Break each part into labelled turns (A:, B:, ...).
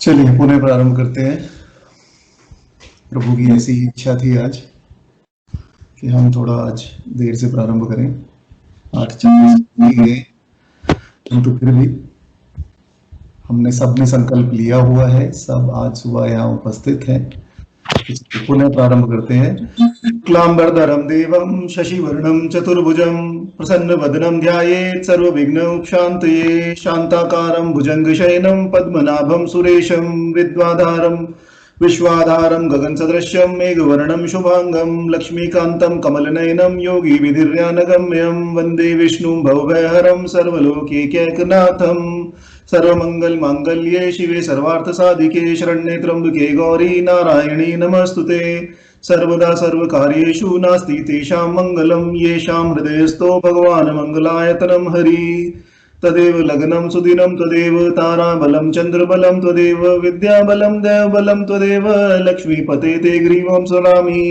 A: चलिए पुनः प्रारंभ करते हैं। प्रभु की ऐसी इच्छा थी आज कि हम थोड़ा आज देर से प्रारंभ करें। 8:40 नहीं गए, किंतु फिर भी हमने सबने संकल्प लिया हुआ है। सब आज सुबह यहाँ उपस्थित हैं। पुनः प्रारंभ करते हैं। क्लांबरधरं देवं शशिवर्णं चतुर्भुजं प्रसन्नवदनं ध्यायेत् सर्वविघ्नोपशान्तये शान्ताकारं भुजङ्गशयनं पद्मनाभं सुरेशं विद्वाधारं विश्वाधारं गगनसदृश्यं मेघवर्णं शुभांगं लक्ष्मीकान्तं कमलनयनं योगिविधिर्यानगम्यं वन्दे विष्णुं भवभयहरं सर्वलोकैकनाथं सर्वमङ्गलमाङ्गल्ये शिवे सर्वार्थसाधिके शरण्ये त्र्यम्बके गौरी नारायणी नमस्तुते। सर्वदा सर्वकार्येषु नास्ति तेषां मङ्गलं येषां हृदयस्थो भगवान् मङ्गलायतनं हरि तदेव लग्नं सुदिनं तदेव ताराबलं चन्द्रबलं तदेव विद्याबलं देवबलं तदेव लक्ष्मीपते ते ग्रीवं स्मरामि।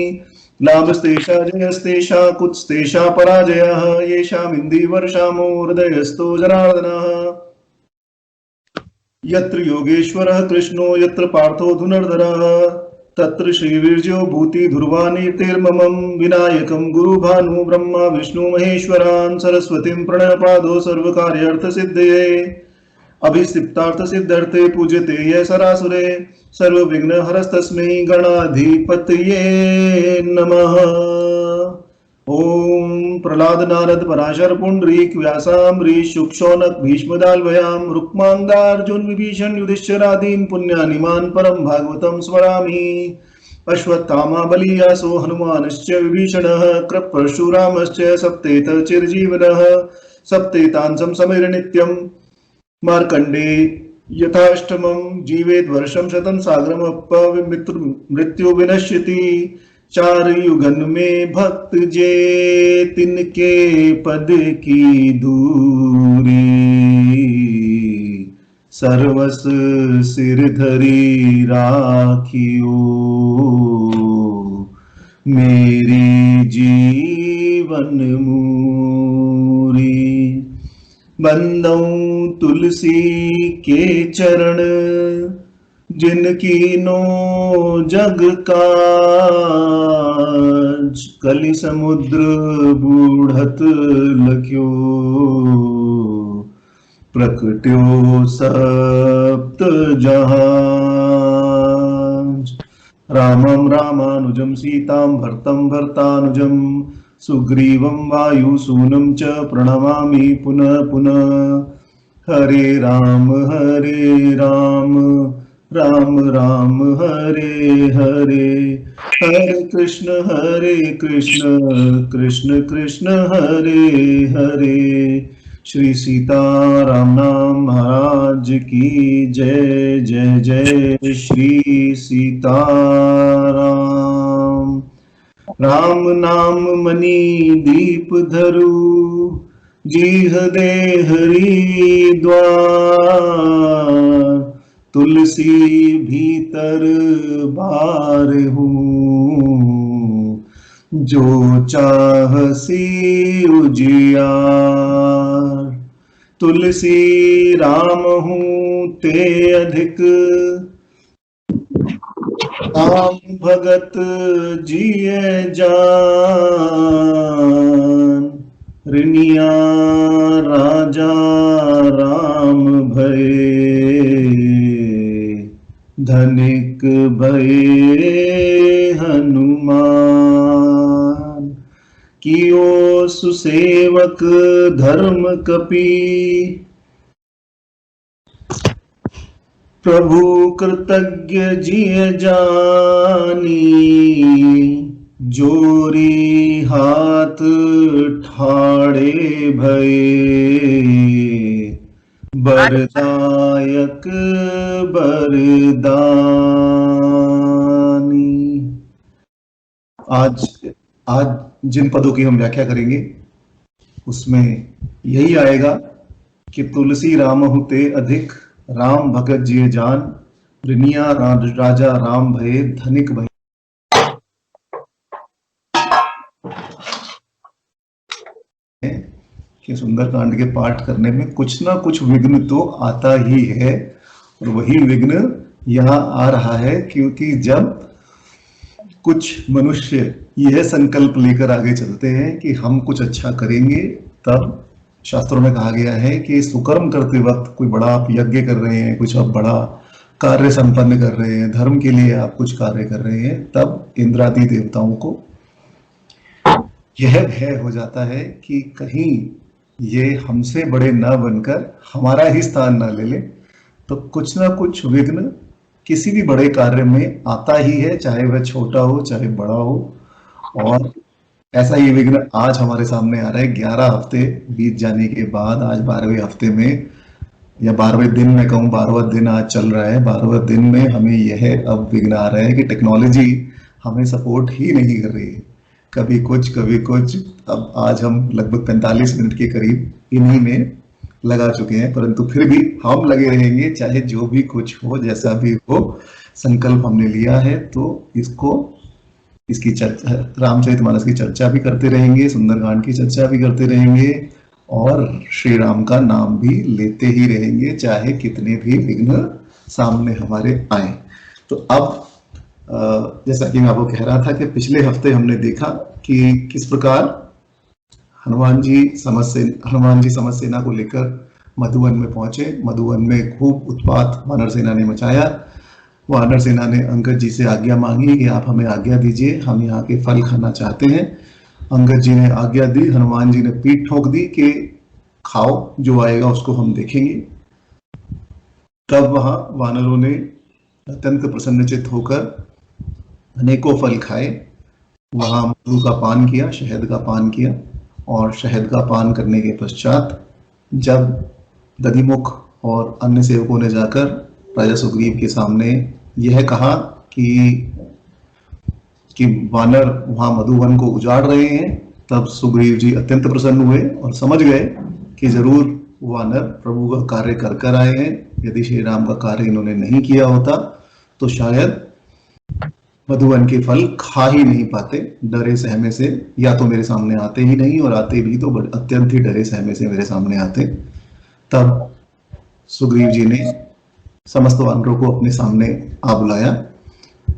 A: लाभस्तेषा जयस्तेषा कुत्स्तेषा पराजयः येषामिन्दिवर्षामो हृदयस्थो जनार्दनः। यत्र योगेश्वरः कृष्णो यत्र पार्थो धनुर्धरः तत्र श्रीवीर्यो भूति ध्रुवानीतिर्ममं विनायकं गुरुभानु ब्रह्मा विष्णु महेश्वरान् सरस्वतीं प्रणपादो सर्वकार्यार्थ सिद्धये अभिसिप्तार्थ सिद्धर्थे पूज्यते ये सरासुरे सर्वविघ्न हरस्तस्मै गणाधिपतये नमः। ओम प्रहलाद नारद पराशर पुंडरीक व्यासाम्बरीश शुकशौनक भीष्मदाल्भयां रुक्मांगार्जुन विभीषण युधिष्ठिरादीन् पुण्यानिमान् परम भागवतं स्मरामि। अश्वत्थामा बलियासो हनुमानश्च विभीषणः कृप परशुरामश्च सप्तेत चिरजीवनः सप्तेतान् समसमेर नित्यं मार्कण्डे यथाष्टमं जीवेद्वर्षं शतं सागरमप्य मृत्यु विनश्यति। चार युगन में भक्त जे तिनके पद की दूरी सर्वस सिर धरी राखियो मेरी जीवन मूरी। बंदौ तुलसी के चरण जिनकी नो जग काज कलि समुद्र बूढ़त लख्यो प्रकट्यो सप्त जहाज। रामं रामानुजं सीतां भर्तं भर्तानुजं सुग्रीवं वायुसूनं च प्रणमामि पुनः पुनः। हरे राम राम राम हरे हरे हरे कृष्ण कृष्ण कृष्ण हरे हरे। श्री सीताराम नाम महाराज की जय जय जय श्री सीताराम। राम नाम मणि दीप धरु जीह दे हरि द्वार तुलसी भीतर बार हूँ जो चाहसी उजियार। तुलसी राम हूँ ते अधिक राम भगत जिये जान। ऋणिया राजा राम भये धनिक भये हनुमान। कियो सुसेवक धर्म कपि प्रभु कृतज्ञ जिय जानी। जोरी हाथ ठाड़े भये बरदायक बरदानी। आज जिन पदों की हम व्याख्या करेंगे उसमें यही आएगा कि तुलसी राम हुते अधिक राम भगत जिय जान। ऋणिया राजा राम भये धनिक भये। कि सुंदरकांड के पाठ करने में कुछ ना कुछ विघ्न तो आता ही है और वही विघ्न यहाँ आ रहा है क्योंकि जब कुछ मनुष्य यह संकल्प लेकर आगे चलते हैं कि हम कुछ अच्छा करेंगे, तब शास्त्रों में कहा गया है कि सुकर्म करते वक्त कोई बड़ा आप यज्ञ कर रहे हैं, कुछ आप बड़ा कार्य संपन्न कर रहे हैं, धर्म के लिए आप कुछ कार्य कर रहे हैं, तब इंद्रादि देवताओं को यह भय हो जाता है कि कहीं ये हमसे बड़े न बनकर हमारा ही स्थान न ले ले। तो कुछ ना कुछ विघ्न किसी भी बड़े कार्य में आता ही है, चाहे वह छोटा हो चाहे बड़ा हो। और ऐसा ही विघ्न आज हमारे सामने आ रहा है। 11 हफ्ते बीत जाने के बाद आज 12वें हफ्ते में, या 12वें दिन में कहूँ, 12वां दिन आज चल रहा है, 12वें दिन में हमें यह अब विघ्न आ रहा है कि टेक्नोलॉजी हमें सपोर्ट ही नहीं कर रही है। कभी कुछ। अब आज हम लगभग 45 मिनट के करीब इन्हीं में लगा चुके हैं, परंतु फिर भी हम लगे रहेंगे, चाहे जो भी कुछ हो, जैसा भी हो। संकल्प हमने लिया है तो इसकी चर्चा, रामचरितमानस की चर्चा भी करते रहेंगे, सुंदरकांड की चर्चा भी करते रहेंगे, और श्री राम का नाम भी लेते ही रहेंगे, चाहे कितने भी विघ्न सामने हमारे आए। तो अब जैसा कि मैं आपको कह रहा था कि पिछले हफ्ते हमने देखा कि किस प्रकार हनुमान जी समस्त सेना को लेकर मधुवन में पहुंचे। मधुवन में खूब उत्पात वानर सेना ने मचाया। वानर सेना ने अंगद जी से आज्ञा मांगी कि आप हमें आज्ञा दीजिए, हम यहाँ के फल खाना चाहते हैं। अंगद जी ने आज्ञा दी, हनुमान जी ने पीठ ठोक दी कि खाओ, जो आएगा उसको हम देखेंगे। तब वहां वानरों ने अत्यंत प्रसन्नचित होकर अनेकों फल खाए, वहां मधु का पान किया, शहद का पान किया, और शहद का पान करने के पश्चात जब दधिमुख और अन्य सेवकों ने जाकर राजा सुग्रीव के सामने यह कहा कि वानर वहां मधुवन को उजाड़ रहे हैं, तब सुग्रीव जी अत्यंत प्रसन्न हुए और समझ गए कि जरूर वानर प्रभु का कार्य कर कर आए हैं। यदि श्री राम का कार्य इन्होंने नहीं किया होता तो शायद मधुवन के फल खा ही नहीं पाते, डरे सहमे से, या तो मेरे सामने आते ही नहीं, और आते भी तो अत्यंत ही डरे सहमे से मेरे सामने आते। तब सुग्रीव जी ने समस्त वानरों को अपने सामने आ बुलाया,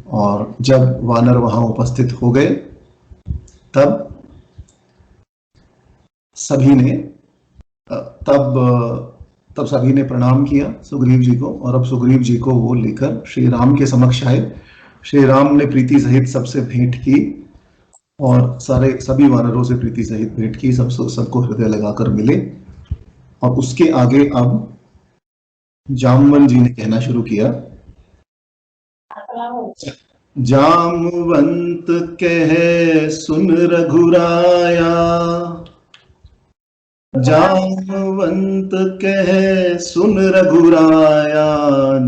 A: और जब वानर वहां उपस्थित हो गए तब सभी ने प्रणाम किया सुग्रीव जी को, और अब सुग्रीव जी को वो लेकर श्री राम के समक्ष आए। श्री राम ने प्रीति सहित सबसे भेंट की, और सभी वानरों से प्रीति सहित भेंट की, सबको हृदय लगाकर मिले। और उसके आगे अब जामवंत जी ने कहना शुरू किया। जामवंत कहे सुन रघुराया, जामवंत कहे सुन रघुराया,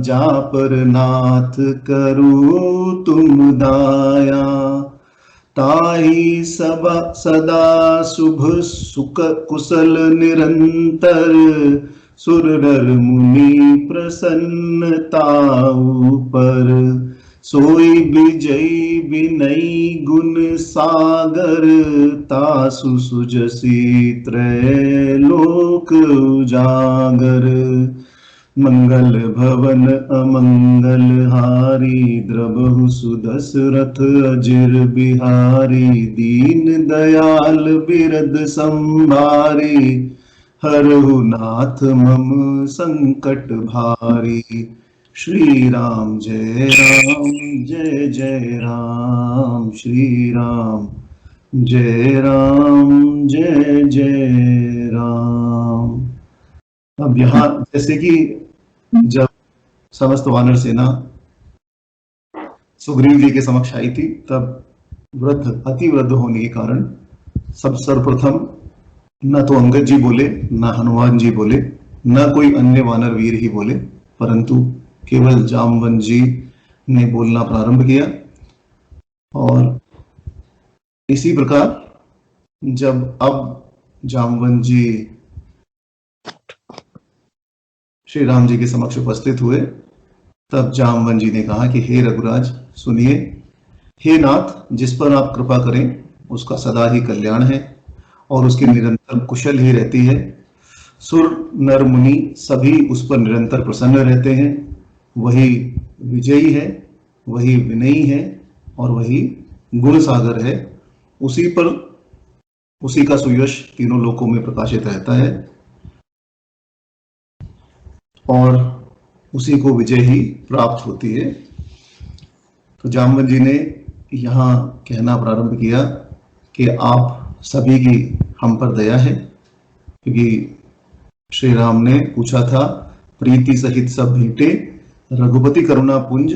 A: जा पर नाथ करू तुम दाया। ताही सदा शुभ सुख कुशल निरंतर, सुर नर मुनि प्रसन्नताऊ पर। सोई विजयी विनयी गुण सागर, तासु सुजसी त्रैलोक उजागर। मंगल भवन अमंगल हारी, द्रबहु सुदशरथ अजिर बिहारी। दीन दयाल बिरद संभारी, हरहु नाथ मम संकट भारी। श्री राम जय जय राम, श्री राम जय राम। अब यहाँ जैसे कि जब समस्त वानर सेना सुग्रीव जी के समक्ष आई थी, तब अति वृद्ध होने के कारण सर्वप्रथम न तो अंगद जी बोले, न हनुमान जी बोले, न कोई अन्य वानर वीर ही बोले, परंतु केवल जामवंत जी ने बोलना प्रारंभ किया। और इसी प्रकार जब अब जामवंत जी श्री राम जी के समक्ष उपस्थित हुए, तब जामवंत जी ने कहा कि हे रघुराज सुनिए, हे नाथ, जिस पर आप कृपा करें उसका सदा ही कल्याण है और उसकी निरंतर कुशल ही रहती है। सुर नर मुनि सभी उस पर निरंतर प्रसन्न रहते हैं, वही विजयी है, वही विनयी है और वही गुण सागर है। उसी पर, उसी का सुयश तीनों लोकों में प्रकाशित रहता है और उसी को विजय ही प्राप्त होती है। तो जामवंत जी ने यहाँ कहना प्रारंभ किया कि आप सभी की हम पर दया है, क्योंकि श्री राम ने पूछा था, प्रीति सहित सब भेंटे रघुपति करुणा पुंज,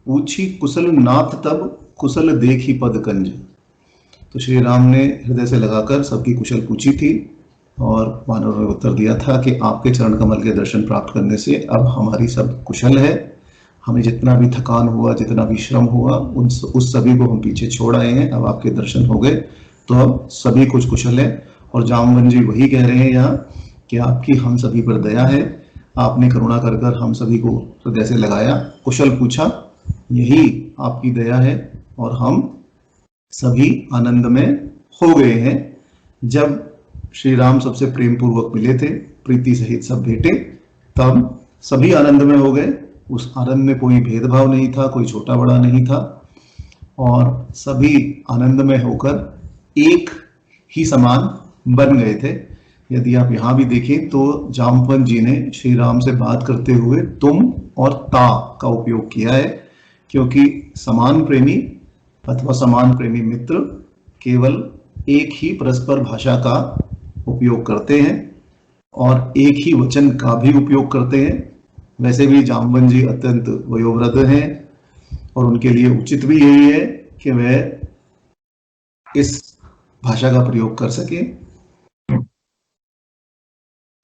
A: पूछी कुशल नाथ तब कुशल देखी पद कंज। तो श्री राम ने हृदय से लगाकर सबकी कुशल पूछी थी और वानरों ने उत्तर दिया था कि आपके चरण कमल के दर्शन प्राप्त करने से अब हमारी सब कुशल है। हमें जितना भी थकान हुआ, जितना भी श्रम हुआ, उस सभी को हम पीछे छोड़ आए हैं। अब आपके दर्शन हो गए तो अब सभी कुछ कुशल है। और जामवंत जी वही कह रहे हैं यहाँ कि आपकी हम सभी पर दया है, आपने करुणा कर कर हम सभी को हृदय से लगाया, कुशल पूछा, यही आपकी दया है और हम सभी आनंद में हो गए हैं। जब श्री राम सबसे प्रेम पूर्वक मिले थे, प्रीति सहित सब भेंटे, तब सभी आनंद में हो गए। उस आनंद में कोई भेदभाव नहीं था, कोई छोटा बड़ा नहीं था और सभी आनंद में होकर एक ही समान बन गए थे। यदि आप यहाँ भी देखें तो जामवंत जी ने श्री राम से बात करते हुए तुम और ता का उपयोग किया है, क्योंकि समान प्रेमी अथवा समान प्रेमी मित्र केवल एक ही परस्पर भाषा का उपयोग करते हैं और एक ही वचन का भी उपयोग करते हैं। वैसे भी जामवंत जी अत्यंत वयोवृद्ध हैं और उनके लिए उचित भी यही है कि वह इस भाषा का प्रयोग कर सके,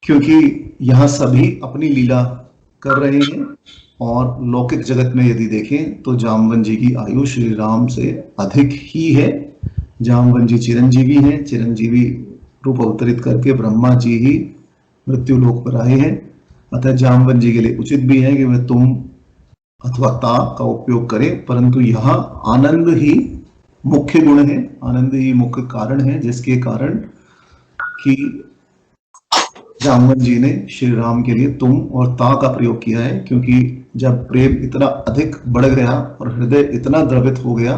A: क्योंकि यहाँ सभी अपनी लीला कर रहे हैं। और लौकिक जगत में यदि देखें तो जामवंत जी की आयु श्री राम से अधिक ही है। जामवंत जी चिरंजीवी हैं, चिरंजीवी रूप अवतरित करके ब्रह्मा जी ही मृत्यु लोक पर आए हैं। अतः जामवंत जी के लिए उचित भी है कि वह तुम अथवा ता का उपयोग करें, परंतु यहाँ आनंद ही मुख्य गुण है, आनंद ही मुख्य कारण है, जिसके कारण कि जामवंत जी ने श्री राम के लिए तुम और ता का प्रयोग किया है। क्योंकि जब प्रेम इतना अधिक बढ़ गया और हृदय इतना द्रवित हो गया,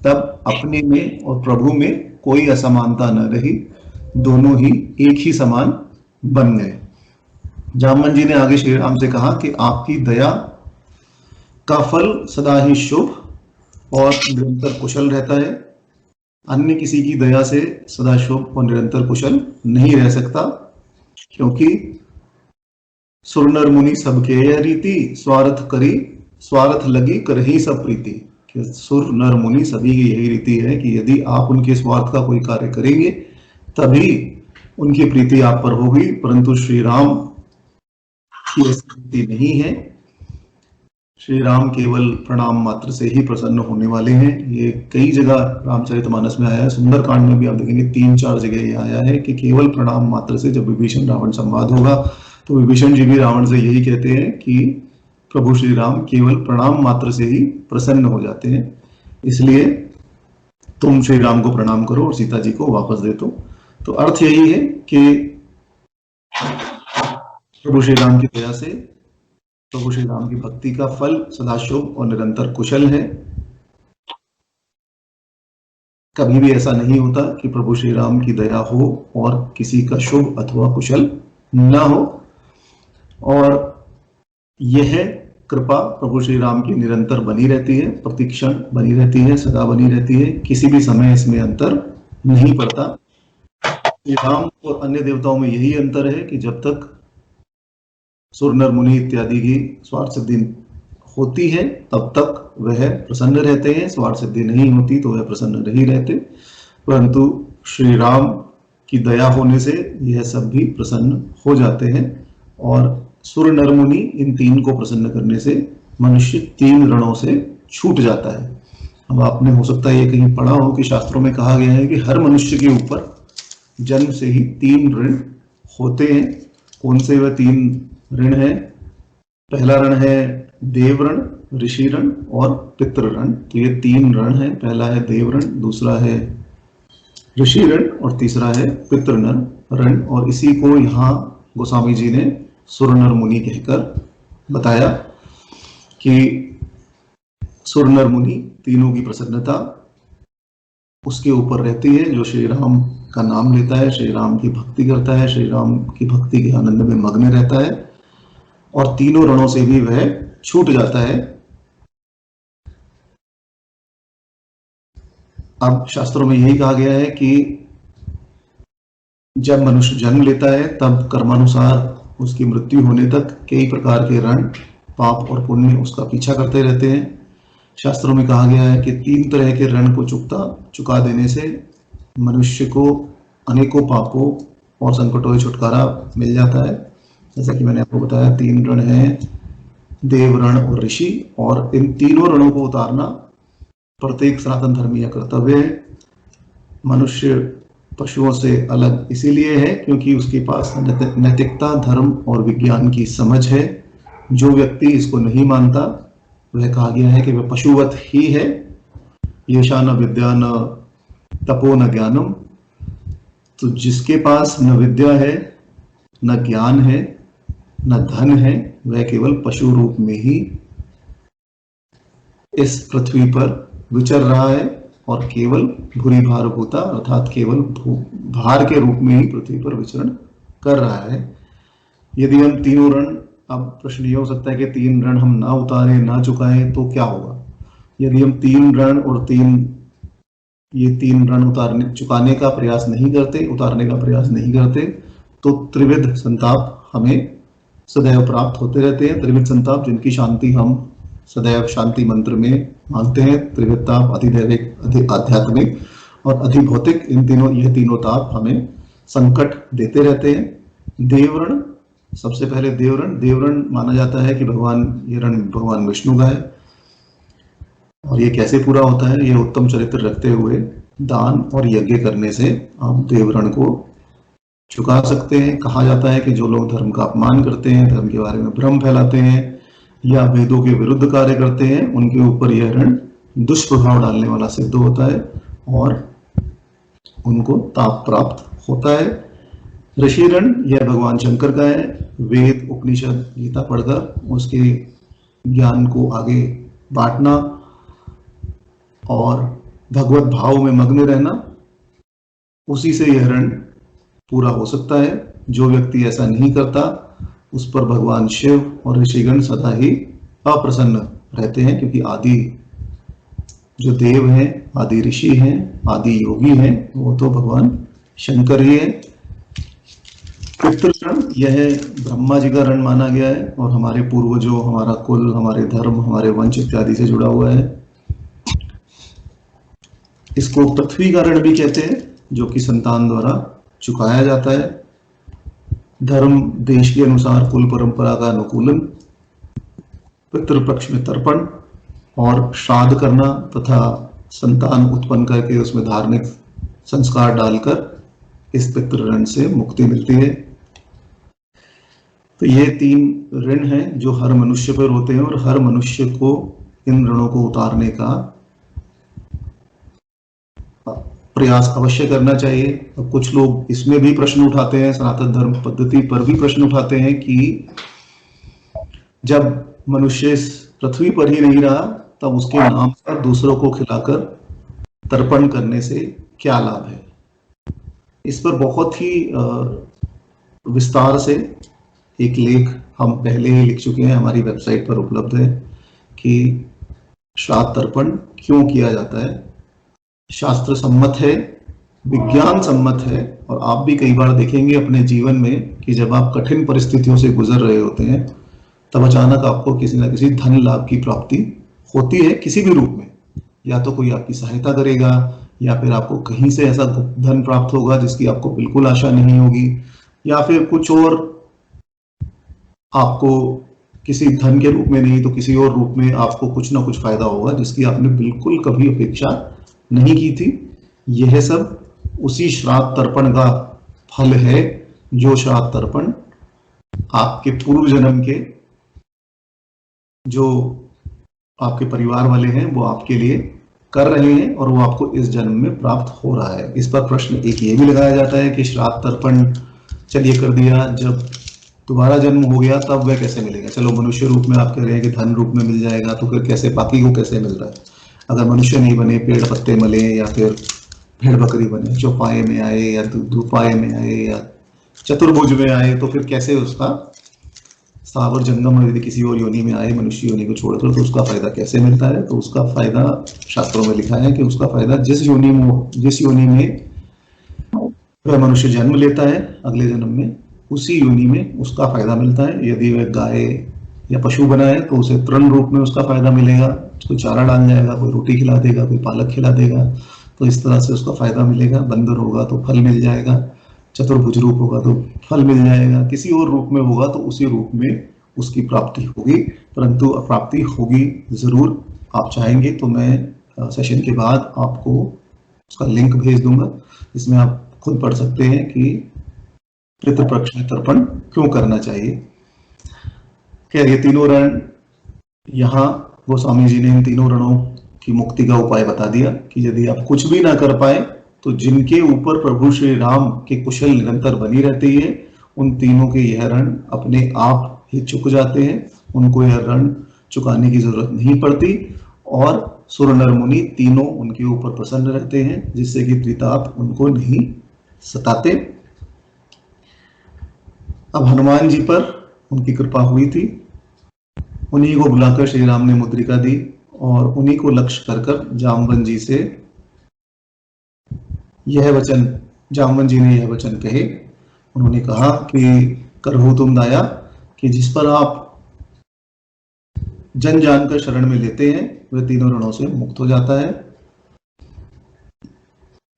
A: तब अपने में और प्रभु में कोई असमानता न रही, दोनों ही एक ही समान बन गए। जामवंत जी ने आगे श्री राम से कहा कि आपकी दया का फल सदा ही शुभ और निरंतर कुशल रहता है। अन्य किसी की दया से सदा शुभ और निरंतर कुशल नहीं रह सकता, क्योंकि सुर नर मुनि सबके यह रीति, स्वार्थ करी स्वार्थ लगी करही सब प्रीति। कि सुर नर मुनि सभी की यही रीति है कि यदि आप उनके स्वार्थ का कोई कार्य करेंगे तभी उनकी प्रीति आप पर होगी, परंतु श्री राम की ऐसी रीति नहीं है। श्री राम केवल प्रणाम मात्र से ही प्रसन्न होने वाले हैं। ये कई जगह रामचरितमानस में आया है, सुंदरकांड में भी आप देखेंगे 3-4 जगह ये आया है कि केवल प्रणाम मात्र से जब विभीषण रावण संवाद होगा तो विभीषण जी भी रावण से यही कहते हैं कि प्रभु श्री राम केवल प्रणाम मात्र से ही प्रसन्न हो जाते हैं, इसलिए तुम श्री राम को प्रणाम करो और सीता जी को वापस दे दो। तो अर्थ यही है कि प्रभु श्री राम की दया से प्रभु श्री राम की भक्ति का फल सदा शुभ और निरंतर कुशल है। कभी भी ऐसा नहीं होता कि प्रभु श्री राम की दया हो और किसी का शुभ अथवा कुशल न हो। और यह कृपा प्रभु श्री राम की निरंतर बनी रहती है, प्रतिक्षण बनी रहती है, सदा बनी रहती है, किसी भी समय इसमें अंतर नहीं पड़ता। श्री राम और अन्य देवताओं में यही अंतर है कि जब तक सुर नर मुनि इत्यादि की स्वार्थ सिद्धि होती है तब तक वह प्रसन्न रहते हैं, स्वार्थ सिद्धि नहीं होती तो वह प्रसन्न नहीं रहते। परंतु श्री राम की दया होने से यह सब भी प्रसन्न हो जाते हैं और सुर नर मुनि इन तीन को प्रसन्न करने से मनुष्य 3 ऋणों से छूट जाता है। अब आपने हो सकता है ये कहीं पढ़ा हो कि शास्त्रों में कहा गया है कि हर मनुष्य के ऊपर जन्म से ही 3 ऋण होते हैं। कौन से वह 3 ऋण है? पहला ऋण है देव ऋण, ऋषि ऋण और पितृ ऋण। तो ये 3 ऋण है। पहला है देव ऋण, दूसरा है ऋषि ऋण और तीसरा है पितृ ऋण। और इसी को यहाँ गोस्वामी जी ने सुर नर मुनि कहकर बताया। कि सुर नर मुनि तीनों की प्रसन्नता उसके ऊपर रहती है जो श्री राम का नाम लेता है, श्री राम की भक्ति करता है, श्री राम की भक्ति के आनंद में मग्न रहता है और तीनों रणों से भी वह छूट जाता है। अब शास्त्रों में यही कहा गया है कि जब मनुष्य जन्म लेता है तब कर्मानुसार उसकी मृत्यु होने तक कई प्रकार के ऋण, पाप और पुण्य उसका पीछा करते रहते हैं। शास्त्रों में कहा गया है कि 3 तरह के ऋण को चुका देने से मनुष्य को अनेकों पापों और संकटों से छुटकारा मिल जाता है। जैसा कि मैंने आपको बताया 3 ऋण हैं, देव ऋण और ऋषि, और इन तीनों ऋणों को उतारना प्रत्येक सनातन धर्मी का कर्तव्य है। मनुष्य पशुओं से अलग इसीलिए है क्योंकि उसके पास नैतिकता, धर्म और विज्ञान की समझ है। जो व्यक्ति इसको नहीं मानता वह कहा गया है कि वह पशुवत ही है। येषा न विद्या न तपो न ज्ञानम, तो जिसके पास न विद्या है, न ज्ञान है, न धन है, वह केवल पशु रूप में ही इस पृथ्वी पर विचर रहा है और केवल भूरि भार भूता अर्थात केवल भार के रूप में ही पृथ्वी पर विचरण कर रहा है। यदि हम तीनों ऋण, अब प्रश्न ये हो सकता है कि 3 ऋण हम ना उतारें, ना चुकाएं तो क्या होगा? यदि हम 3 ऋण और ये 3 ऋण चुकाने का प्रयास नहीं करते, उतारने का प्रयास नहीं करते, तो त्रिविध संताप हमें सदैव प्राप्त होते रहते हैं। त्रिविध संताप जिनकी शांति हम सदैव शांति मंत्र में मांगते हैं। त्रिविध ताप अधिदैविक, अधि आध्यात्मिक और अधिभौतिक, ये तीनों ताप हमें संकट देते रहते हैं। देवऋण, सबसे पहले देवऋण माना जाता है कि ये ऋण भगवान विष्णु का है। और ये कैसे पूरा होता है? ये उत्तम चरित्र रखते हुए दान और यज्ञ करने से आप देवऋण को चुका सकते हैं। कहा जाता है कि जो लोग धर्म का अपमान करते हैं, धर्म के बारे में भ्रम फैलाते हैं या वेदों के विरुद्ध कार्य करते हैं, उनके ऊपर यह ऋण दुष्प्रभाव डालने वाला सिद्ध होता है और उनको ताप प्राप्त होता है। ऋषि ऋण यह भगवान शंकर का है। वेद, उपनिषद, गीता पढ़कर उसके ज्ञान को आगे बांटना और भगवत भाव में मग्न रहना, उसी से यह ऋण पूरा हो सकता है। जो व्यक्ति ऐसा नहीं करता उस पर भगवान शिव और ऋषिगण सदा ही अप्रसन्न रहते हैं, क्योंकि आदि जो देव हैं, आदि ऋषि हैं, आदि योगी हैं, वो तो भगवान शंकर ही है। पितृ ऋण यह ब्रह्मा जी का ऋण माना गया है और हमारे पूर्वजों, हमारा कुल, हमारे धर्म, हमारे वंश इत्यादि से जुड़ा हुआ है। इसको पृथ्वी का ऋण भी कहते हैं, जो कि संतान द्वारा चुकाया जाता है। धर्म, देश के अनुसार कुल परंपरा का अनुकूलन, पितृपक्ष में तर्पण और श्राद्ध करना तथा संतान उत्पन्न करके उसमें धार्मिक संस्कार डालकर इस पितृ ऋण से मुक्ति मिलती है। तो ये 3 ऋण हैं जो हर मनुष्य पर होते हैं और हर मनुष्य को इन ऋणों को उतारने का प्रयास अवश्य करना चाहिए। अब कुछ लोग इसमें भी प्रश्न उठाते हैं, सनातन धर्म पद्धति पर भी प्रश्न उठाते हैं कि जब मनुष्य इस पृथ्वी पर ही नहीं रहा तब उसके नाम पर दूसरों को खिलाकर तर्पण करने से क्या लाभ है। इस पर बहुत ही विस्तार से एक लेख हम पहले ही लिख चुके हैं, हमारी वेबसाइट पर उपलब्ध है कि श्राद्ध तर्पण क्यों किया जाता है। शास्त्र सम्मत है, विज्ञान सम्मत है, और आप भी कई बार देखेंगे अपने जीवन में कि जब आप कठिन परिस्थितियों से गुजर रहे होते हैं तब अचानक आपको किसी न किसी धन लाभ की प्राप्ति होती है, किसी भी रूप में। या तो कोई आपकी सहायता करेगा या फिर आपको कहीं से ऐसा धन प्राप्त होगा जिसकी आपको बिल्कुल आशा नहीं होगी, या फिर कुछ और आपको किसी धन के रूप में नहीं तो किसी और रूप में आपको कुछ ना कुछ फायदा होगा जिसकी आपने बिल्कुल कभी अपेक्षा नहीं की थी। यह सब उसी श्राद्ध तर्पण का फल है, जो श्राद्ध तर्पण आपके पूर्व जन्म के जो आपके परिवार वाले हैं वो आपके लिए कर रहे हैं और वो आपको इस जन्म में प्राप्त हो रहा है। इस पर प्रश्न एक ये भी लगाया जाता है कि श्राद्ध तर्पण चलिए कर दिया, जब दोबारा जन्म हो गया तब वह कैसे मिलेगा? चलो मनुष्य रूप में आप कह रहे हैं कि धन रूप में मिल जाएगा, तो फिर कैसे बाकी को कैसे मिल रहा है? अगर मनुष्य नहीं बने, पेड़ पत्ते मिले या फिर भेड़ बकरी बने, चौपाए में आए या दुपाए में आए या चतुर्भुज में आए, तो फिर कैसे उसका स्थावर जंगम में यदि किसी और योनि में आए मनुष्य योनि को छोड़कर, तो उसका फायदा कैसे मिलता है? तो उसका फायदा शास्त्रों में लिखा है कि उसका फायदा जिस योनि में वह मनुष्य जन्म लेता है अगले जन्म में, उसी योनि में उसका फायदा मिलता है। यदि वह गाय या पशु बना है तो उसे तृण रूप में उसका फायदा मिलेगा, कोई चारा डाल जाएगा, कोई रोटी खिला देगा, कोई पालक खिला देगा, तो इस तरह से उसका फायदा मिलेगा। बंदर होगा तो फल मिल जाएगा, चतुर्भुज रूप होगा तो फल मिल जाएगा, किसी और रूप में होगा तो उसी रूप में उसकी प्राप्ति होगी, परंतु प्राप्ति होगी जरूर। आप चाहेंगे तो मैं सेशन के बाद आपको उसका लिंक भेज दूंगा, इसमें आप खुद पढ़ सकते हैं कि पितृपक्ष में तर्पण क्यों करना चाहिए। खैर, ये तीनों रण, यहाँ गोस्वामी जी ने इन तीनों रणों की मुक्ति का उपाय बता दिया कि यदि आप कुछ भी ना कर पाए तो जिनके ऊपर प्रभु श्री राम की कुशल निरंतर बनी रहती है, उन तीनों के यह रण अपने आप ही चुक जाते हैं, उनको यह रण चुकाने की जरूरत नहीं पड़ती, और सुर नर मुनि तीनों उनके ऊपर प्रसन्न रहते हैं, जिससे कि त्रिताप उनको नहीं सताते। अब हनुमान जी पर उनकी कृपा हुई थी, उन्हीं को बुलाकर श्री राम ने मुद्रिका दी और उन्हीं को लक्ष्य कर जामवन जी से यह वचन, जामवन जी ने यह वचन कहे। उन्होंने कहा कि करहु तुम दया, कि जिस पर आप जन जानकर शरण में लेते हैं वह तीनों रणों से मुक्त हो जाता है,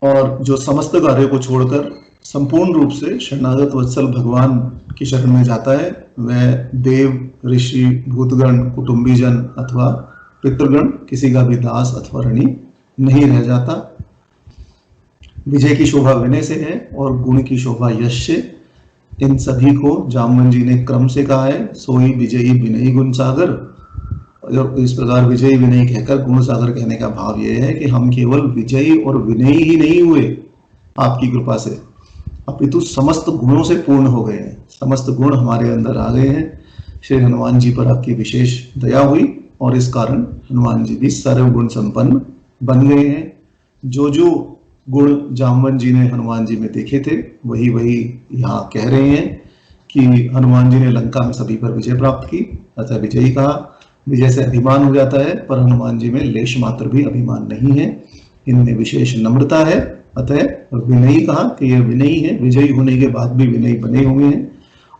A: और जो समस्त कार्य को छोड़कर संपूर्ण रूप से शरणागत वत्सल भगवान की शरण में जाता है, वह देव, ऋषि, भूतगण, कुटुंबीजन अथवा पितृगण किसी का भी दास अथवा ऋणी नहीं रह जाता। विजय की शोभा विनय से है और गुण की शोभा यश से। इन सभी को जामवन जी ने क्रम से कहा है, सोई विजयी विनयी गुण सागर। और इस प्रकार विजयी विनयी कहकर गुण सागर कहने का भाव यह है कि हम केवल विजयी और विनयी ही नहीं हुए आपकी कृपा से, अपितु समस्त गुणों से पूर्ण हो गए हैं, समस्त गुण हमारे अंदर आ गए हैं। श्री हनुमान जी पर आपकी विशेष दया हुई और इस कारण हनुमान जी भी सर्वगुण संपन्न बन गए हैं। जो जो गुण जामवन जी ने हनुमान जी में देखे थे वही वही यहाँ कह रहे हैं कि हनुमान जी ने लंका में सभी पर विजय प्राप्त की, अतः विजयी कहा। विजय से अभिमान हो जाता है, पर हनुमान जी में लेश मात्र भी अभिमान नहीं है, इनमें विशेष नम्रता है, अतः विनयी कहा कि यह विनयी है, विजयी होने के बाद भी विनयी बने हुए हैं,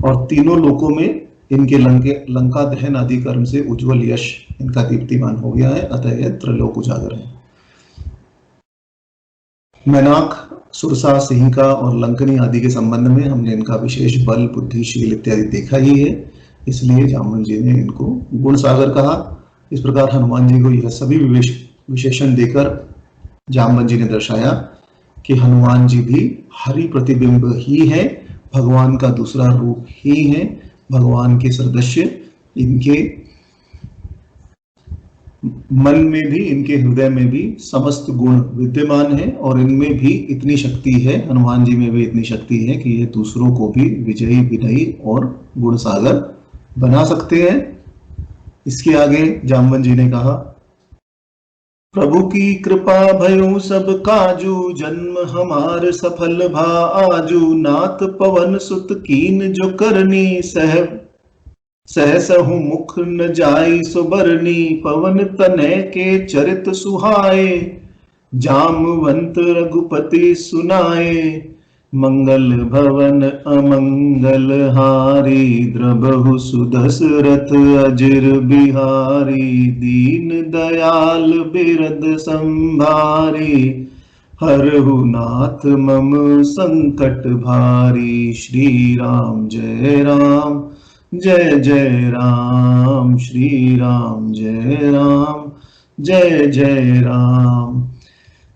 A: और तीनों लोकों में इनके लंका दहन आदि कर्म से उज्जवल यश इनका दीप्तिमान हो गया है, अतः यह त्रिलोक उजागर है। मैनाक, सुरसा, सिंहिका और लंकनी आदि के संबंध में हमने इनका विशेष बल, बुद्धि, शील इत्यादि देखा ही है, इसलिए जामवन जी ने इनको गुण सागर कहा। इस प्रकार हनुमान जी को यह सभी विशेषण देकर जामवन जी ने दर्शाया कि हनुमान जी भी हरि प्रतिबिंब ही है, भगवान का दूसरा रूप ही है, भगवान के सदृश्य इनके मन में भी, इनके हृदय में भी समस्त गुण विद्यमान है, और इनमें भी इतनी शक्ति है, हनुमान जी में भी इतनी शक्ति है कि ये दूसरों को भी विजयी, विनयी और गुण सागर बना सकते हैं। इसके आगे जामवन जी ने कहा, प्रभु की कृपा भयो सब काजू, जन्म हमार सफल भा आजू, नाथ पवन सुत कीन जो करनी, सहसहु मुख न जाई सुबरनी, पवन तनय के चरित सुहाए, जामवंत रघुपति सुनाए, मंगल भवन अमंगल हारी, द्रबहु सुदशरथ अजिर बिहारी, दीन दयाल बिरद संभारी, हरहु नाथ मम संकट भारी, श्री राम जय राम, जय जय राम, श्री राम जय राम, जय जय राम।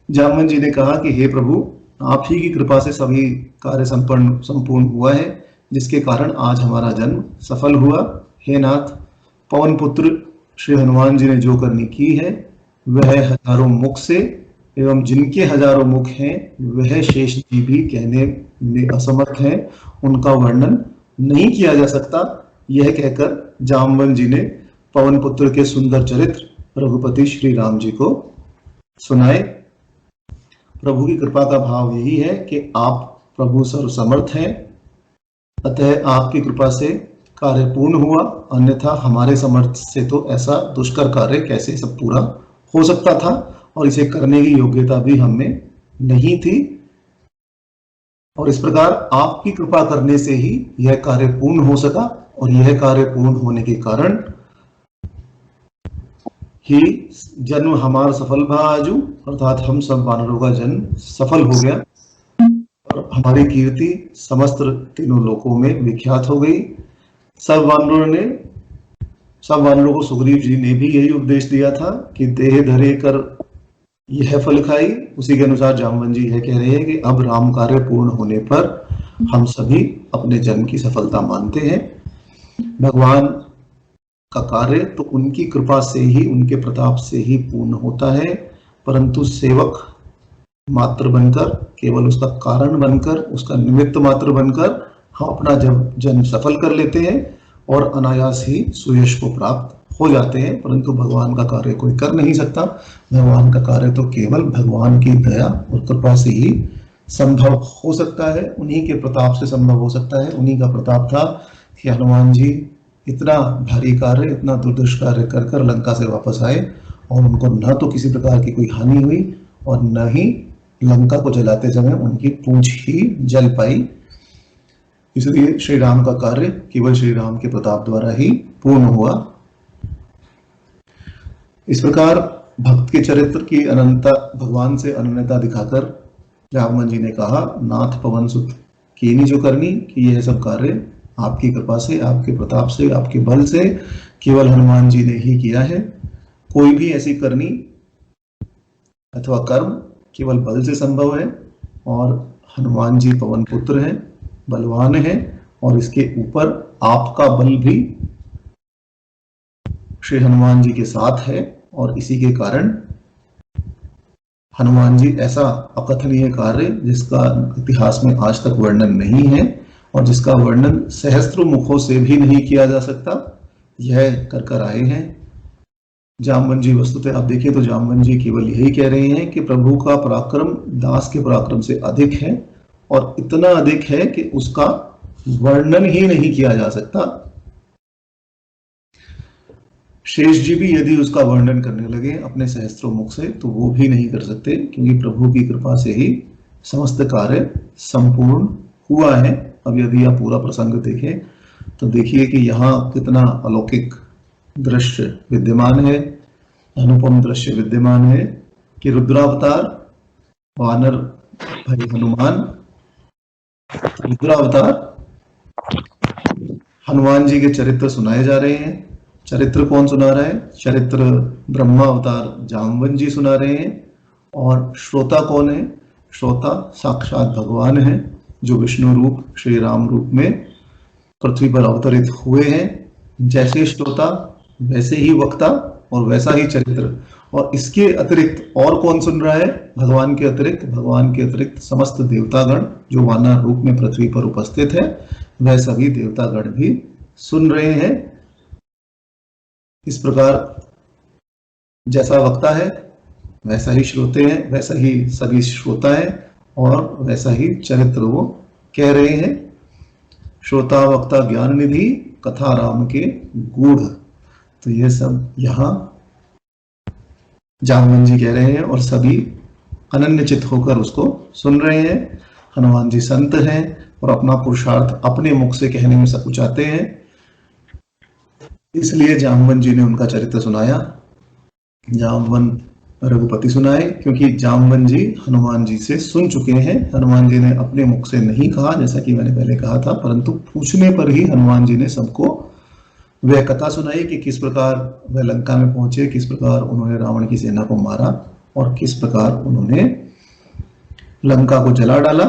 A: जामवन जी ने कहा कि हे प्रभु, आप ही की कृपा से सभी कार्य संपूर्ण हुआ है, जिसके कारण आज हमारा जन्म सफल हुआ। हे नाथ, पवन पुत्र श्री हनुमान जी ने जो करनी की है वह हजारों मुख से, एवं जिनके हजारों मुख हैं वह शेष जी भी कहने में असमर्थ हैं, उनका वर्णन नहीं किया जा सकता, यह कहकर जामवंत जी ने पवन पुत्र के सुंदर चरित्र रघुपति श्री राम जी को सुनाए। प्रभु की कृपा का भाव यही है कि आप प्रभु सर्वसमर्थ हैं, अतः आपकी कृपा से कार्य पूर्ण हुआ, अन्यथा हमारे समर्थ से तो ऐसा दुष्कर कार्य कैसे सब पूरा हो सकता था, और इसे करने की योग्यता भी हमें नहीं थी। और इस प्रकार आपकी कृपा करने से ही यह कार्य पूर्ण हो सका, और यह कार्य पूर्ण होने के कारण ही जन्म हमारा सफल भा आजू, अर्थात हम सब वानरों का जन्म सफल हो गया और हमारी कीर्ति समस्त तीनों लोकों में विख्यात हो गई। सब वानरों को सुग्रीव जी ने भी यही उपदेश दिया था कि देह धरे कर यह फल खाई। उसी के अनुसार जामवंत जी यह कह रहे हैं कि अब राम कार्य पूर्ण होने पर हम सभी अपने जन्म की सफलता मानते हैं। भगवान का कार्य तो उनकी कृपा से ही, उनके प्रताप से ही पूर्ण होता है, परंतु सेवक मात्र बनकर, केवल उसका कारण बनकर, उसका निमित्त मात्र बनकर हम अपना जब जन्म सफल कर लेते हैं और अनायास ही सुयश को प्राप्त हो जाते हैं। परंतु भगवान का कार्य कोई कर नहीं सकता। भगवान का कार्य तो केवल भगवान की दया और कृपा से ही संभव हो सकता है, उन्हीं के प्रताप से संभव हो सकता है। उन्हीं का प्रताप था कि हनुमान जी इतना भारी कार्य, इतना दुर्दर्श कार्य कर कर लंका से वापस आए और उनको न तो किसी प्रकार की कोई हानि हुई और न ही लंका को जलाते समय उनकी पूंछ ही जल पाई। इसलिए श्री राम का कार्य केवल श्री राम के प्रताप द्वारा ही पूर्ण हुआ। इस प्रकार भक्त के चरित्र की अनंतता, भगवान से अनन्यता दिखाकर जामवंत जी ने कहा, नाथ पवन सुत कीनी जो करनी, कि यह सब कार्य आपकी कृपा से, आपके प्रताप से, आपके बल से केवल हनुमान जी ने ही किया है। कोई भी ऐसी करनी अथवा कर्म केवल बल से संभव है, और हनुमान जी पवन पुत्र हैं, बलवान हैं, और इसके ऊपर आपका बल भी श्री हनुमान जी के साथ है, और इसी के कारण हनुमान जी ऐसा अकथनीय कार्य जिसका इतिहास में आज तक वर्णन नहीं है और जिसका वर्णन सहस्त्रों मुखों से भी नहीं किया जा सकता, यह कर कर आए हैं। जामवंत जी वस्तुतः आप देखिए तो जामवंत जी केवल यही कह रहे हैं कि प्रभु का पराक्रम दास के पराक्रम से अधिक है, और इतना अधिक है कि उसका वर्णन ही नहीं किया जा सकता। शेष जी भी यदि उसका वर्णन करने लगे अपने सहस्त्रों मुख से तो वो भी नहीं कर सकते, क्योंकि प्रभु की कृपा से ही समस्त कार्य संपूर्ण हुआ है। अब यदि आप पूरा प्रसंग देखें तो देखिए कि यहाँ कितना अलौकिक दृश्य विद्यमान है, अनुपम दृश्य विद्यमान है कि रुद्रावतार, वानर भाई हनुमान, रुद्रावतार हनुमान जी के चरित्र सुनाए जा रहे हैं। चरित्र कौन सुना रहा है? चरित्र ब्रह्मावतार जामवंत जी सुना रहे हैं। और श्रोता कौन है? श्रोता साक्षात भगवान है, जो विष्णु रूप श्री राम रूप में पृथ्वी पर अवतरित हुए हैं। जैसे श्रोता वैसे ही वक्ता और वैसा ही चरित्र। और इसके अतिरिक्त और कौन सुन रहा है? भगवान के अतिरिक्त समस्त देवतागण जो वानर रूप में पृथ्वी पर उपस्थित है, वह सभी देवतागण भी सुन रहे हैं। इस प्रकार जैसा वक्ता है वैसा ही श्रोते हैं, वैसा ही सभी श्रोता है, और वैसा ही चरित्र वो कह रहे हैं। श्रोता वक्ता ज्ञान निधि कथा राम के गूढ़। तो ये सब यहाँ जामवंत जी कह रहे हैं और सभी अनन्यचित होकर उसको सुन रहे हैं। हनुमान जी संत हैं और अपना पुरुषार्थ अपने मुख से कहने में सकुचाते हैं, इसलिए जामवंत जी ने उनका चरित्र सुनाया। जामवंत रघुपति सुनाए, क्योंकि जामवंत जी हनुमान जी से सुन चुके हैं। हनुमान जी ने अपने मुख से नहीं कहा, जैसा कि मैंने पहले कहा था, परंतु पूछने पर ही हनुमान जी ने सबको वह कथा सुनाई कि किस प्रकार वह लंका में पहुंचे, किस प्रकार उन्होंने रावण की सेना को मारा और किस प्रकार उन्होंने लंका को जला डाला।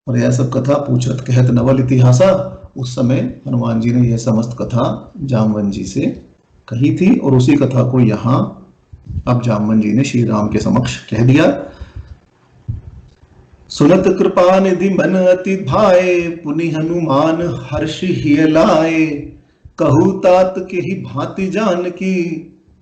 A: और यह सब कथा पूछत कहत नवल इतिहासा, उस समय हनुमान जी ने यह समस्त कथा जामवंत जी से कही थी, और उसी कथा को यहाँ अब जामवंत जी ने श्री राम के समक्ष कह दिया। सुनत कृपा निधि मन अति भाए, पुनि हनुमान हर्ष ही लाए। कहू तात के ही भांति जान की,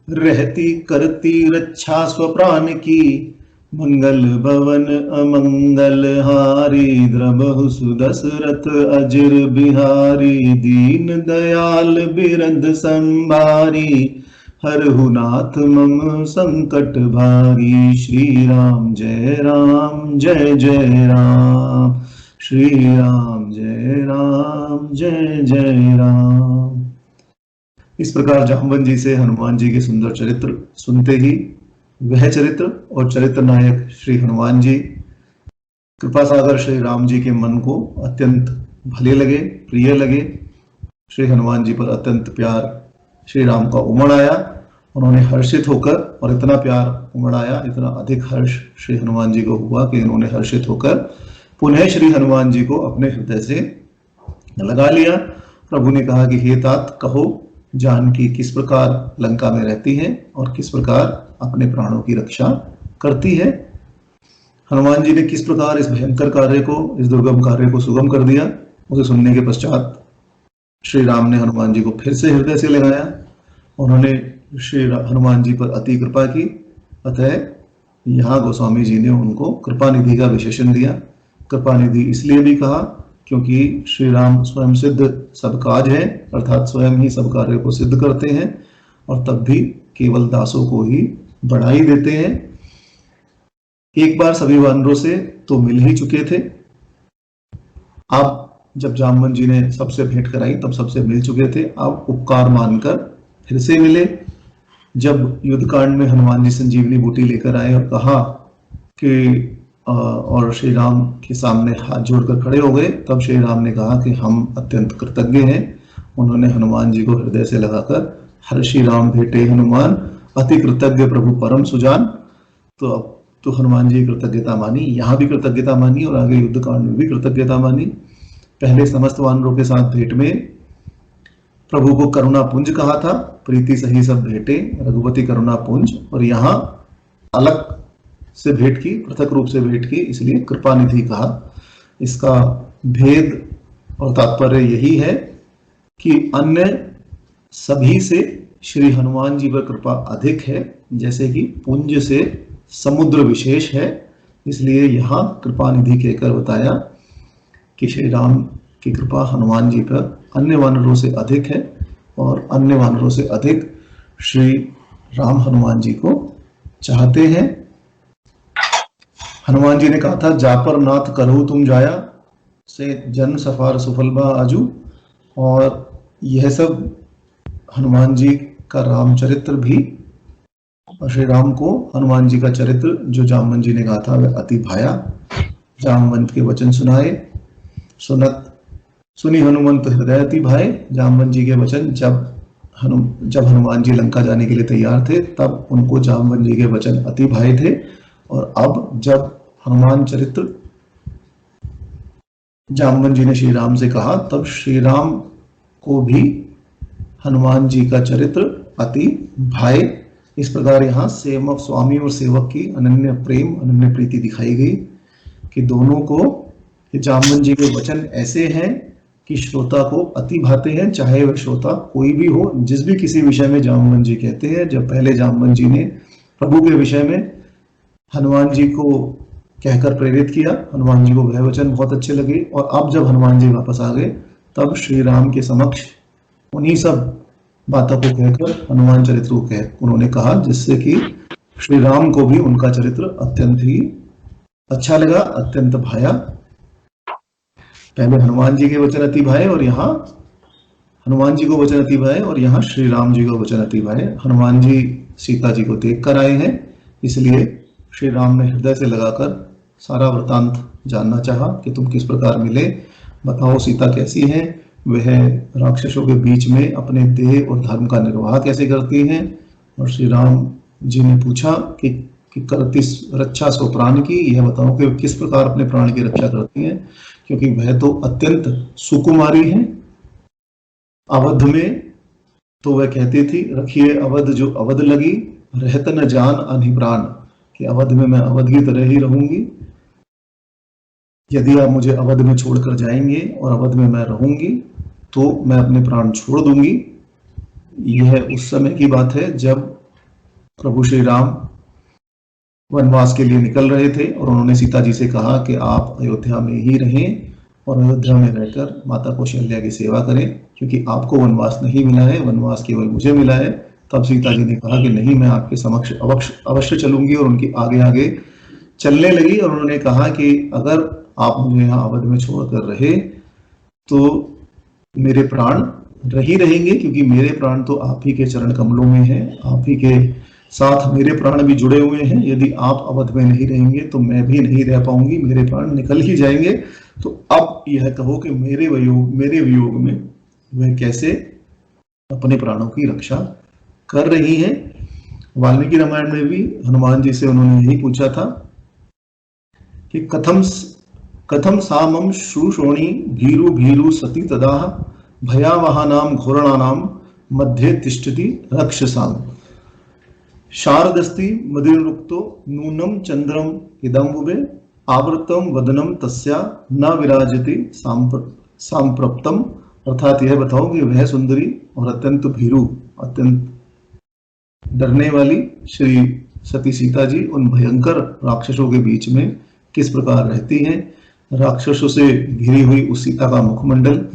A: रहती करती रक्षा स्वप्राण की। मंगल भवन अमंगल हारी, द्रबहु सुदशरथ अजिर बिहारी। दीन दयाल बिरंद संभारी, हरहु नाथ मम संकट भारी। श्री राम जय राम जय जय राम। श्री राम जय जय राम। इस प्रकार जाम्बवन जी से हनुमान जी के सुंदर चरित्र सुनते ही वह चरित्र और चरित्र नायक श्री हनुमान जी, कृपा सागर श्री राम जी के मन को अत्यंत भले लगे, प्रिय लगे। श्री हनुमान जी पर अत्यंत प्यार श्री राम का उमड़ आया। उन्होंने हर्षित होकर, और इतना प्यार उमड़ आया, इतना अधिक हर्ष श्री हनुमान जी को हुआ कि इन्होंने हर्षित होकर पुनः श्री हनुमान जी को अपने हृदय से लगा लिया। प्रभु ने कहा कि हे तात, कहो जानकी किस प्रकार लंका में रहती है और किस प्रकार अपने प्राणों की रक्षा करती है। हनुमान जी ने किस प्रकार इस भयंकर कार्य को, इस दुर्गम कार्य को सुगम कर दिया। उसे सुनने के पश्चात श्री राम ने हनुमान जी को फिर से हृदय से लगाया। उन्होंने श्री हनुमान जी पर अति कृपा की। अतः यहाँ गोस्वामी जी ने उनको कृपा निधि का विशेषण दिया। कृपा निधि इसलिए भी कहा क्योंकि श्री राम स्वयं सिद्ध सब काज है, अर्थात स्वयं ही सब कार्य को सिद्ध करते हैं और तब भी केवल दासों को ही बढ़ाई देते हैं। एक बार सभी वानरों से तो मिल ही चुके थे। अब जब जाम्बवन जी ने सबसे भेंट कराई तब सबसे मिल चुके थे। अब उपकार मानकर फिर से मिले। जब युद्ध कांड में हनुमान जी संजीवनी बूटी लेकर आए और कहा कि और श्री राम के सामने हाथ जोड़कर खड़े हो गए, तब श्री राम ने कहा कि हम अत्यंत कृतज्ञ हैं। उन्होंने हनुमान जी को हृदय से लगाकर हर्षि राम भेटे हनुमान, अति कृतज्ञ प्रभु परम सुजान। तो अब तो हनुमान जी कृतज्ञता मानी, यहाँ भी कृतज्ञता मानी और आगे युद्ध कांड में भी कृतज्ञता मानी। पहले समस्त वानरों के साथ भेंट में प्रभु को करुणा पुंज कहा था, प्रीति सही सब भेंटे रघुपति करुणा पुंज, और यहाँ अलग से भेंट की, पृथक रूप से भेंट की, इसलिए कृपा निधि कहा। इसका भेद और तात्पर्य यही है कि अन्य सभी से श्री हनुमान जी पर कृपा अधिक है, जैसे कि पुंज से समुद्र विशेष है। इसलिए यहाँ कृपा निधि कहकर बताया कि श्री राम की कृपा हनुमान जी पर अन्य वानरों से अधिक है और अन्य वानरों से अधिक श्री राम हनुमान जी को चाहते हैं। हनुमान जी ने कहा था, जापर नाथ करहु तुम जाया, से जन सफार सुफल बा आजू। और यह सब हनुमान जी का रामचरित्र भी, और श्री राम को हनुमान जी का चरित्र जो जाम्बवन जी ने कहा था वह अति भाया। जाम्बवंत के वचन सुनाए, सुनी हनुमंत हृदय अति भाए। जाम्बवन जी के वचन जब हनुमान जी लंका जाने के लिए तैयार थे तब उनको जाम्बवन जी के वचन अति भाए थे। और अब जब हनुमान चरित्र जाम्बवन जी ने श्री राम से कहा तब श्री राम को भी हनुमान जी का चरित्र अति भाए। इस प्रकार यहाँ स्वामी और सेवक की अनन्य प्रेम, अनन्य प्रीति दिखाई गई कि दोनों को जाम्बवन जी के वचन ऐसे हैं कि श्रोता को अति भाते हैं, चाहे वह श्रोता कोई भी हो। जिस भी किसी विषय में जाम्बवन जी कहते हैं, जब पहले जाम्बवन जी ने प्रभु के विषय में हनुमान जी को कहकर प्रेरित किया, हनुमान जी को वह वचन बहुत अच्छे लगे, और अब जब हनुमान जी वापस आ गए तब श्री राम के समक्ष उन्हीं सब बातों को कहकर हनुमान चरित्र को उन्होंने कहा, जिससे कि श्री राम को भी उनका चरित्र अत्यंत ही अच्छा लगा, अत्यंत भाया। पहले हनुमान जी के वचन अति भाए और यहाँ हनुमान जी को वचन अति भाए और यहाँ श्री राम जी को वचन अति भाए। हनुमान जी सीता जी को देख कर आए हैं, इसलिए श्री राम ने हृदय से लगाकर सारा वृतांत जानना चाहा कि तुम किस प्रकार मिले, बताओ सीता कैसी है, वह राक्षसों के बीच में अपने देह और धर्म का निर्वाह कैसे करती हैं। और श्री राम जी ने पूछा कि करती रक्षा सो प्राण की, यह बताओ कि किस प्रकार अपने प्राण की रक्षा करती हैं, क्योंकि वह तो अत्यंत सुकुमारी है। अवध में तो वह कहती थी, रखिए अवध जो अवध लगी, रहत न जान अनि प्राण, कि अवध में मैं अवध की तरह ही रहूंगी। यदि आप मुझे अवध में छोड़कर जाएंगे और अवध में मैं रहूंगी तो मैं अपने प्राण छोड़ दूंगी। यह उस समय की बात है जब प्रभु श्री राम वनवास के लिए निकल रहे थे और उन्होंने सीता जी से कहा कि आप अयोध्या में ही रहें और अयोध्या में रहकर माता कौशल्या की सेवा करें, क्योंकि आपको वनवास नहीं मिला है, वनवास केवल मुझे मिला है। तब सीता जी ने कहा कि नहीं, मैं आपके समक्ष अवश्य चलूंगी, और उनकी आगे आगे चलने लगी। और उन्होंने कहा कि अगर आप मुझे यहाँ अवध में छोड़कर रहे तो मेरे प्राण रही रहेंगे, क्योंकि मेरे प्राण तो आप ही के चरण कमलों में हैं, आप ही के साथ मेरे प्राण भी जुड़े हुए हैं। यदि आप अवध में नहीं रहेंगे तो मैं भी नहीं रह पाऊंगी, मेरे प्राण निकल ही जाएंगे। तो अब यह कहो कि मेरे वियोग में वह कैसे अपने प्राणों की रक्षा कर रही हैं। वाल्मीकि रामायण में भी हनुमान जी से उन्होंने यही पूछा था कि कथम सामम श्रुशोणी भीरु भीरु सती तदा भयावहानाम घोरणानाम मध्ये तिष्ठति रक्षसाम शारदस्ति मदिरुक्तो नूनम चंद्रम इदम्बुबे आवृतम वदनम तस्या न विराजति सांप्रप्तम। अर्थात यह बताओ कि वह सुंदरी और अत्यंत भीरु, अत्यंत डरने वाली श्री सती सीता जी उन भयंकर राक्षसों के बीच में किस प्रकार रहती हैं। राक्षसों से घिरी हुई उस सीता का मुखमंडल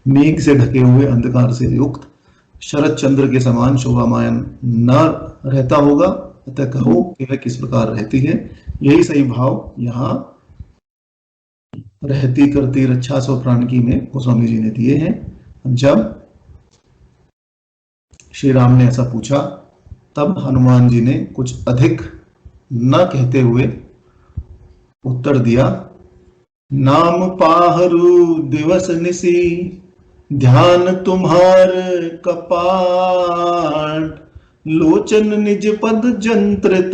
A: मेघ से ढके हुए अंधकार से युक्त शरद चंद्र के समान शोभामायन न रहता होगा, अतः कहो कि वह किस प्रकार रहती है। यही सही भाव यहाँ रहती करती रक्षा सौ प्राण की में गोस्वामी जी ने दिए हैं। जब श्री राम ने ऐसा पूछा तब हनुमान जी ने कुछ अधिक न कहते हुए उत्तर दिया, नाम पाहरु दिवस निसी ध्यान तुम्हार कपाट लोचन निज पद जंत्रित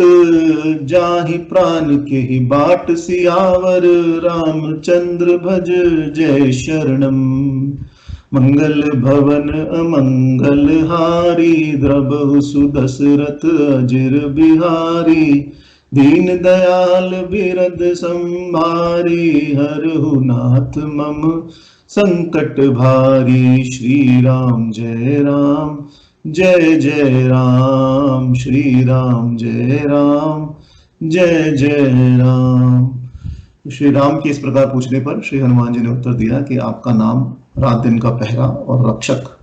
A: जाहि प्राण के ही बाट सियावर रामचंद्र भज जय शरणम मंगल भवन अमंगल हारी द्रबहु सुदशरथ अजिर बिहारी दीन दयाल बिरद संभारी हरहु नाथ मम संकट भारी। श्री राम जय राम जय जय राम, श्री राम जय राम जय जय राम। श्री राम के इस प्रकार पूछने पर श्री हनुमान जी ने उत्तर दिया कि आपका नाम रात दिन का पहरा और रक्षक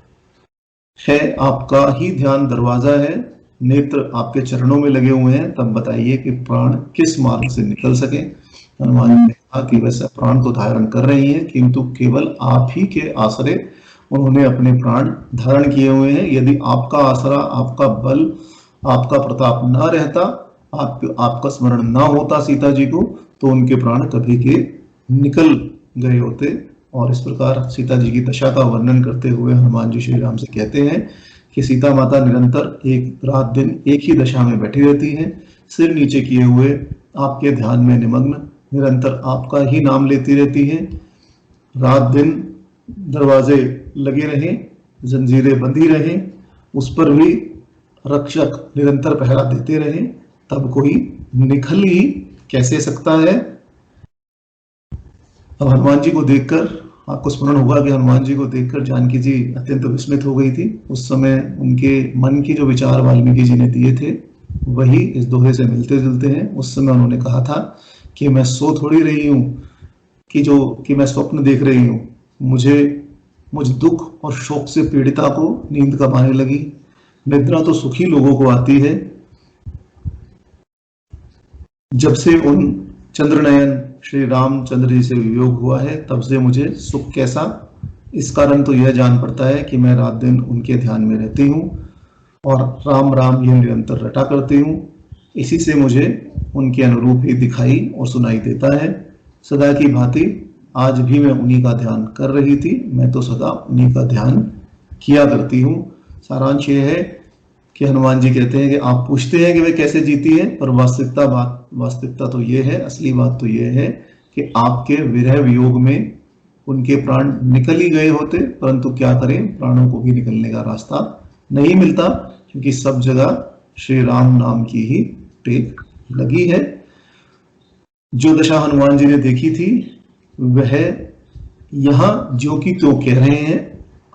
A: है, आपका ही ध्यान दरवाजा है, नेत्र आपके चरणों में लगे हुए हैं। तब बताइए कि प्राण किस मार्ग से निकल सके। हनुमान जी ने कहा कि वैसे प्राण तो धारण कर रही हैं, किंतु केवल आप ही के आश्रय उन्होंने अपने प्राण धारण किए हुए हैं। यदि आपका आसरा, आपका बल, आपका प्रताप न रहता, आपका स्मरण न होता सीता जी को, तो उनके प्राण कभी के निकल गए होते। और इस प्रकार सीता जी की दशा का वर्णन करते हुए हनुमान जी श्री राम से कहते हैं कि सीता माता निरंतर एक रात दिन एक ही दशा में बैठी रहती हैं, सिर नीचे किए हुए आपके ध्यान में निमग्न, निरंतर आपका ही नाम लेती रहती हैं। रात दिन दरवाजे लगे रहें, जंजीरें बंधी रहें, उस पर भी रक्षक निरंतर पहरा देते रहें, तब कोई निकल ही कैसे सकता है। अब हनुमान जी को देखकर आपको स्मरण होगा कि हनुमान जी को देखकर जानकी जी अत्यंत विस्मित हो गई थी। उस समय उनके मन की जो विचार वाल्मीकि जी ने दिए थे वही इस दोहे से मिलते जुलते हैं। उस समय उन्होंने कहा था कि मैं सो थोड़ी रही हूँ कि मैं स्वप्न देख रही हूँ, मुझ दुख और शोक से पीड़िता को नींद कब आने लगी। निद्रा तो सुखी लोगों को आती है। जब से उन चंद्रनयन श्री रामचंद्र जी से वियोग हुआ है तब से मुझे सुख कैसा, इस कारण तो यह जान पड़ता है कि मैं रात दिन उनके ध्यान में रहती हूँ और राम राम ये निरंतर रटा करती हूँ। इसी से मुझे उनके अनुरूप ही दिखाई और सुनाई देता है। सदा की भांति आज भी मैं उन्हीं का ध्यान कर रही थी, मैं तो सदा उन्हीं का ध्यान किया करती हूँ। सारांश ये है कि हनुमान जी कहते हैं कि आप पूछते हैं कि वे कैसे जीती है, पर वास्तविकता तो ये है, असली बात तो ये है कि आपके विरह वियोग में उनके प्राण निकल ही गए होते, परंतु क्या करें, प्राणों को भी निकलने का रास्ता नहीं मिलता, क्योंकि सब जगह श्री राम नाम की ही टेक लगी है। जो दशा हनुमान जी ने देखी थी वह यहाँ जो कि तो कह रहे हैं,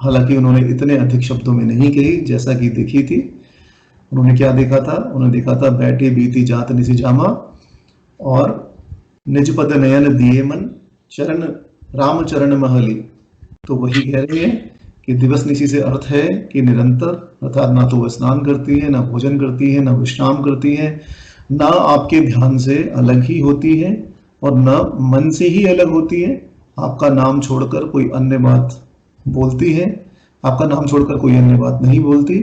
A: हालांकि उन्होंने इतने अधिक शब्दों में नहीं कही जैसा कि देखी थी। उन्होंने क्या देखा था? उन्होंने देखा था बैठे बीती जात निसी जामा और निज पद नयन दिए मन चरण राम चरण महली। तो वही कह रहे हैं कि दिवस निशी से अर्थ है कि निरंतर, अर्थात ना तो वह स्नान करती है, ना भोजन करती है, ना विश्राम करती है, ना आपके ध्यान से अलग ही होती है और न मन से ही अलग होती है। आपका नाम छोड़कर कोई अन्य बात बोलती है, आपका नाम छोड़कर कोई अन्य बात नहीं बोलती,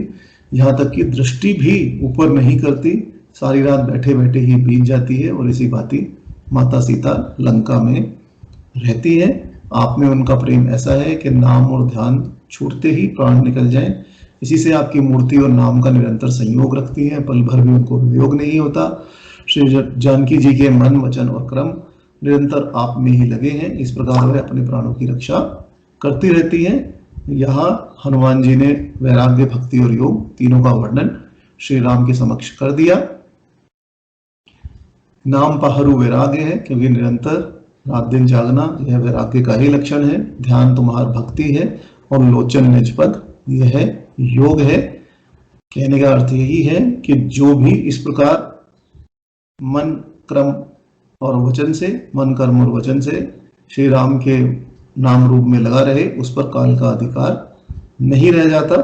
A: यहाँ तक कि दृष्टि भी ऊपर नहीं करती। सारी रात बैठे बैठे ही बीत जाती है और इसी भांति माता सीता लंका में रहती है। आप में उनका प्रेम ऐसा है कि नाम और ध्यान छूटते ही प्राण निकल जाए। इसी से आपकी मूर्ति और नाम का निरंतर संयोग रखती है, पल भर भी उनको वियोग नहीं होता। श्री जानकी जी के मन, वचन और कर्म निरंतर आप में ही लगे हैं। इस प्रकार वह अपने प्राणों की रक्षा करती रहती है। यहाँ हनुमान जी ने वैराग्य, भक्ति और योग तीनों का वर्णन श्री राम के समक्ष कर दिया। नाम पहरू वैराग्य है, क्योंकि निरंतर रात दिन जागना यह वैराग्य का ही लक्षण है। ध्यान तुम्हार भक्ति है और लोचन निजपद यह योग है। कहने का अर्थ यही है कि जो भी इस प्रकार मन, क्रम और वचन से, मन, कर्म और वचन से श्री राम के नाम रूप में लगा रहे, उस पर काल का अधिकार नहीं रह जाता।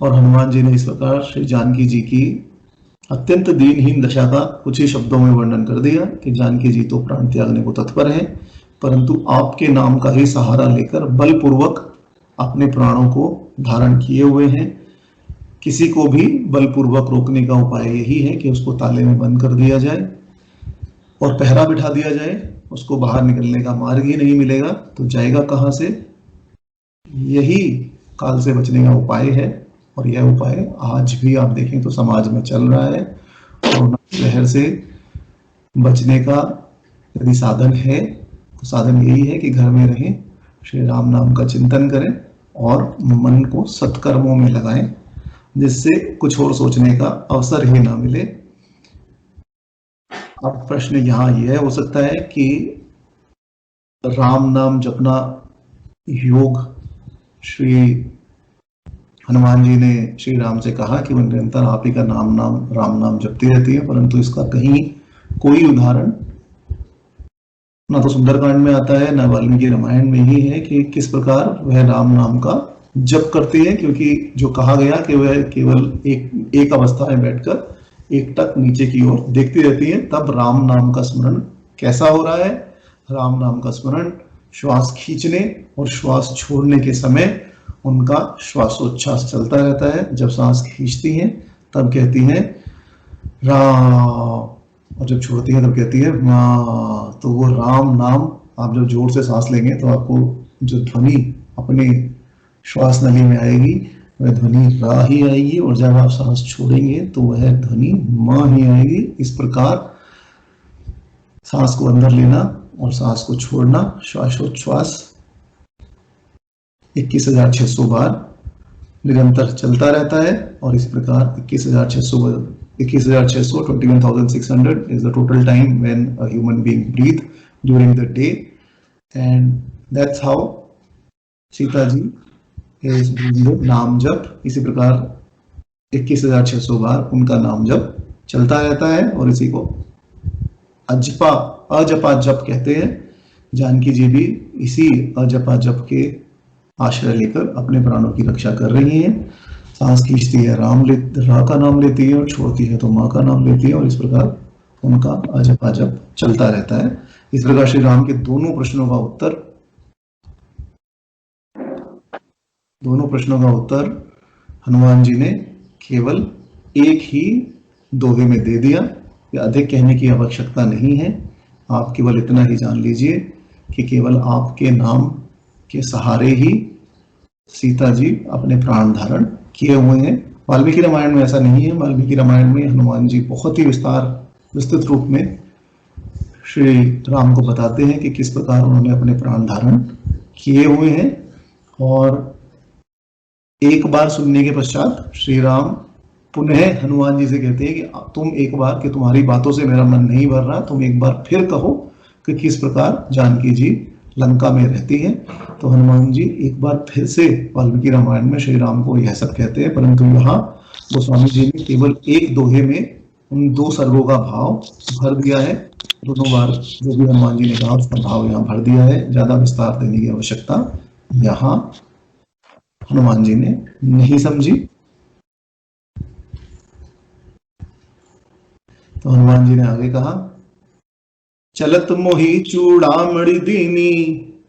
A: और हनुमान जी ने इस प्रकार श्री जानकी जी की अत्यंत दीनहीन दशा का कुछ ही शब्दों में वर्णन कर दिया कि जानकी जी तो प्राण त्यागने को तत्पर हैं, परंतु आपके नाम का ही सहारा लेकर बलपूर्वक अपने प्राणों को धारण किए हुए हैं। किसी को भी बलपूर्वक रोकने का उपाय यही है कि उसको ताले में बंद कर दिया जाए और पहरा बिठा दिया जाए। उसको बाहर निकलने का मार्ग ही नहीं मिलेगा तो जाएगा कहाँ से? यही काल से बचने का उपाय है। और यह उपाय आज भी आप देखें तो समाज में चल रहा है। कोरोना लहर से बचने का यदि साधन है तो साधन यही है कि घर में रहें, श्री राम नाम का चिंतन करें और मन को सत्कर्मों में लगाएं, जिससे कुछ और सोचने का अवसर ही ना मिले। अब प्रश्न यहाँ यह हो सकता है कि राम नाम जपना योग श्री हनुमान जी ने श्री राम से कहा कि वह निरंतर आप ही का राम नाम जपती रहती है, परंतु इसका कहीं कोई उदाहरण ना तो सुंदरकांड में आता है, ना वाल्मीकि रामायण में ही है कि किस प्रकार वह राम नाम का जप करती है। क्योंकि जो कहा गया कि वह केवल एक अवस्था में बैठकर एकटक नीचे की ओर देखती रहती है। तब राम नाम का स्मरण कैसा हो रहा है? राम नाम का स्मरण श्वास खींचने और श्वास छोड़ने के समय उनका श्वासोच्छ्वास चलता रहता है। जब सांस खींचती हैं तब कहती हैं राम, और जब छोड़ती हैं तब कहती है माँ। तो वो राम नाम आप जब जोर से सांस लेंगे तो आपको जो ध्वनि अपने श्वास नली में आएगी वह ध्वनि रा ही आएगी, और जब आप सांस छोड़ेंगे तो वह ध्वनि माँ ही आएगी। इस प्रकार सांस को अंदर लेना और सांस को छोड़ना, श्वासोच्छ्वास 21,600 बार निरंतर चलता रहता है। और इस प्रकार 21,600 21,600 is the total time when a human being breathe during the day, and that's how Sita ji is doing the नाम जप। इसी प्रकार 21,600 बार उनका नाम जप चलता रहता है और इसी को अजपा जप कहते हैं। जानकी जी भी इसी अजपा जप के आश्रय लेकर अपने प्राणों की रक्षा कर रही हैं। सांस खींचती है रा का नाम लेती है और छोड़ती है तो माँ का नाम लेती है, और इस प्रकार उनका अजपा जप चलता रहता है। इस प्रकार श्री राम के दोनों प्रश्नों का उत्तर हनुमान जी ने केवल एक ही दोहे में दे दिया। या अधिक कहने की आवश्यकता नहीं है। आप केवल इतना ही जान लीजिए कि केवल आपके नाम के सहारे ही सीता जी अपने प्राण धारण किए हुए हैं। वाल्मीकि रामायण में ऐसा नहीं है। वाल्मीकि रामायण में हनुमान जी बहुत ही विस्तृत रूप में श्री राम को बताते हैं कि किस प्रकार उन्होंने अपने प्राण धारण किए हुए हैं। और एक बार सुनने के पश्चात श्री राम पुनः हनुमान जी से कहते हैं कि तुम एक बार, कि तुम्हारी बातों से मेरा मन नहीं भर रहा, तुम एक बार फिर कहो। कि किस प्रकार जानकी जी लंका में रहती है। तो हनुमान जी एक बार फिर से वाल्मीकि रामायण में श्री राम को यह सब कहते हैं, परंतु यहाँ गोस्वामी जी ने केवल एक दोहे में उन 2 सर्गों का भाव भर दिया है। दोनों बार जो भी हनुमान जी ने कहा उसका भाव यहाँ भर दिया है, ज्यादा विस्तार देने की आवश्यकता यहाँ हनुमान जी ने नहीं समझी। तो हनुमान जी ने आगे कहा, चलत मोही चूड़ामणि दीनी,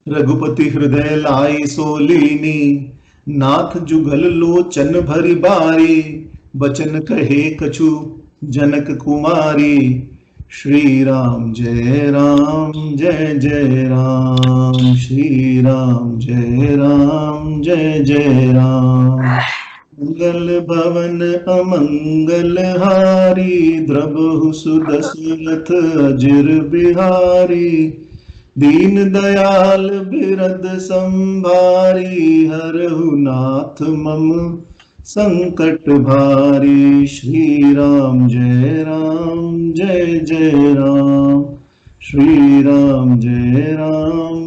A: रघुपति हृदय लाई सोलीनी, नाथ जुगल लोचन भरी बारी, बचन कहे कछु जनक कुमारी, श्री राम जय जय राम, श्री राम जय राम। मंगल भवन अमंगल हारी, द्रबहु सुदशरथ अजिर बिहारी, दीन दयाल बिरद संभारी, हरहु नाथ मम संकट भारी, श्री राम जय राम, श्री राम जय राम।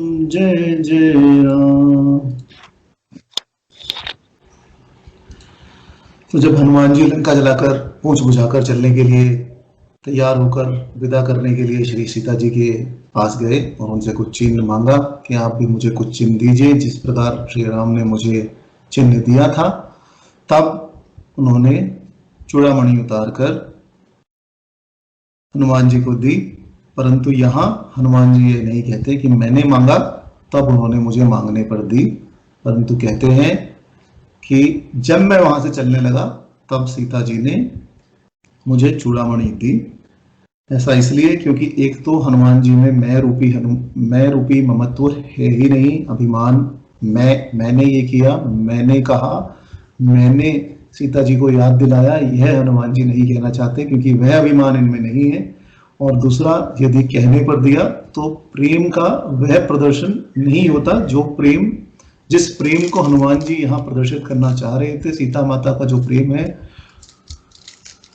A: तो जब हनुमान जी लंका जलाकर पूंछ बुझाकर चलने के लिए तैयार होकर विदा करने के लिए श्री सीता जी के पास गए और उनसे कुछ चिन्ह मांगा कि आप भी मुझे कुछ चिन्ह दीजिए जिस प्रकार श्री राम ने मुझे चिन्ह दिया था, तब उन्होंने चूड़ामणि उतार कर हनुमान जी को दी। परंतु यहाँ हनुमान जी ये नहीं कहते कि मैंने मांगा तब उन्होंने मुझे मांगने पर दी, परंतु कहते हैं कि जब मैं वहां से चलने लगा तब सीता जी ने मुझे चूड़ामणि दी। ऐसा इसलिए क्योंकि एक तो हनुमान जी में मैं रूपी ममत्व है ही नहीं, अभिमान, मैंने ये किया, मैंने कहा, मैंने सीता जी को याद दिलाया, यह हनुमान जी नहीं कहना चाहते क्योंकि वह अभिमान इनमें नहीं है। और दूसरा, यदि कहने पर दिया तो प्रेम का वह प्रदर्शन नहीं होता जिस प्रेम को हनुमान जी यहाँ प्रदर्शित करना चाह रहे थे। सीता माता का जो प्रेम है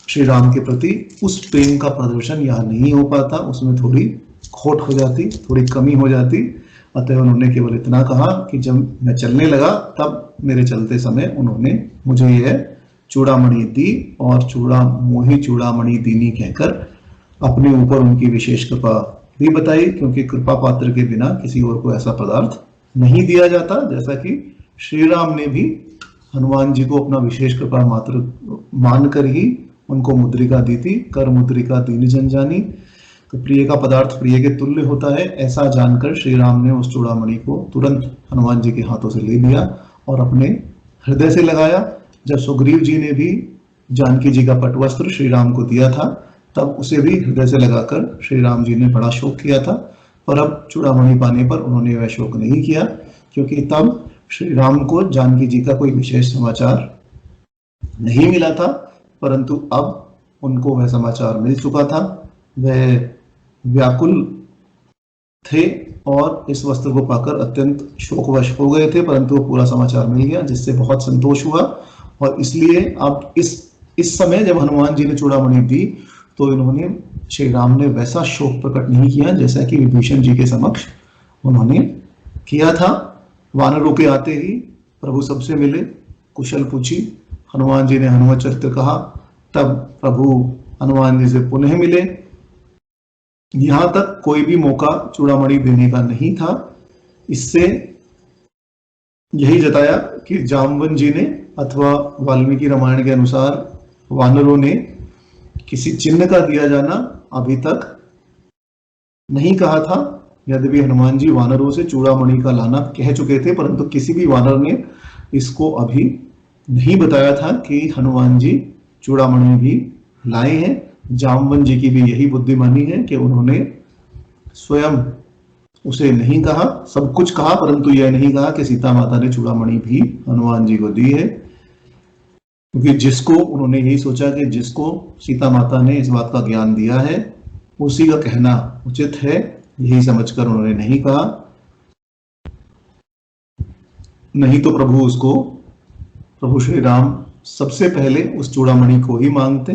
A: श्री राम के प्रति, उस प्रेम का प्रदर्शन यहाँ नहीं हो पाता, उसमें थोड़ी खोट हो जाती, थोड़ी कमी हो जाती। अतः उन्होंने केवल इतना कहा कि जब मैं चलने लगा तब मेरे चलते समय उन्होंने मुझे यह चूड़ामणि दी और मोही चूड़ामणि दीनी कहकर अपने ऊपर उनकी विशेष कृपा भी बताई, क्योंकि कृपा पात्र के बिना किसी और को ऐसा पदार्थ नहीं दिया जाता। जैसा कि श्री राम ने भी हनुमान जी को अपना विशेष कृपा मात्र मानकर ही उनको मुद्रिका दी थी, कर मुद्रिका दीन जन जानी। तो प्रिय का पदार्थ प्रिय के तुल्य होता है, ऐसा जानकर श्री राम ने उस चूड़ामणि को तुरंत हनुमान जी के हाथों से ले लिया और अपने हृदय से लगाया। जब सुग्रीव जी ने भी जानकी जी का पटवस्त्र श्री राम को दिया था तब उसे भी हृदय से लगाकर श्री राम जी ने बड़ा शोक किया था, पर अब चूड़ामणि पाने पर उन्होंने वह शोक नहीं किया, क्योंकि तब श्री राम को जानकी जी का कोई विशेष समाचार नहीं मिला था, परंतु अब उनको वह समाचार मिल चुका था। वह व्याकुल थे और इस वस्त्र को पाकर अत्यंत शोकवश हो गए थे, परंतु पूरा समाचार मिल गया जिससे बहुत संतोष हुआ। और इसलिए अब इस समय जब हनुमान जी ने चूड़ामणि दी तो इन्होंने श्री राम ने वैसा शोक प्रकट नहीं किया जैसा कि विभीषण जी के समक्ष उन्होंने किया था। वानरों के आते ही प्रभु सबसे मिले, कुशल पूछी, हनुमान जी ने हनुमत चरित्र कहा, तब प्रभु हनुमान जी से पुनः मिले। यहां तक कोई भी मौका चूड़ामणि देने का नहीं था। इससे यही जताया कि जामवन जी ने अथवा वाल्मीकि रामायण के अनुसार वानरों ने किसी चिन्ह का दिया जाना अभी तक नहीं कहा था। यद्यपि हनुमान जी वानरों से चूड़ामणि का लाना कह चुके थे, परंतु किसी भी वानर ने इसको अभी नहीं बताया था कि हनुमान जी चूड़ामणि भी लाए हैं। जामवन जी की भी यही बुद्धिमानी है कि उन्होंने स्वयं उसे नहीं कहा, सब कुछ कहा, परंतु यह नहीं कहा कि सीता माता ने चूड़ामणि भी हनुमान जी को दी है, क्योंकि जिसको उन्होंने यही सोचा कि जिसको सीता माता ने इस बात का ज्ञान दिया है उसी का कहना उचित है, यही समझकर उन्होंने नहीं कहा। नहीं तो प्रभु श्री राम सबसे पहले उस चूड़ामणि को ही मांगते।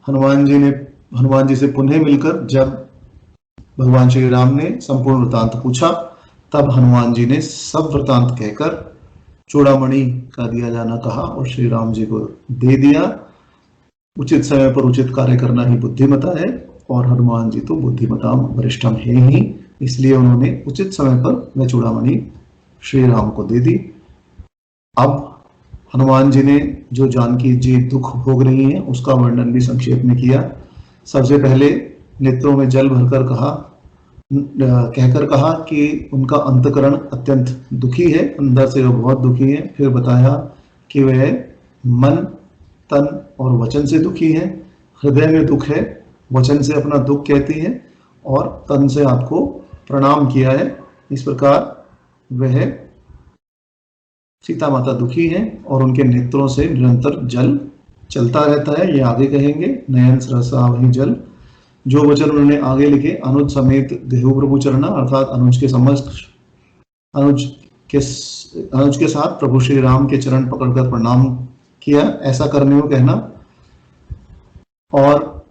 A: हनुमान जी से पुनः मिलकर जब भगवान श्री राम ने संपूर्ण वृतांत पूछा। तब हनुमान जी ने सब वृतांत कहकर चूड़ामणि का दिया जाना कहा और श्री राम जी को दे दिया। उचित समय पर उचित कार्य करना ही बुद्धिमता है, और हनुमान जी तो बुद्धिमता वरिष्ठम है ही, इसलिए उन्होंने उचित समय पर वह चूड़ामणि श्री राम को दे दी। अब हनुमान जी ने जो जानकी जी दुख भोग रही हैं उसका वर्णन भी संक्षेप में किया। सबसे पहले नेत्रों में जल भरकर कहकर कहा कि उनका अंतकरण अत्यंत दुखी है, अंदर से वो बहुत दुखी है। फिर बताया कि वह मन, तन और वचन से दुखी है। हृदय में दुख है, वचन से अपना दुख कहती है और तन से आपको प्रणाम किया है। इस प्रकार वह सीता माता दुखी हैं और उनके नेत्रों से निरंतर जल चलता रहता है। ये आगे कहेंगे, नयन सरसा वही जल। जो वचन उन्होंने आगे लिखे, अनुज समेत देहु प्रभु चरना, अर्थात अनुज के साथ प्रभु श्री राम के चरण पकड़कर प्रणाम किया, ऐसा करने को कहना। और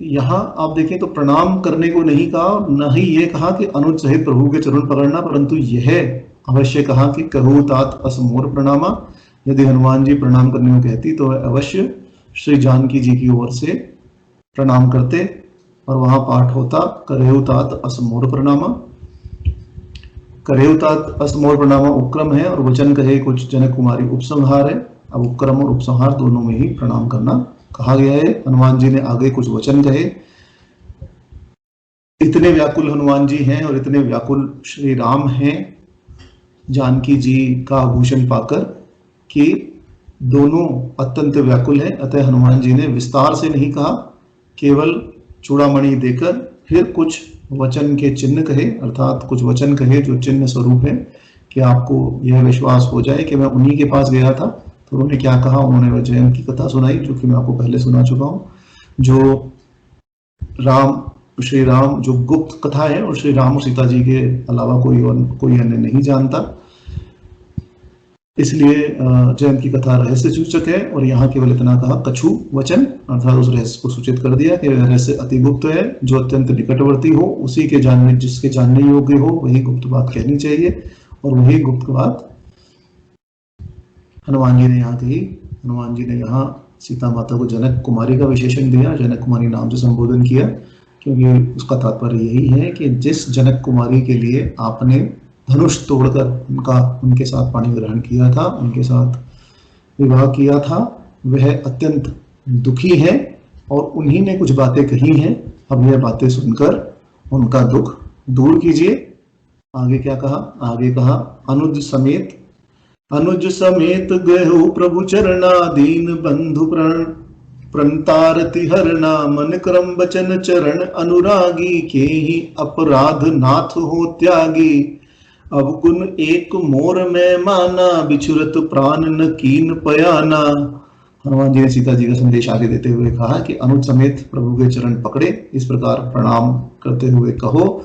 A: यहाँ आप देखें तो प्रणाम करने को नहीं कहा, न ही ये कहा कि अनुज सहित प्रभु के चरण पकड़ना, परंतु यह अवश्य कहा कि कहु तात असमोर प्रणामा। यदि हनुमान जी प्रणाम करने को कहती तो वह अवश्य श्री जानकी जी की ओर से प्रणाम करते, और वहां पाठ होता करेहु तात असमोर प्रणामा। करेहु तात असमोर प्रणामा उपक्रम है, और वचन कहे कुछ जनक कुमारी उपसंहार है। अब उपक्रम और उपसंहार दोनों में ही प्रणाम करना कहा गया है। हनुमान जी ने आगे कुछ वचन कहे। इतने व्याकुल हनुमान जी हैं और इतने व्याकुल श्री राम हैं जानकी जी का आभूषण पाकर कि दोनों अत्यंत व्याकुल हैं। अतः हनुमान जी ने विस्तार से नहीं कहा, केवल चूड़ामणि देकर फिर कुछ वचन के चिन्ह कहे, अर्थात कुछ वचन कहे जो चिन्ह स्वरूप है कि आपको यह विश्वास हो जाए कि मैं उन्हीं के पास गया था। तो उन्होंने क्या कहा, उन्होंने वह जयन की कथा सुनाई जो कि मैं आपको पहले सुना चुका हूँ, जो श्री राम जो गुप्त कथा है और श्री राम और सीता जी के अलावा कोई अन्य नहीं जानता। इसलिए जयंत की कथा रहस्य सूचक है, और यहाँ केवल इतना कहा कछु वचन, अर्थात उस रहस्य को सूचित कर दिया कि रहस्य अति गुप्त है, जो अत्यंत निकटवर्ती हो उसी के जानने, जिसके जानने योग्य हो वही गुप्त बात कहनी चाहिए, और वही गुप्त बात हनुमान जी ने यहाँ कही। हनुमान जी ने यहाँ सीता माता को जनक कुमारी का विशेषण दिया, जनक कुमारी नाम से संबोधन किया, क्योंकि उसका तात्पर्य यही है कि जिस जनक कुमारी के लिए आपने धनुष तोड़कर उनके साथ पाणी ग्रहण किया था, उनके साथ विवाह किया था, वह अत्यंत दुखी है और उन्हीं ने कुछ बातें कही हैं। अब यह बातें सुनकर उनका दुख दूर कीजिए। आगे क्या कहा, आगे कहा अनुज समेत गयो प्रभु चरणा, दीन बंधु प्रणतारति हरना, मन क्रम बचन चरण अनुरागी, के ही अपराध नाथ हो त्यागी, अब कुन एक मोर में माना, बिछुरत प्राण न कीन पयाना। हनुमान जी ने सीता जी का संदेश आगे देते हुए कहा कि अनुज समेत प्रभु के चरण पकड़े, इस प्रकार प्रणाम करते हुए कहो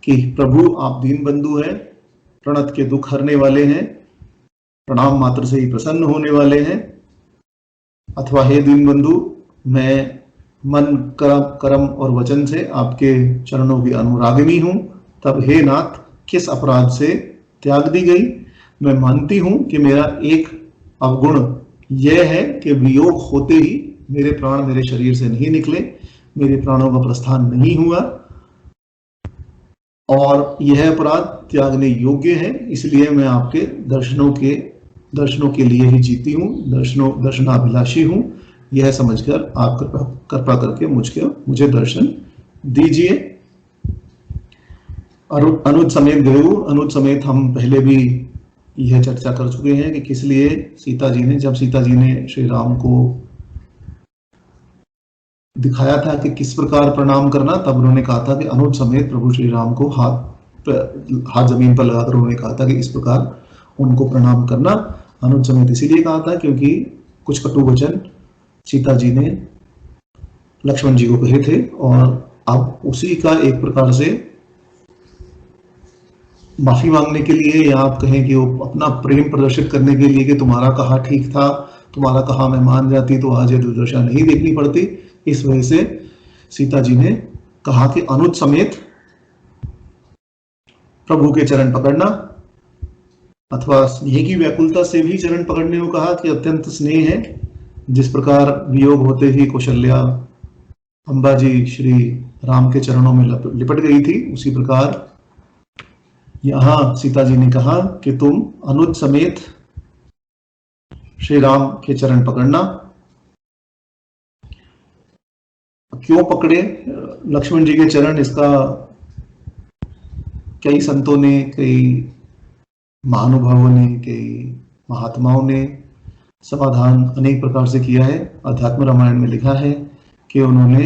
A: कि प्रभु आप दीन बंधु हैं, प्रणत के दुख हरने वाले हैं, प्रणाम मात्र से ही प्रसन्न होने वाले हैं। अथवा हे दीन बंधु, मैं मन कर्म और वचन से आपके चरणों की अनुरागिनी हूं। तब हे नाथ, किस अपराध से त्याग दी गई? मैं मानती हूं कि मेरा एक अवगुण यह है कि वियोग होते ही मेरे प्राण मेरे शरीर से नहीं निकले, मेरे प्राणों का प्रस्थान नहीं हुआ, और यह अपराध त्यागने योग्य है। इसलिए मैं आपके दर्शनों के लिए ही जीती हूँ, दर्शनाभिलाषी हूँ। यह समझकर आप कृपा करके मुझे दर्शन दीजिए। अनुज समेत गयो, अनुज समेत हम पहले भी यह चर्चा कर चुके हैं कि किस लिए जब सीता जी ने श्री राम को दिखाया था कि किस प्रकार प्रणाम करना, तब उन्होंने कहा था कि अनुज समेत प्रभु श्री राम को हाथ जमीन पर लगाकर उन्होंने कहा था कि इस प्रकार उनको प्रणाम करना। अनुज समेत इसीलिए कहा था क्योंकि कुछ कटु वचन सीता जी ने लक्ष्मण जी को कहे थे, और अब उसी का एक प्रकार से माफी मांगने के लिए, या आप कहें कि वो अपना प्रेम प्रदर्शित करने के लिए कि तुम्हारा कहा ठीक था, तुम्हारा कहा मैं मान जाती तो आज ये दुर्दशा नहीं देखनी पड़ती। इस वजह से सीता जी ने कहा कि अनुज समेत प्रभु के चरण पकड़ना, अथवा स्नेह की व्याकुलता से भी चरण पकड़ने को कहा कि अत्यंत स्नेह है। जिस प्रकार वियोग होते ही कौशल्या अंबा जी श्री राम के चरणों में लिपट गई थी, उसी प्रकार यहां सीता जी ने कहा कि तुम अनुज समेत श्री राम के चरण पकड़ना। क्यों पकड़े लक्ष्मण जी के चरण, इसका कई संतों ने, कई महानुभावों ने, कई महात्माओं ने समाधान अनेक प्रकार से किया है। अध्यात्म रामायण में लिखा है कि उन्होंने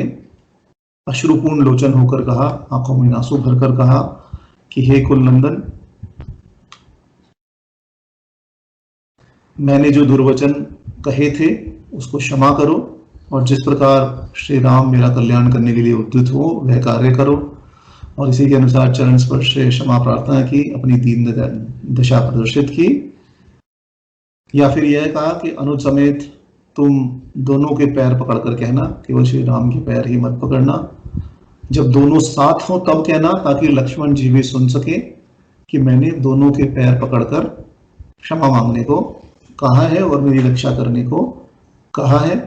A: अश्रुपूर्ण लोचन होकर कहा, आंखों में आंसू भरकर कहा कि हे कुल नंदन, मैंने जो दुर्वचन कहे थे उसको क्षमा करो, और जिस प्रकार श्री राम मेरा कल्याण करने के लिए उद्युत हो वह कार्य करो। और इसी के अनुसार चरण स्पर्श से क्षमा प्रार्थना की, अपनी दीन दशा प्रदर्शित की। या फिर यह कहा कि अनुज समेत तुम दोनों के पैर पकड़कर कहना, केवल श्री राम के पैर ही मत पकड़ना, जब दोनों साथ हो तब कहना, ताकि लक्ष्मण जी भी सुन सके कि मैंने दोनों के पैर पकड़कर क्षमा मांगने को कहा है और मेरी रक्षा करने को कहा है।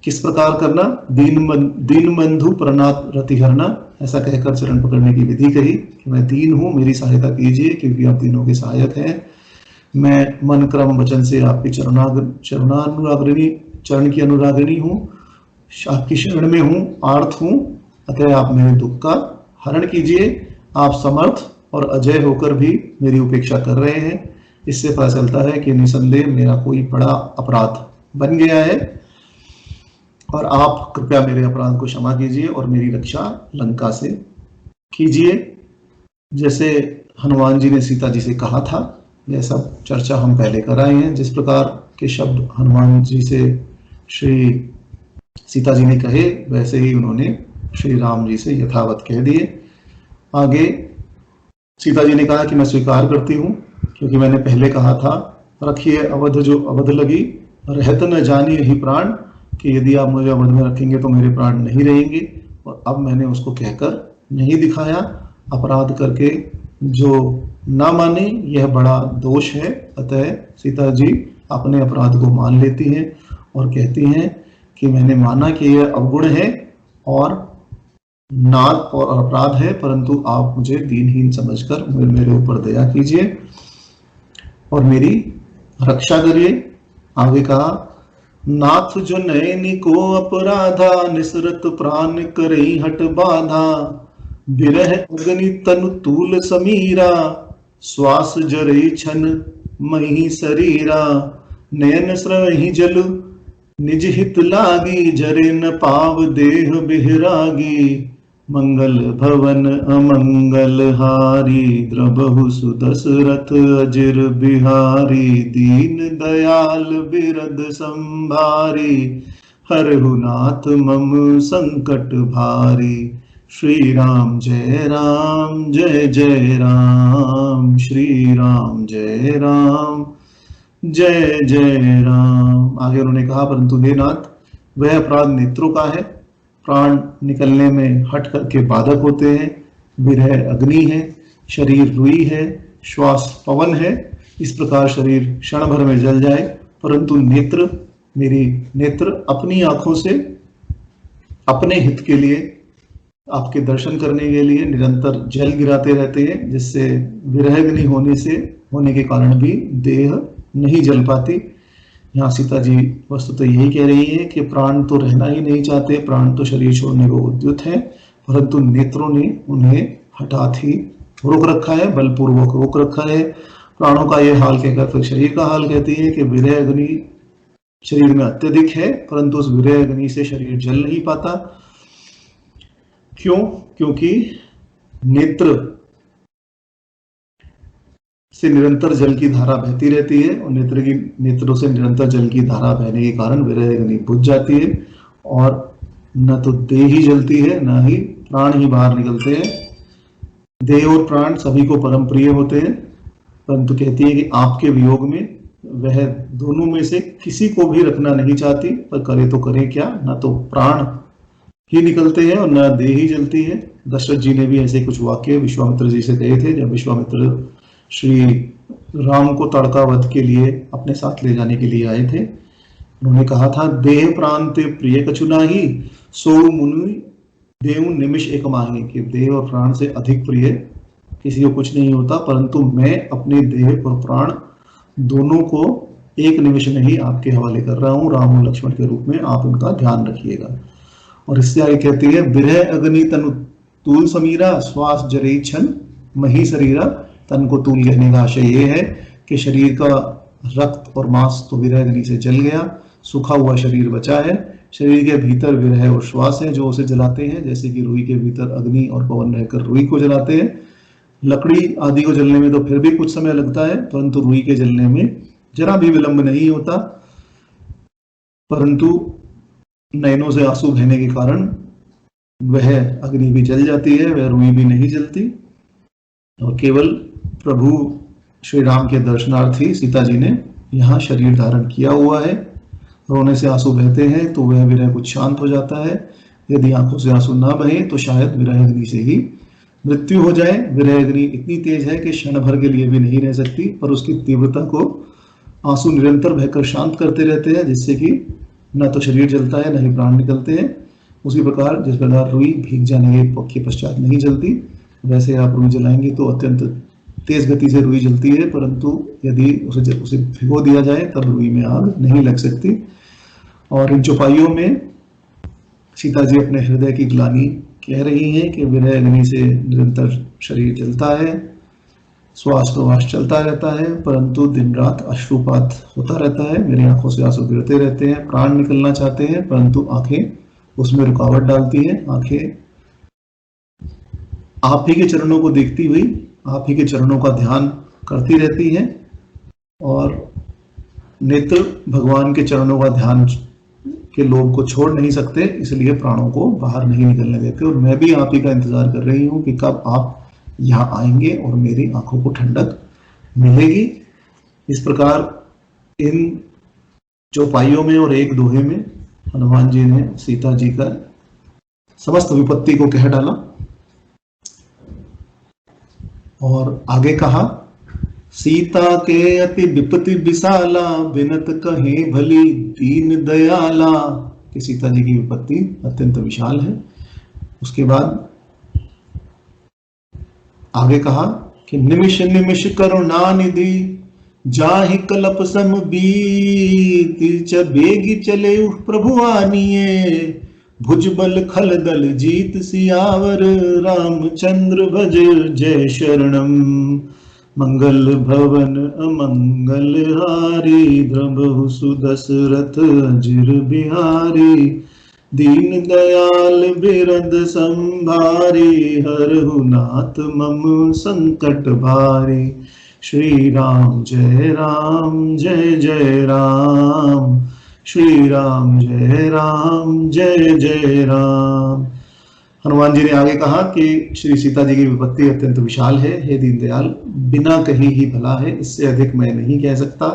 A: किस प्रकार करना, दीन बंधु प्रणात रतिहरना, ऐसा कहकर चरण पकड़ने की विधि कही कि मैं दीन हूं, मेरी सहायता कीजिए क्योंकि आप तीनों के सहायक हैं। मैं मन क्रम वचन से आपकी चरणानुरागिणी, चरण की अनुरागिणी हूं, आपकी शरण में हूं, आर्थ हूं, अतः आप मेरे दुख का हरण कीजिए। आप समर्थ और अजय होकर भी मेरी उपेक्षा कर रहे हैं, इससे पता चलता है कि निसंदेह मेरा कोई बड़ा अपराध बन गया है, और आप कृपया मेरे अपराध को क्षमा कीजिए और मेरी रक्षा लंका से कीजिए। जैसे हनुमान जी ने सीता जी से कहा था, यह सब चर्चा हम पहले कर आए हैं। जिस प्रकार के शब्द हनुमान जी से श्री सीता जी ने कहे, वैसे ही उन्होंने श्री राम जी से यथावत कह दिए। आगे सीता जी ने कहा कि मैं स्वीकार करती हूँ, क्योंकि मैंने पहले कहा था, रखिए अवध जो अवध लगी, रहत न जानिए ही प्राण, कि यदि आप मुझे अवध में रखेंगे तो मेरे प्राण नहीं रहेंगे। और अब मैंने उसको कहकर नहीं दिखाया। अपराध करके जो ना माने यह बड़ा दोष है। अतः सीता जी अपने अपराध को मान लेती हैं और कहती हैं कि मैंने माना कि यह अवगुण है और नाद और अपराध है, परंतु आप मुझे दीनहीन समझकर मेरे ऊपर दया कीजिए और मेरी रक्षा करिए। आगे कहा, नाथ जो नयनी को अपराधा, निसरत प्राण करई हट बाधा, बिरह अग्नि तनु तूल समीरा, श्वास जरई छन मही शरीरा, नयन स्रवहि जल निज हित लागी, जरे न पाव देह बिहरागी, मंगल भवन अमंगल हारी, द्रबहु सुदशरथ अजिर बिहारी, दीन दयाल बिरद संभारी, हरहु नाथ मम संकट भारी। श्री राम जय राम जय जय राम, श्री राम जय राम जय जय राम। आगे उन्होंने कहा, परंतु हे नाथ, वह अपराध नेत्रों का है, प्राण निकलने में हट करके बाधक होते हैं, विरह अग्नि है, शरीर रुई है, श्वास पवन है। इस प्रकार शरीर क्षण भर में जल जाए, परंतु नेत्र, मेरी नेत्र अपनी आंखों से अपने हित के लिए, आपके दर्शन करने के लिए निरंतर जल गिराते रहते हैं, जिससे विरह अग्नि होने के कारण भी देह नहीं जल पाती। यहाँ सीता जी वस्तुतः यही कह रही है कि प्राण तो रहना ही नहीं चाहते, प्राण तो शरीर छोड़ने को उद्युत है, परंतु नेत्रों ने उन्हें हठात ही रोक रखा है, बलपूर्वक रोक रखा है। प्राणों का यह हाल कहकर फिर शरीर का हाल कहती है कि विरह अग्नि शरीर में अत्यधिक है, परंतु उस विरह अग्नि से शरीर जल नहीं पाता। क्यों? क्योंकि नेत्र से निरंतर जल की धारा बहती रहती है, और नेत्रों से निरंतर जल की धारा बहने के कारण विरह अग्नि बुझ जाती है, और न तो देह ही जलती है, न ही प्राण ही बाहर निकलते हैं। देह और प्राण सभी को परम प्रिय होते हैं, परंतु कहती है कि आपके वियोग में वह दोनों में से किसी को भी रखना नहीं चाहती, पर करे तो करे क्या, न तो प्राण ही निकलते हैं और न देह ही जलती है। दशरथ जी ने भी ऐसे कुछ वाक्य विश्वामित्र जी से कहे थे जब विश्वामित्र श्री राम को तड़कावध के लिए अपने साथ ले जाने के लिए आए थे। उन्होंने कहा था, देह प्राण ते प्रिय कछु नाही, सो मुनि देव निमिष एक माही, कि देह और प्राण से अधिक प्रिय किसी को कुछ नहीं होता, परंतु मैं अपने देह और प्राण दोनों को एक निमिष में ही आपके हवाले कर रहा हूँ। राम और लक्ष्मण के रूप में आप उनका ध्यान रखिएगा। और इससे आगे कहती है, विरह अग्नि तनु तूल समीरा, श्वास जरे छन मही शरीरा। तन को तूल कहने का आशय ये है कि शरीर का रक्त और मांस तो विरह अग्नि से जल गया, सूखा हुआ शरीर बचा है। शरीर के भीतर विरह और श्वास है जो उसे जलाते हैं, जैसे कि रुई के भीतर अग्नि और पवन रहकर रुई को जलाते हैं। लकड़ी आदि को जलने में तो फिर भी कुछ समय लगता है, परंतु रुई के जलने में जरा भी विलंब नहीं होता। परंतु नयनों से आंसू बहने के कारण वह अग्नि भी जल जाती है, वह रुई भी नहीं जलती। और केवल प्रभु श्री राम के दर्शनार्थी सीता जी ने यहाँ शरीर धारण किया हुआ है। रोने से आंसू बहते हैं तो वह विरह कुछ शांत हो जाता है। यदि आंखों से आंसू ना बहे तो शायद विरह अग्नि से ही मृत्यु हो जाए। विरह अग्नि इतनी तेज है कि क्षण भर के लिए भी नहीं रह सकती, पर उसकी तीव्रता को आंसू निरंतर बहकर शांत करते रहते हैं, जिससे कि न तो शरीर जलता है न ही प्राण निकलते हैं। उसी प्रकार जिस प्रकार रुई भीग जाने के पश्चात नहीं जलती, वैसे आप रुई जलाएंगे तो अत्यंत तेज गति से रुई जलती है, परंतु यदि उसे भिगो दिया जाए तब रुई में आग नहीं लग सकती। और इन चौपाइयों में सीता जी अपने हृदय की ग्लानि कह रही हैं कि विरह अग्नि से निरंतर शरीर जलता है, श्वास प्रवास चलता रहता है, परंतु दिन रात अश्रुपात होता रहता है, मेरी आंखों से आंसू गिरते रहते हैं, प्राण निकलना चाहते हैं, परंतु आंखें उसमें रुकावट डालती है। आंखें आप ही के चरणों को देखती हुई आप ही के चरणों का ध्यान करती रहती हैं, और नेत्र भगवान के चरणों का ध्यान के लोग को छोड़ नहीं सकते, इसलिए प्राणों को बाहर नहीं निकलने देते। और मैं भी आप ही का इंतजार कर रही हूँ कि कब आप यहाँ आएंगे और मेरी आंखों को ठंडक मिलेगी। इस प्रकार इन चौपाइयों में और एक दोहे में हनुमान जी ने सीता जी का समस्त विपत्ति को कह डाला। और आगे कहा, सीता के अति विपत्ति विशाला, बिनत कहे भली दीन दयाला, कि सीता जी की विपत्ति अत्यंत विशाल है। उसके बाद आगे कहा कि निमिष निमिष करुणा निधि, जाहि कलप सम बीत, बेगी चले प्रभु आनिए, भुजबल खल दल जीत सियावर, रामचंद्र भज जय शरणम, मंगल भवन अमंगल हारी, द्रबहु सुदशरथ अजिर बिहारी, दीन दयाल बिरद संभारी, हरहु नाथ मम संकट भारी, श्री राम जय राम जय जय राम, श्री राम जय राम जय जय राम। हनुमान जी ने आगे कहा कि श्री सीता जी की विपत्ति अत्यंत विशाल है, हे दीनदयाल, बिना कही ही भला है, इससे अधिक मैं नहीं कह सकता,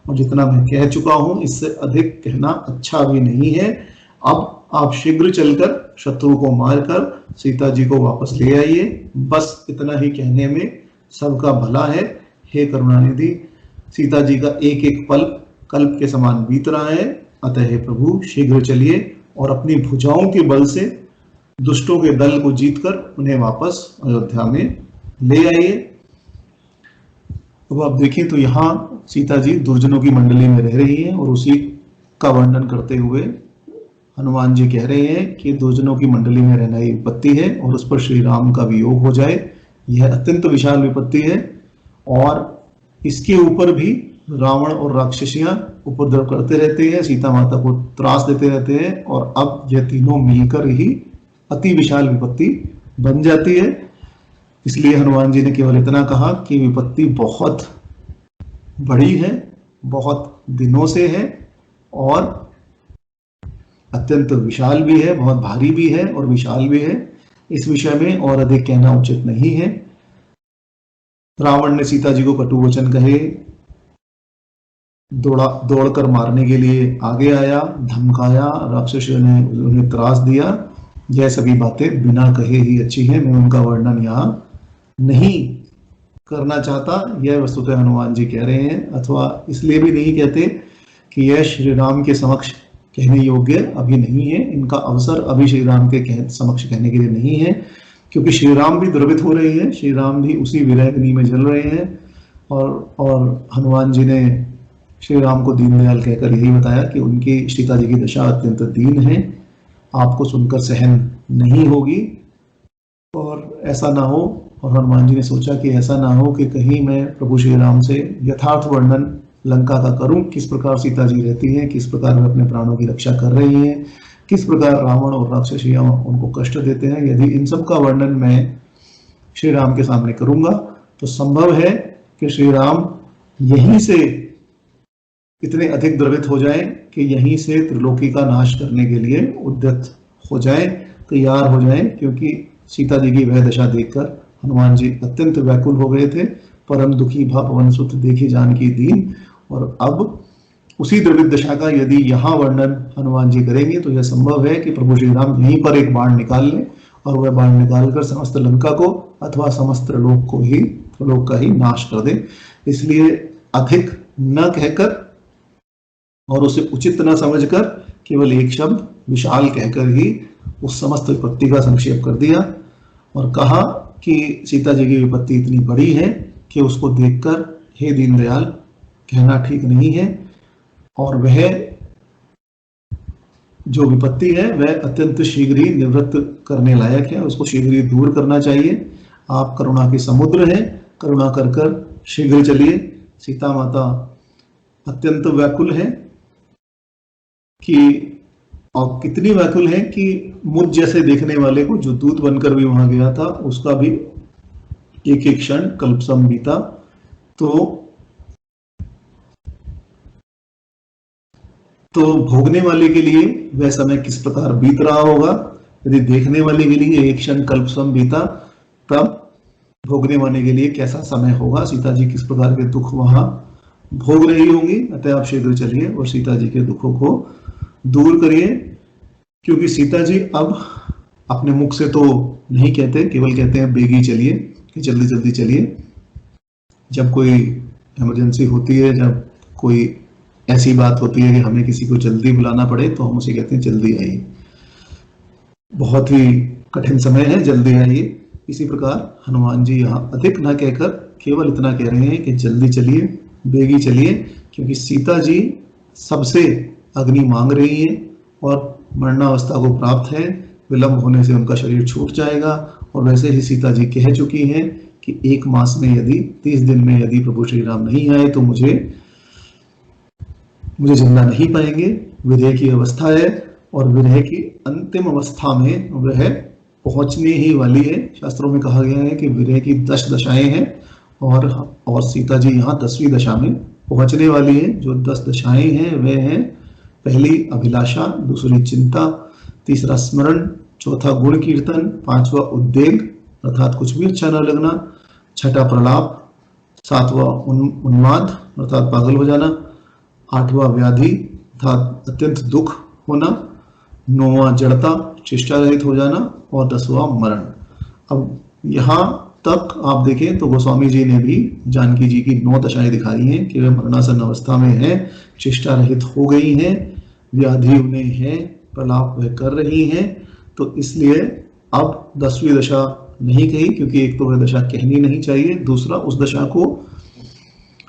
A: और जितना मैं कह चुका हूं इससे अधिक कहना अच्छा भी नहीं है। अब आप शीघ्र चलकर शत्रु को मारकर सीता जी को वापस ले आइए, बस इतना ही कहने में सबका भला है। हे करुणानिधि, सीता जी का एक एक पल कल्प के समान बीत रहा है, अतः हे प्रभु शीघ्र चलिए और अपनी भुजाओं के बल से दुष्टों के दल को जीतकर उन्हें वापस अयोध्या में ले आइए। अब आप देखें तो यहाँ सीता जी दुर्जनों की मंडली में रह रही हैं, और उसी का वर्णन करते हुए हनुमान जी कह रहे हैं कि दुर्जनों की मंडली में रहना ही विपत्ति है, और उस पर श्री राम का वियोग हो जाए यह अत्यंत विशाल विपत्ति है। और इसके ऊपर भी रावण और राक्षसियां उपद्रव करते रहते हैं, सीता माता को त्रास देते रहते हैं, और अब यह तीनों मिलकर ही अति विशाल विपत्ति बन जाती है। इसलिए हनुमान जी ने केवल इतना कहा कि विपत्ति बहुत बड़ी है, बहुत दिनों से है, और अत्यंत विशाल भी है, बहुत भारी भी है और विशाल भी है। इस विषय में और अधिक कहना उचित नहीं है। रावण ने सीता जी को कटु वचन कहे, दौड़कर मारने के लिए आगे आया, धमकाया, राक्षसों ने उन्हें त्रास दिया, यह सभी बातें बिना कहे ही अच्छी हैं, मैं उनका वर्णन यहाँ नहीं करना चाहता। यह वस्तुतः हनुमान जी कह रहे हैं, अथवा इसलिए भी नहीं कहते कि यह श्री राम के समक्ष कहने योग्य अभी नहीं है, इनका अवसर अभी श्री राम के समक्ष कहने के लिए नहीं है, क्योंकि श्री राम भी द्रवित हो रहे हैं, श्री राम भी उसी विरहग्नि में जल रहे हैं। और हनुमान जी ने श्री राम को दीनदयाल कहकर यही बताया कि उनकी सीता जी की दशा अत्यंत दीन है, आपको सुनकर सहन नहीं होगी। और ऐसा ना हो, और हनुमान जी ने सोचा कि ऐसा ना हो कि कहीं मैं प्रभु श्री राम से यथार्थ वर्णन लंका का करूं, किस प्रकार सीता जी रहती हैं, किस प्रकार वे अपने प्राणों की रक्षा कर रही हैं, किस प्रकार रावण और राक्षसियां उनको कष्ट देते हैं। यदि इन सब का वर्णन मैं श्री राम के सामने करूंगा तो संभव है कि श्री राम यहीं से इतने अधिक द्रवित हो जाएं कि यहीं से त्रिलोकी का नाश करने के लिए उद्यत हो जाएं, तैयार हो जाएं, क्योंकि सीता जी की वह दशा देखकर हनुमान जी अत्यंत व्याकुल हो गए थे। परम दुखी भा पवन सुत देखी जानकी दीन। और अब उसी द्रवित दशा का यदि यहाँ वर्णन हनुमान जी करेंगे तो यह संभव है कि प्रभु श्री राम यहीं पर एक बाण निकाल लें और वह बाण निकालकर समस्त लंका को अथवा समस्त लोक को ही, लोक का ही नाश कर दे। इसलिए अधिक न कहकर और उसे उचित न समझकर केवल एक शब्द विशाल कहकर ही उस समस्त विपत्ति का संक्षेप कर दिया और कहा कि सीता जी की विपत्ति इतनी बड़ी है कि उसको देखकर हे दीनदयाल कहना ठीक नहीं है, और वह जो विपत्ति है वह अत्यंत शीघ्र ही निवृत्त करने लायक है, उसको शीघ्र ही दूर करना चाहिए। आप करुणा के समुद्र हैं, करुणा कर कर शीघ्र चलिए। सीता माता अत्यंत व्याकुल है कि, और कितनी व्याकुल है कि मुझ जैसे देखने वाले को, जो दूत बनकर भी वहां गया था, उसका भी एक एक क्षण कल्पसम बीता। तो भोगने वाले के लिए वह समय किस प्रकार बीत रहा होगा। यदि देखने वाले के लिए एक क्षण कल्पसम बीता, तब भोगने वाले के लिए कैसा समय होगा। सीता जी किस प्रकार के दुख वहां भोग रही होंगी। अतः आप शीघ्र चलिए और सीता जी के दुखों को दूर करिए, क्योंकि सीता जी अब अपने मुख से तो नहीं कहते, केवल कहते हैं बेगी चलिए, कि जल्दी जल्दी चलिए। जब कोई इमरजेंसी होती है, जब कोई ऐसी बात होती है कि हमें किसी को जल्दी बुलाना पड़े, तो हम उसे कहते हैं जल्दी आइए, बहुत ही कठिन समय है, जल्दी आइए। इसी प्रकार हनुमान जी यहाँ अधिक न कहकर केवल इतना कह रहे हैं कि जल्दी चलिए, बेगी चलिए, क्योंकि सीता जी सबसे अग्नि मांग रही है और मरणावस्था को प्राप्त है। विलंब होने से उनका शरीर छूट जाएगा। और वैसे ही सीता जी कह चुकी हैं कि 1 मास में यदि 30 दिन में यदि प्रभु श्री राम नहीं आए तो मुझे जिंदा नहीं पाएंगे। विरह की अवस्था है और विरह की अंतिम अवस्था में वह पहुंचने ही वाली है। शास्त्रों में कहा गया है कि विरह की 10 दशाएं हैं और सीता जी यहाँ 10वीं दशा में पहुंचने वाली है। जो 10 दशाएं हैं वे हैं, पहली अभिलाषा, दूसरी चिंता, तीसरा स्मरण, चौथा गुण कीर्तन, 5वां उद्वेग अर्थात कुछ भी अच्छा न लगना, छठा प्रलाप, 7वां उन्माद अर्थात पागल हो जाना, 8वां व्याधि अर्थात अत्यंत दुख होना, 9वां जड़ता चेष्टा रहित हो जाना और 10वां मरण। अब यहाँ तक आप देखें तो गोस्वामी जी ने भी जानकी जी की 9 दशाएं दिखाई हैं कि वे मरणासन अवस्था में है, चेष्टा रहित हो गई हैं, व्याधि उन्हें है, प्रलाप वह कर रही हैं। तो इसलिए अब 10वीं दशा नहीं कही, क्योंकि एक तो वह दशा कहनी नहीं चाहिए, दूसरा उस दशा को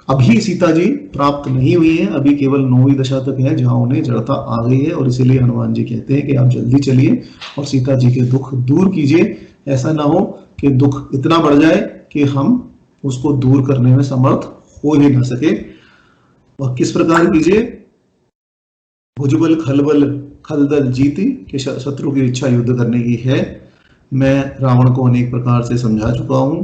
A: अभी सीता जी प्राप्त नहीं हुई है, अभी केवल 9वीं दशा तक है जहां उन्हें जड़ता आ गई है। और इसीलिए हनुमान जी कहते हैं कि आप जल्दी चलिए और सीता जी के दुख दूर कीजिए। ऐसा ना हो कि दुख इतना बढ़ जाए कि हम उसको दूर करने में समर्थ हो ही ना सके। और किस प्रकार कीजिए, भुजबल खलबल खलदल जीती, कि शत्रु की इच्छा युद्ध करने की है। मैं रावण को अनेक प्रकार से समझा चुका हूं,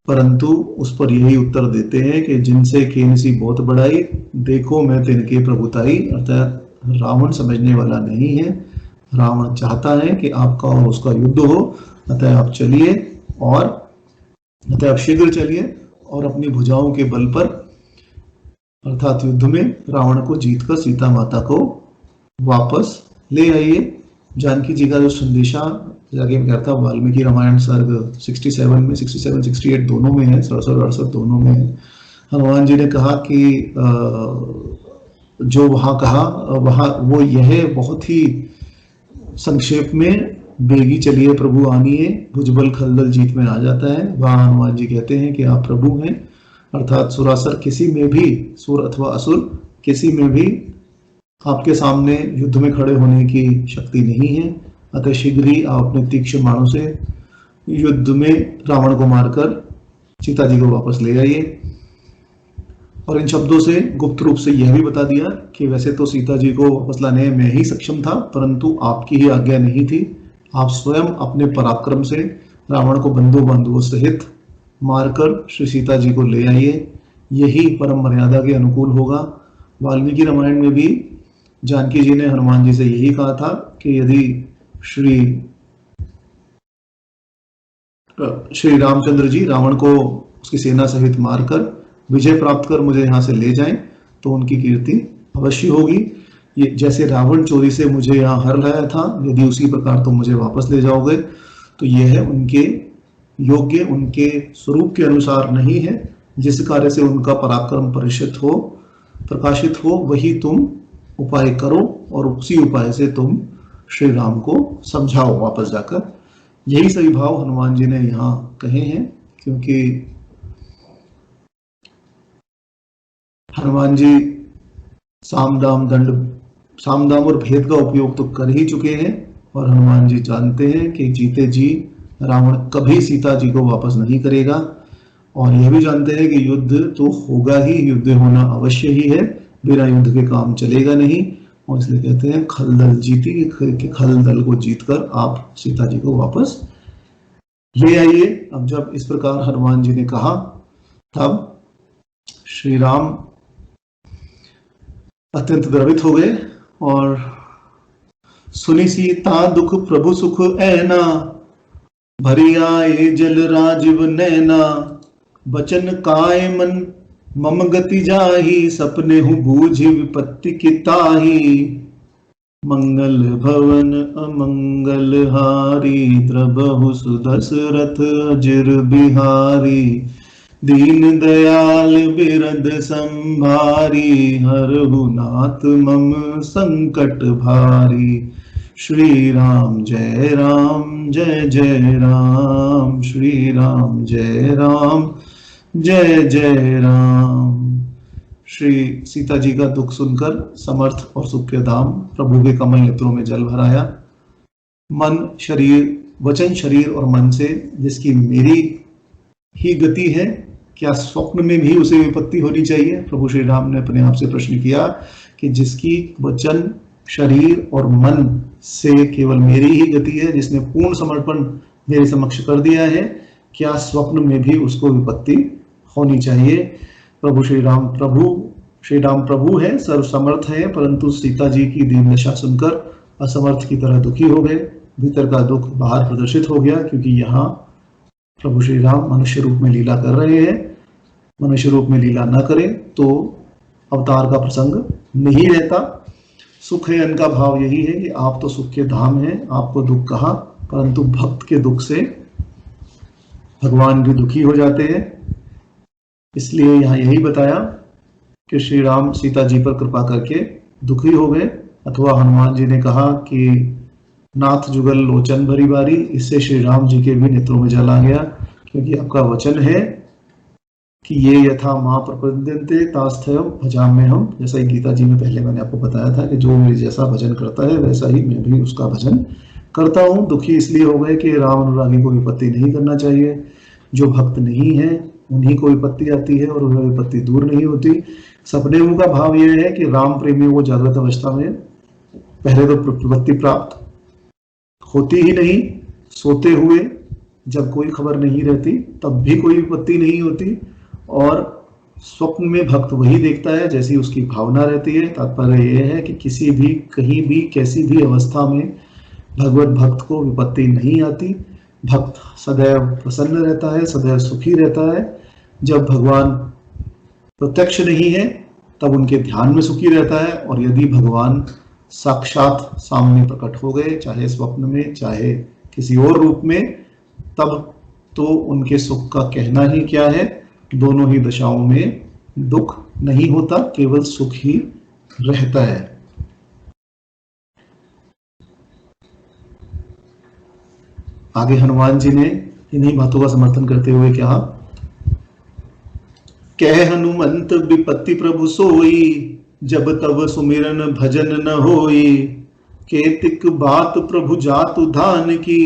A: परंतु उस पर यही उत्तर देते हैं कि जिनसे केनसी बहुत बड़ाई, देखो मैं तिनके प्रभुताई। अर्थात रावण समझने वाला नहीं है, रावण चाहता है कि आपका और उसका युद्ध हो। अतः आप चलिए और अतः आप शीघ्र चलिए और अपनी भुजाओं के बल पर अर्थात युद्ध में रावण को जीतकर सीता माता को वापस ले आइए। जानकी जी का जो संदेशा जाके मैं कहता हूँ वाल्मीकि रामायण सर्ग 67 में 67 68 दोनों में है, 67 68 दोनों में है। हनुमान जी ने कहा कि जो वहाँ कहा वहाँ वो यह बहुत ही संक्षेप में, बेगी चलिए प्रभु आनिए, भुजबल खलदल जीत में आ जाता है। वहाँ हनुमान जी कहते हैं कि आप प्रभु हैं, अर्थात सुरासुर किसी में भी, सुर अथवा असुर किसी में भी आपके सामने युद्ध में खड़े होने की शक्ति नहीं है। अतः शीघ्र ही आप अपने तीक्ष्ण बाणों से युद्ध में रावण को मारकर सीता जी को वापस ले आइए। और इन शब्दों से गुप्त रूप से यह भी बता दिया कि वैसे तो सीता जी को वापस लाने में ही सक्षम था, परंतु आपकी ही आज्ञा नहीं थी। आप स्वयं अपने पराक्रम से रावण को बंधुओं सहित मारकर श्री सीता जी को ले आइए, यही परम मर्यादा के अनुकूल होगा। वाल्मीकि रामायण में भी जानकी जी ने हनुमान जी से यही कहा था कि यदि श्री रामचंद्र जी रावण को उसकी सेना सहित मारकर विजय प्राप्त कर मुझे यहाँ से ले जाएं तो उनकी कीर्ति अवश्य होगी। ये जैसे रावण चोरी से मुझे यहाँ हर लाया था, यदि उसी प्रकार तुम मुझे वापस ले जाओगे तो यह उनके योग्य, उनके स्वरूप के अनुसार नहीं है। जिस कार्य से उनका पराक्रम प्रकाशित हो वही तुम उपाय करो और उसी उपाय से तुम श्री राम को समझाओ वापस जाकर। यही सही भाव हनुमान जी ने यहाँ कहे हैं, क्योंकि हनुमान जी साम दाम और भेद का उपयोग तो कर ही चुके हैं, और हनुमान जी जानते हैं कि जीते जी रावण कभी सीता जी को वापस नहीं करेगा, और यह भी जानते हैं कि युद्ध तो होगा ही, युद्ध होना अवश्य ही है, बिना युद्ध के काम चलेगा नहीं। और इसलिए कहते हैं खलदल जीती, कि खलदल को जीतकर आप सीता जी को वापस ले आइए। अब जब इस प्रकार हनुमान जी ने कहा, तब श्री राम अत्यंत द्रवित हो गए और सुनी सीता दुख प्रभु सुख ऐना, भरी आए जल राजीव नैना, बचन काय मन मम गति जाही, सपने हूँ बूझी विपत्ति की ताही, मंगल भवन अमंगल हारी, द्रबहु सुदशरथ अजिर बिहारी, दीन दयाल बिरद संभारी, हरहु नाथ मम संकट भारी, श्री राम जय राम जय जय राम, श्री राम जय राम जय जय राम। श्री सीता जी का दुख सुनकर समर्थ और सुख के धाम प्रभु के कमल नेत्रों में जल भराया। मन शरीर, वचन शरीर और मन से जिसकी मेरी ही गति है, क्या स्वप्न में भी उसे विपत्ति होनी चाहिए? प्रभु श्री राम ने अपने आप से प्रश्न किया कि जिसकी वचन शरीर और मन से केवल मेरी ही गति है, जिसने पूर्ण समर्पण मेरे समक्ष कर दिया है, क्या स्वप्न में भी उसको विपत्ति होनी चाहिए? प्रभु श्री राम प्रभु है, सर्व समर्थ है, परंतु सीता जी की दीन दशा सुनकर असमर्थ की तरह दुखी हो गए। भीतर का दुख बाहर प्रदर्शित हो गया, क्योंकि यहाँ प्रभु श्री राम मनुष्य रूप में लीला कर रहे हैं। मनुष्य रूप में लीला न करें तो अवतार का प्रसंग नहीं रहता। सुख है इनका भाव यही है कि आप तो सुख के धाम हैं, आपको दुख कहा, परंतु भक्त के दुख से भगवान भी दुखी हो जाते हैं। इसलिए यहाँ यही बताया कि श्री राम सीता जी पर कृपा करके दुखी हो गए, अथवा हनुमान जी ने कहा कि नाथ जुगल लोचन भरी बारी, इससे श्री राम जी के भी नेत्रों में जल आ गया, क्योंकि आपका वचन है कि ये यथा माँ प्रपद्यन्ते तास्थयम भजाम्यहम्। जैसा ही गीता जी में पहले मैंने आपको बताया था कि जो मेरे जैसा भजन करता है वैसा ही मैं भी उसका भजन करता हूँ। दुखी इसलिए हो गए कि राम अनुरागी को विपत्ति नहीं करना चाहिए। जो भक्त नहीं है उन्हीं को विपत्ति आती है और वह विपत्ति दूर नहीं होती। सपने का भाव यह है कि राम प्रेमी वो जागृत अवस्था में पहले तो विपत्ति प्राप्त होती ही नहीं, सोते हुए जब कोई खबर नहीं रहती तब भी कोई विपत्ति नहीं होती, और स्वप्न में भक्त वही देखता है जैसी उसकी भावना रहती है। तात्पर्य यह है कि किसी भी, कहीं भी, कैसी भी अवस्था में भगवत भक्त को विपत्ति नहीं आती। भक्त सदैव प्रसन्न रहता है, सदैव सुखी रहता है। जब भगवान प्रत्यक्ष नहीं है तब उनके ध्यान में सुखी रहता है, और यदि भगवान साक्षात सामने प्रकट हो गए, चाहे स्वप्न में चाहे किसी और रूप में, तब तो उनके सुख का कहना ही क्या है। दोनों ही दशाओं में दुख नहीं होता, केवल सुख ही रहता है। आगे हनुमान जी ने इन्हीं बातों का समर्थन करते हुए कहा, कह हनुमंत विपत्ति प्रभु सोई, जब तब सुमिरन भजन न होई। केतिक बात प्रभु जातु धान की,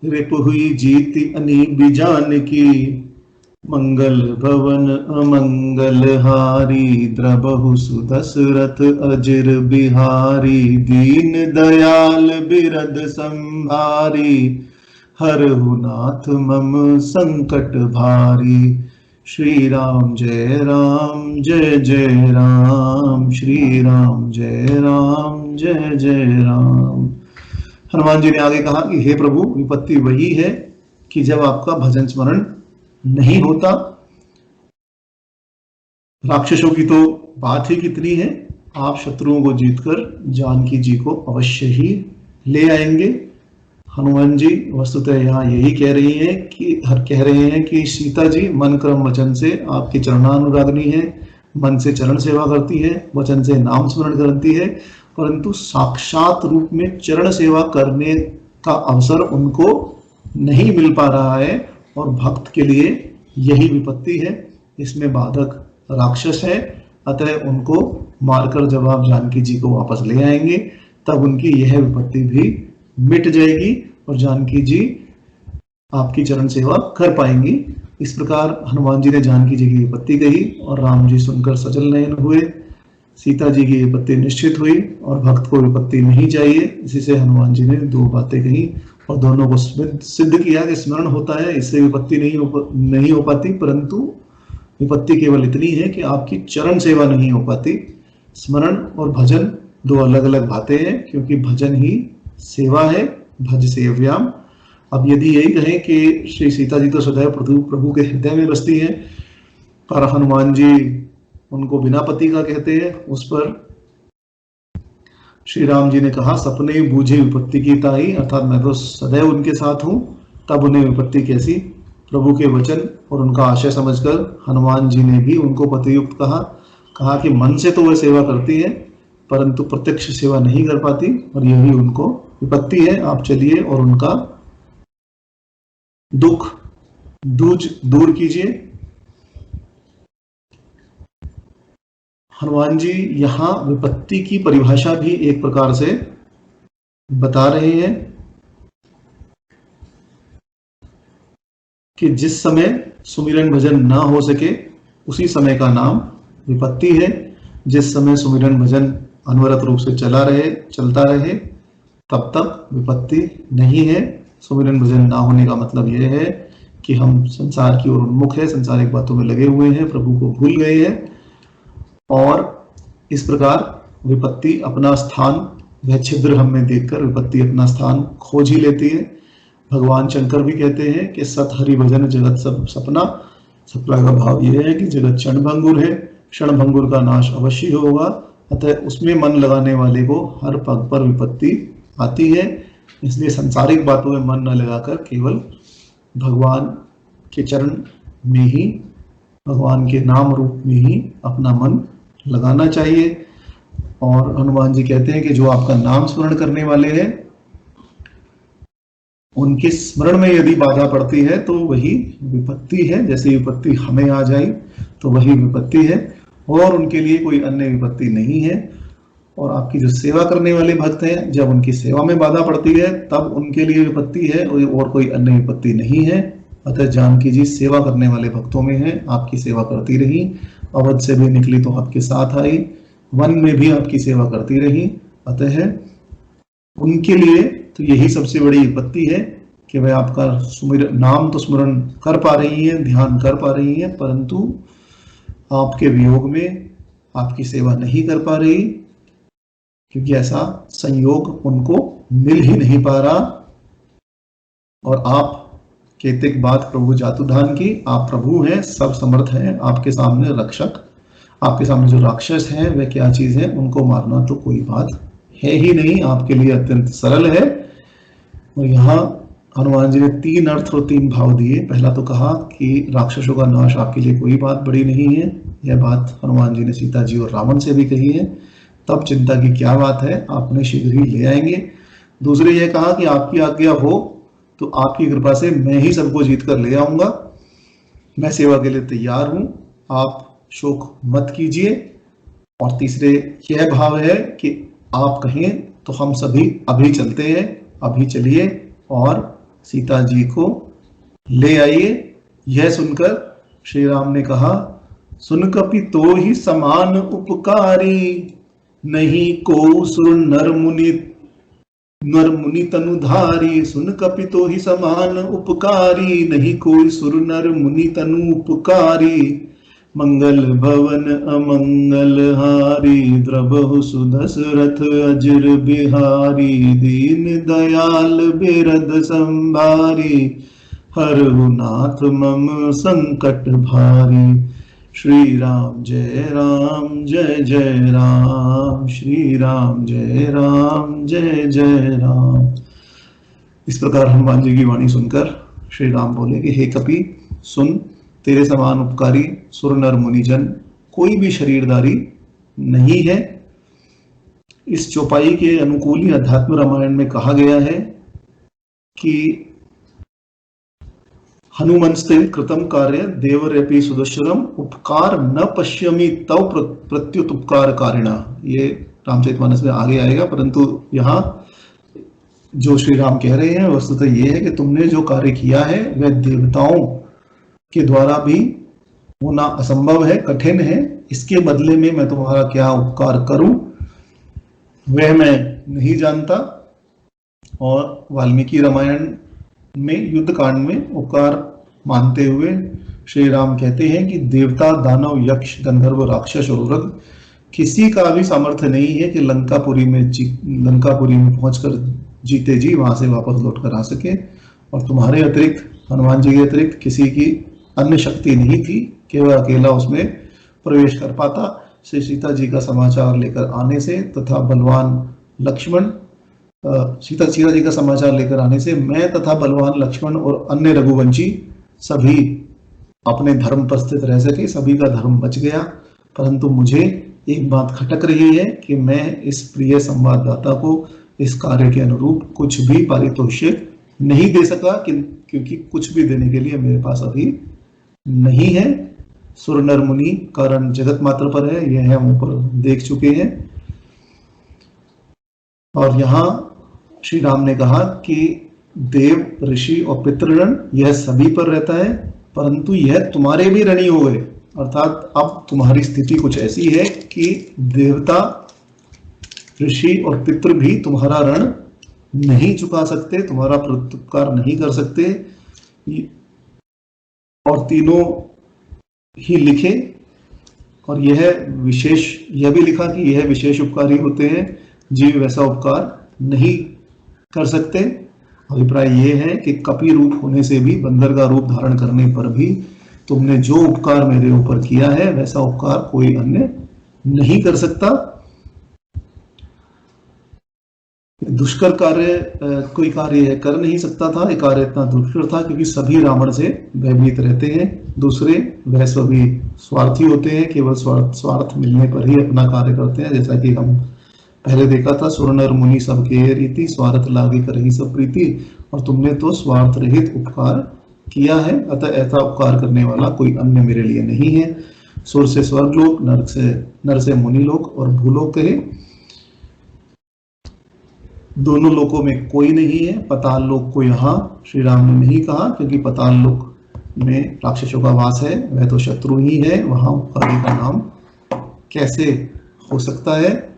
A: रिप हुई जीति अनीबी जान की। मंगल भवन अमंगल हारी, द्रबहु सुदशरथ अजिर बिहारी। दीन दयाल बिरद संभारी, हरहु नाथ मम संकट भारी। श्री राम जय राम, श्री राम जय जय राम। हनुमान जी ने आगे कहा कि हे प्रभु, विपत्ति वही है कि जब आपका भजन स्मरण नहीं होता। राक्षसों की तो बात ही कितनी है, आप शत्रुओं को जीतकर जानकी जी को अवश्य ही ले आएंगे। हनुमान जी वस्तुतः यहाँ यही कह रहे हैं कि सीता जी मन क्रम वचन से आपकी चरणानुरागिनी है, मन से चरण सेवा करती है, वचन से नाम स्मरण करती है, परंतु साक्षात रूप में चरण सेवा करने का अवसर उनको नहीं मिल पा रहा है, और भक्त के लिए यही विपत्ति है। इसमें बाधक राक्षस है, अतः उनको मारकर जब आप जानकी जी को वापस ले आएंगे, तब उनकी यह विपत्ति भी मिट जाएगी और जानकी जी आपकी चरण सेवा कर पाएंगी। इस प्रकार हनुमान जी ने जानकी जी की विपत्ति कही और राम जी सुनकर सजल नयन हुए। सीता जी की विपत्ति निश्चित हुई और भक्त को विपत्ति नहीं चाहिए, इसी से हनुमान जी ने दो बातें कही और दोनों को सिद्ध किया कि स्मरण होता है, इससे विपत्ति नहीं हो पाती, परंतु विपत्ति केवल इतनी है कि आपकी चरण सेवा नहीं हो पाती। स्मरण और भजन दो अलग अलग बातें हैं, क्योंकि भजन ही सेवा है, भज सेव्याम। अब यदि यही कहें कि श्री सीता जी तो सदैव प्रभु के हृदय में बसती हैं, पर हनुमान जी उनको बिना पति का कहते हैं, उस पर श्री राम जी ने कहा, सपने बूझे विपत्ति की ताई, अर्थात मैं तो सदैव उनके साथ हूं, तब उन्हें विपत्ति कैसी। प्रभु के वचन और उनका आशय समझकर हनुमान जी ने भी उनको पतियुक्त कहा कि मन से तो वह सेवा करती है, परंतु प्रत्यक्ष सेवा नहीं कर पाती, और यही उनको विपत्ति है। आप चलिए और उनका दुख दूर कीजिए। हनुमान जी यहाँ विपत्ति की परिभाषा भी एक प्रकार से बता रहे हैं कि जिस समय सुमिरन भजन ना हो सके, उसी समय का नाम विपत्ति है। जिस समय सुमिरन भजन अनवरत रूप से चलता रहे, तब तक विपत्ति नहीं है। सुमिरन भजन ना होने का मतलब यह है कि हम संसार की ओर उन्मुख है, संसारिक बातों में लगे हुए हैं, प्रभु को भूल गए हैं, और इस प्रकार विपत्ति अपना स्थान, वह छिद्र हम में देखकर विपत्ति अपना स्थान खोज ही लेती है। भगवान शंकर भी कहते हैं कि सत हरि भजन जगत सब सपना। सपना का भाव यह है कि जगत क्षण भंगुर है, क्षण भंगुर का नाश अवश्य होगा, अतः उसमें मन लगाने वाले को हर पग पर विपत्ति आती है। इसलिए सांसारिक बातों में मन न लगाकर केवल भगवान के चरण में ही, भगवान के नाम रूप में ही अपना मन लगाना चाहिए। और हनुमान जी कहते हैं कि जो आपका नाम स्मरण करने वाले हैं, उनके स्मरण में यदि बाधा पड़ती है तो वही विपत्ति है। जैसे विपत्ति हमें आ जाए तो वही विपत्ति है, और उनके लिए कोई अन्य विपत्ति नहीं है। और आपकी जो सेवा करने वाले भक्त हैं, जब उनकी सेवा में बाधा पड़ती है तब उनके लिए विपत्ति है, और कोई अन्य विपत्ति नहीं है। अतः जानकी जी सेवा करने वाले भक्तों में है, आपकी सेवा करती रही। अवध से भी निकली तो आपके साथ आई, वन में भी आपकी सेवा करती रही। अतः उनके लिए तो यही सबसे बड़ी विपत्ति है कि वह आपका नाम तो स्मरण कर पा रही है, ध्यान कर पा रही है, परंतु आपके वियोग में आपकी सेवा नहीं कर पा रही, क्योंकि ऐसा संयोग उनको मिल ही नहीं पा रहा। और आप केतिक बात प्रभु जातुधान की, आप प्रभु हैं, सब समर्थ हैं, आपके सामने रक्षक, आपके सामने जो राक्षस हैं वह क्या चीज है, उनको मारना तो कोई बात है ही नहीं, आपके लिए अत्यंत सरल है। और यहाँ हनुमान जी ने 3 अर्थ और 3 भाव दिए। पहला तो कहा कि राक्षसों का नाश आपके लिए कोई बात बड़ी नहीं है, यह बात हनुमान जी ने सीता जी और रावण से भी कही है, तब चिंता की क्या बात है, आपने शीघ्र ही ले आएंगे। दूसरे ये कहा कि आपकी आज्ञा हो तो आपकी कृपा से मैं ही सबको जीत कर ले आऊंगा, मैं सेवा के लिए तैयार हूं, आप शोक मत कीजिए। और तीसरे यह भाव है कि आप कहें तो हम सभी अभी चलते हैं, अभी चलिए और सीता जी को ले आइए। यह सुनकर श्री राम ने कहा, सुन कपि तो ही समान उपकारी, नहीं को सुर नर मुनि तनुधारी। सुन कपि तो ही समान उपकारी, नहीं कोई सुर नर मुनि तनु उपकारी। मंगल भवन अमंगल हारी, द्रबहु सुदशरथ अजर बिहारी। दीन दयाल बिरद संभारी, हरहु नाथ मम संकट भारी। श्री राम जय राम जय जय राम, श्री राम जय राम जय जय राम। इस प्रकार हनुमान जी की वाणी सुनकर श्री राम बोले कि हे कपि सुन, तेरे समान उपकारी सुर नर मुनिजन कोई भी शरीरधारी नहीं है। इस चौपाई के अनुकूल ही अध्यात्म रामायण में कहा गया है कि हनुमंस्ते कृतम कार्य देवरपि सुदशरम, उपकार न पश्यमि तव प्रत्युत उपकार कारिणा। ये रामचरितमानस में आगे आएगा, परंतु यहाँ जो श्री राम कह रहे हैं वस्तुतः ये है कि तुमने जो कार्य किया है वह देवताओं के द्वारा भी होना असंभव है, कठिन है। इसके बदले में मैं तुम्हारा क्या उपकार करूं वह मैं नहीं जानता। और वाल्मीकि रामायण में युद्ध कांड में उपकार मानते हुए श्री राम कहते हैं कि देवता, दानव, यक्ष, गंधर्व, राक्षस और उरग किसी का भी सामर्थ्य नहीं है कि लंकापुरी में पहुंचकर जीते जी वहां से वापस लौट कर आ सके। और तुम्हारे अतिरिक्त, हनुमान जी के अतिरिक्त किसी की अन्य शक्ति नहीं थी कि वह अकेला उसमें प्रवेश कर पाता। श्री सीता जी का समाचार लेकर आने से तथा बलवान लक्ष्मण सीता जी का समाचार लेकर आने से मैं तथा बलवान लक्ष्मण और अन्य रघुवंशी सभी अपने धर्म पर स्थित रह सके, सभी का धर्म बच गया। परंतु मुझे एक बात खटक रही है कि मैं इस प्रिय संवाददाता को इस कार्य के अनुरूप कुछ भी पारितोषिक नहीं दे सका, क्योंकि कुछ भी देने के लिए मेरे पास अभी नहीं है। सुर नर मुनि कारण जगत मात्र पर है, यह हम ऊपर देख चुके हैं। और यहाँ श्री राम ने कहा कि देव, ऋषि और पितृगण यह सभी पर रहता है, परंतु यह तुम्हारे भी ऋणी हो गए। अर्थात अब तुम्हारी स्थिति कुछ ऐसी है कि देवता, ऋषि और पितृ भी तुम्हारा ऋण नहीं चुका सकते, तुम्हारा प्रत्युपकार नहीं कर सकते। और तीनों ही लिखे, और यह भी लिखा कि यह विशेष उपकारी होते हैं, जीव वैसा उपकार नहीं कर सकते। अभिप्राय यह है कि कपि रूप होने से भी, बंदर का रूप धारण करने पर भी तुमने जो उपकार मेरे ऊपर किया है वैसा उपकार कोई अन्य नहीं कर सकता। दुष्कर कार्य कोई कार्य कर नहीं सकता था, ये कार्य इतना दुष्कर था क्योंकि सभी रावण से भयभीत रहते हैं। दूसरे वह सभी स्वार्थी होते हैं, केवल स्वार्थ मिलने पर ही अपना कार्य करते हैं। जैसा कि हम पहले देखा था, सुर नर मुनि सबके रीति, स्वार्थ लागे करहि सब प्रीति। और तुमने तो स्वार्थ रहित उपकार किया है, अतः ऐसा उपकार करने वाला कोई अन्य मेरे लिए नहीं है। सुर से स्वर्गलोक, नर से मुनि लोक और भूलोक कहे, दोनों लोकों में कोई नहीं है। पताल लोक को यहाँ श्री राम ने नहीं कहा, क्योंकि पताल लोक में राक्षसों का वास है, वह तो शत्रु ही है, वहां उपकारी का नाम कैसे हो सकता है।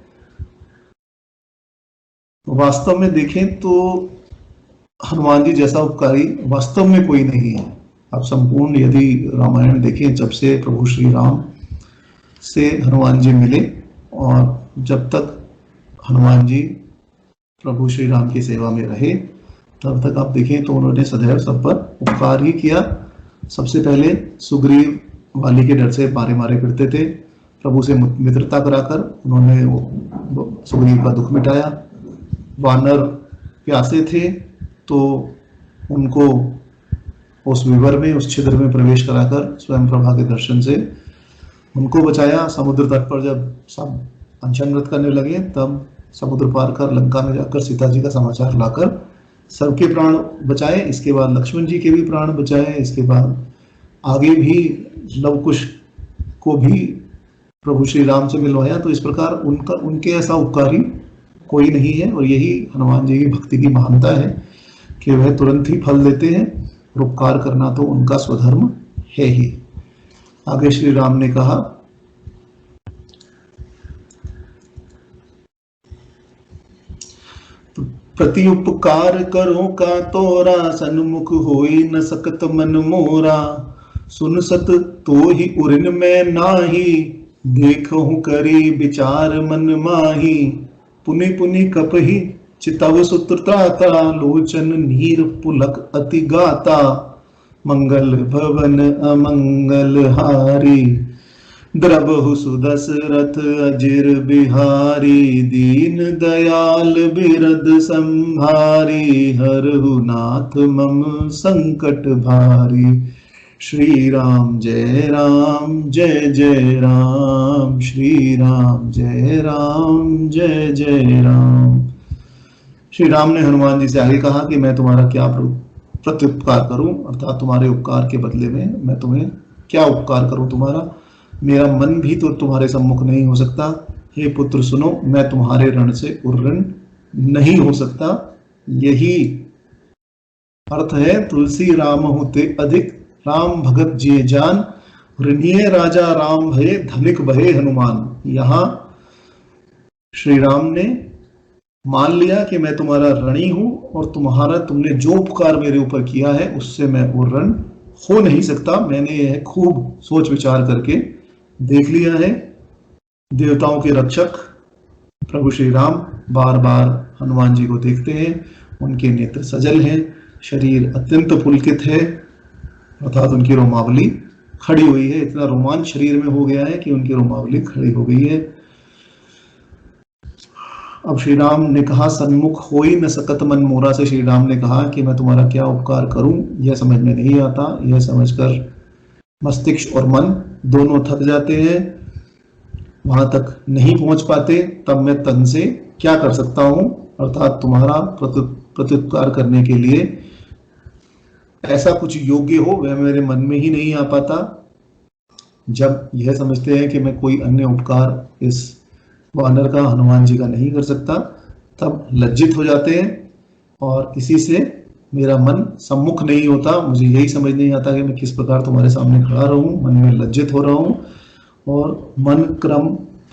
A: वास्तव में देखें तो हनुमान जी जैसा उपकारी वास्तव में कोई नहीं है। आप संपूर्ण यदि रामायण देखें, जब से प्रभु श्री राम से हनुमान जी मिले और जब तक हनुमान जी प्रभु श्री राम की सेवा में रहे, तब तक आप देखें तो उन्होंने सदैव सब पर उपकार ही किया। सबसे पहले सुग्रीव वाली के डर से मारे फिरते थे, प्रभु से मित्रता कराकर उन्होंने वो सुग्रीव का दुख मिटाया। वानर प्यासे थे तो उनको उस विवर में, उस छिद्र में प्रवेश कराकर स्वयं प्रभा के दर्शन से उनको बचाया। समुद्र तट पर जब सब अनशन व्रत करने लगे तब समुद्र पार कर लंका में जाकर सीता जी का समाचार लाकर सबके प्राण बचाए। इसके बाद लक्ष्मण जी के भी प्राण बचाए। इसके बाद आगे भी लव कुश को भी प्रभु श्री राम से मिलवाया। तो इस प्रकार उनके ऐसा उपकारी कोई नहीं है। और यही हनुमान जी की भक्ति की महानता है कि वह तुरंत ही फल देते हैं और उपकार करना तो उनका स्वधर्म है ही। आगे श्री राम ने कहा, प्रति उपकार करो का तोरा, सन्मुख होई न सकत मन मोरा। सुन सत तो ही उरिन में नाही, देखहु करी विचार मन माही। पुनि पुनि कपहि चितव सुत्रता, लोचन नीर पुलक अति गाता। मंगल भवन अमंगल हारी, द्रबहु सुदशरथ अजिर बिहारी। दीन दयाल बिरद संभारी, हरहु नाथ मम संकट भारी। श्री राम जय राम जय जय राम, श्री राम जय राम जय जय राम। श्री राम ने हनुमान जी से आगे कहा कि मैं तुम्हारा क्या प्रत्युपकार करूं, अर्थात तुम्हारे उपकार के बदले में मैं तुम्हें क्या उपकार करूं तुम्हारा। मेरा मन भी तो तुम्हारे सम्मुख नहीं हो सकता। हे पुत्र सुनो, मैं तुम्हारे रण से उर्रण नहीं हो सकता। यही अर्थ है तुलसी राम होते अधिक, राम भगत जिये जान। ऋणिये राजा राम भये, धनिक भये हनुमान। यहां श्री राम ने मान लिया कि मैं तुम्हारा ऋणी हूं और तुमने जो उपकार मेरे ऊपर किया है उससे मैं उर्रण हो नहीं सकता। मैंने यह खूब सोच विचार करके देख लिया है। देवताओं के रक्षक प्रभु श्री राम बार बार हनुमान जी को देखते हैं। उनके नेत्र सजल हैं, शरीर अत्यंत पुलकित है, अर्थात उनकी रोमावली खड़ी हुई है। इतना रोमांच शरीर में हो गया है कि उनकी रोमावली खड़ी हो गई है। अब श्री राम ने कहा, सन्मुख होई न सकत मन मोरा। से श्री राम ने कहा कि मैं तुम्हारा क्या उपकार करूं, यह समझ में नहीं आता। यह समझकर मस्तिष्क और मन दोनों थक जाते हैं, वहां तक नहीं पहुंच पाते। तब मैं तन से क्या कर सकता हूं, अर्थात तुम्हारा प्रत्युपकार करने के लिए ऐसा कुछ योग्य हो वह मेरे मन में ही नहीं आ पाता। जब यह समझते हैं कि मैं कोई अन्य उपकार इस वानर का, हनुमान जी का नहीं कर सकता, तब लज्जित हो जाते हैं और इसी से मेरा मन सम्मुख नहीं होता। मुझे यही समझ नहीं आता कि मैं किस प्रकार तुम्हारे सामने खड़ा रहूं। मन में लज्जित हो रहा हूं और मन,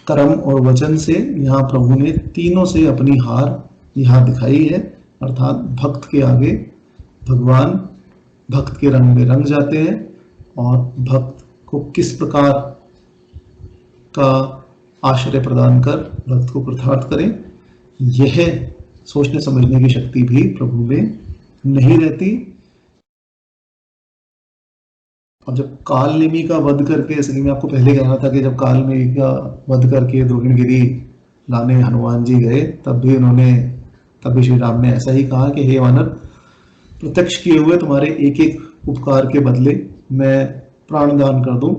A: कर्म और वचन से यहाँ प्रभु ने तीनों से अपनी हार यहाँ दिखाई है। अर्थात भक्त के आगे भगवान भक्त के रंग में रंग जाते हैं और भक्त को किस प्रकार का आश्रय प्रदान कर भक्त को कृतार्थ करें, यह सोचने समझने की शक्ति भी प्रभु में नहीं रहती। और जब काल नेमी का वध करके, जैसे कि मैं आपको पहले कहना था कि जब काल नेमी का वध करके द्रोणगिरी लाने हनुमान जी गए, तब भी श्री राम ने ऐसा ही कहा कि हे वानर, प्रत्यक्ष किए हुए तुम्हारे एक एक उपकार के बदले मैं प्राण दान कर दूं,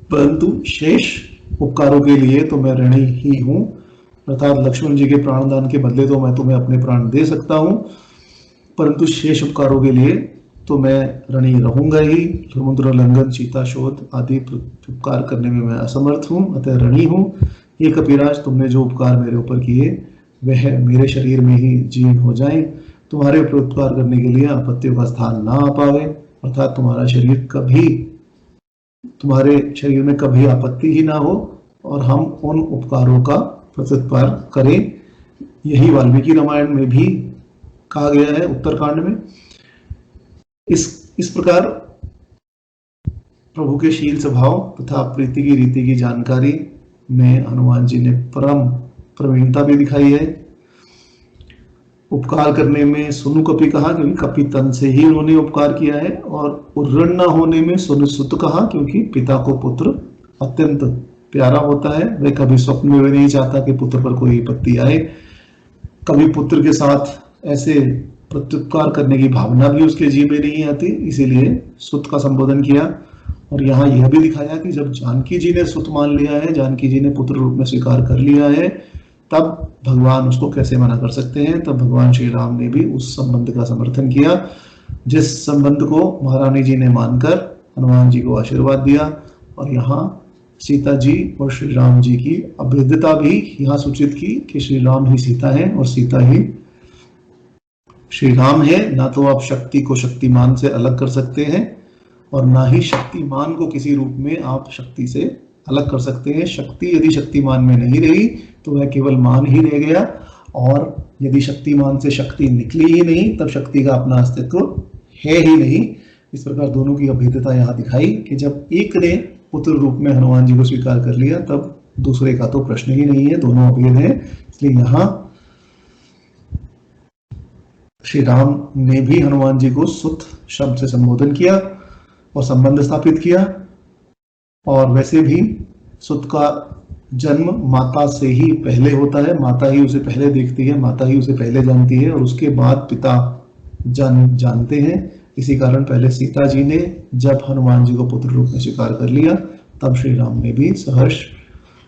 A: परंतु शेष उपकारों के लिए तो मैं ऋणी ही हूं। अर्थात लक्ष्मण जी के प्राण दान के बदले तो मैं तुम्हें अपने प्राण दे सकता हूं, परंतु शेष उपकारों के लिए तो मैं ऋणी रहूंगा ही। समुद्र लंघन, सीता शोध आदि उपकार करने में मैं असमर्थ हूं, अतः ऋणी हूं। ये कपिराज, तुमने जो उपकार मेरे ऊपर किए वह मेरे शरीर में ही जीर्ण हो जाएं। तुम्हारे ऊपर उपकार करने के लिए आपत्तियों का स्थान ना आ पावे, अर्थात तुम्हारे शरीर में कभी आपत्ति ही ना हो और हम उन उपकारों का प्रत्युत्तर करें। यही वाल्मीकि रामायण में भी कहा गया है, उत्तरकांड में। इस प्रकार प्रभु के शील स्वभाव तथा प्रीति की रीति की जानकारी में हनुमान जी ने परम प्रवीणता भी दिखाई है। उपकार करने में सुनु कपि कहा क्योंकि कपि तन से ही उन्होंने उपकार किया है, और उर्रण न होने में सुनु सुत कहा क्योंकि पिता को पुत्र अत्यंत प्यारा होता है। वह कभी स्वप्न में भी नहीं चाहता कि पुत्र पर कोई विपत्ति आए। कभी पुत्र के साथ ऐसे प्रत्युपकार करने की भावना भी उसके जी में नहीं आती, इसीलिए सुत का संबोधन किया। और यहाँ यह भी दिखाया कि जब जानकी जी ने सुत मान लिया है, जानकी जी ने पुत्र रूप में स्वीकार कर लिया है, तब भगवान उसको कैसे मना कर सकते हैं। तब भगवान श्री राम ने भी उस संबंध का समर्थन किया, जिस संबंध को महारानी जी ने मानकर हनुमान जी को आशीर्वाद दिया। और यहाँ सीता जी और श्री राम जी की अभेद्यता भी यहाँ सूचित की कि श्री राम ही सीता है और सीता ही श्री राम है। ना तो आप शक्ति को शक्तिमान से अलग कर सकते हैं और ना ही शक्तिमान को किसी रूप में आप शक्ति से अलग कर सकते हैं। शक्ति यदि शक्तिमान में नहीं रही तो वह केवल मान ही रह गया, और यदि शक्तिमान से शक्ति निकली ही नहीं तब शक्ति का अपना अस्तित्व है ही नहीं। इस प्रकार दोनों की अभेद्यता यहाँ दिखाई कि जब एक ने पुत्र रूप में हनुमान जी को स्वीकार कर लिया तब दूसरे का तो प्रश्न ही नहीं है, दोनों अभेद हैं। इसलिए यहाँ श्री राम ने भी हनुमान जी को सुत शब्द से संबोधन किया और संबंध स्थापित किया। और वैसे भी सुत का जन्म माता से ही पहले होता है, माता ही उसे पहले देखती है, माता ही उसे पहले जानती है और उसके बाद पिता जानते हैं। इसी कारण पहले सीता जी ने जब हनुमान जी को पुत्र रूप में स्वीकार कर लिया, तब श्री राम ने भी सहर्ष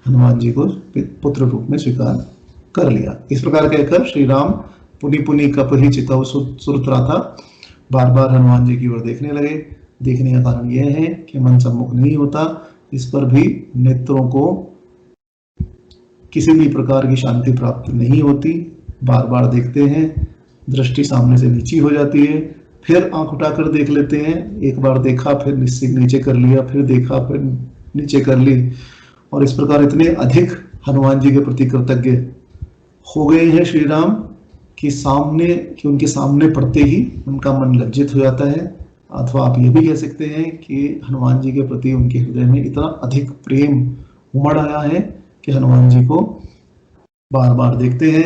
A: हनुमान जी को पुत्र रूप में स्वीकार कर लिया। इस प्रकार कहकर श्री राम पुनि पुनि कप ही चितौ सुरत्रा था, बार बार हनुमान जी की ओर देखने लगे। देखने का कारण यह है कि मन सम्मुख नहीं होता, इस पर भी नेत्रों को किसी भी प्रकार की शांति प्राप्त नहीं होती। बार बार देखते हैं, दृष्टि सामने से नीची हो जाती है, फिर आंख उठाकर देख लेते हैं। एक बार देखा फिर नीचे कर लिया, फिर देखा फिर नीचे कर ली, और इस प्रकार इतने अधिक हनुमान जी के प्रति कृतज्ञ हो गए हैं श्री राम कि उनके सामने पड़ते ही उनका मन लज्जित हो जाता है। अथवा आप ये भी कह सकते हैं कि हनुमान जी के प्रति उनके हृदय में इतना अधिक प्रेम उमड़ आया है कि हनुमान जी को बार बार देखते हैं।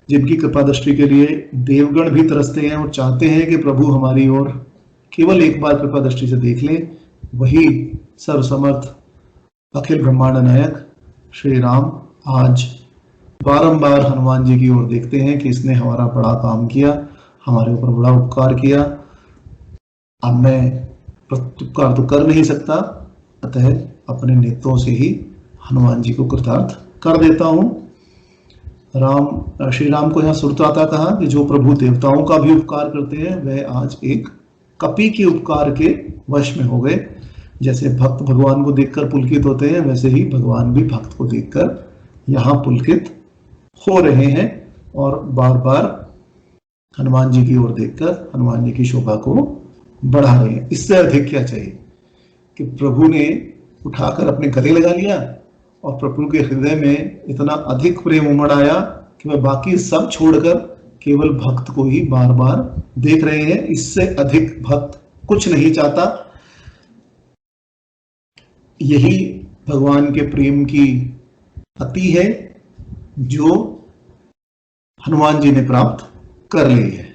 A: जिनकी कृपा दृष्टि के लिए देवगण भी तरसते हैं और चाहते हैं कि प्रभु हमारी ओर केवल एक बार कृपा दृष्टि से देख लें, वही सर्वसमर्थ अखिल ब्रह्मांड नायक श्री राम आज बारंबार हनुमान जी की ओर देखते हैं कि इसने हमारा बड़ा काम किया, हमारे ऊपर बड़ा उपकार किया। अब मैं प्रत्युपकार तो कर नहीं सकता, अतः अपने नेत्रों से ही हनुमान जी को कृतार्थ कर देता हूं। श्री राम को यहाँ सुरत्राता कहा कि जो प्रभु देवताओं का भी उपकार करते हैं वह आज एक कपि के उपकार के वश में हो गए। जैसे भक्त भगवान को देखकर पुलकित होते हैं, वैसे ही भगवान भी भक्त को देखकर यहाँ पुलकित हो रहे हैं और बार बार हनुमान जी की ओर देखकर हनुमान जी की शोभा को बढ़ा रहे हैं। इससे अधिक क्या चाहिए कि प्रभु ने उठाकर अपने गले लगा लिया और प्रभु के हृदय में इतना अधिक प्रेम उमड़ आया कि वह बाकी सब छोड़कर केवल भक्त को ही बार बार देख रहे हैं। इससे अधिक भक्त कुछ नहीं चाहता। यही भगवान के प्रेम की अति है जो हनुमान जी ने प्राप्त कर ली है।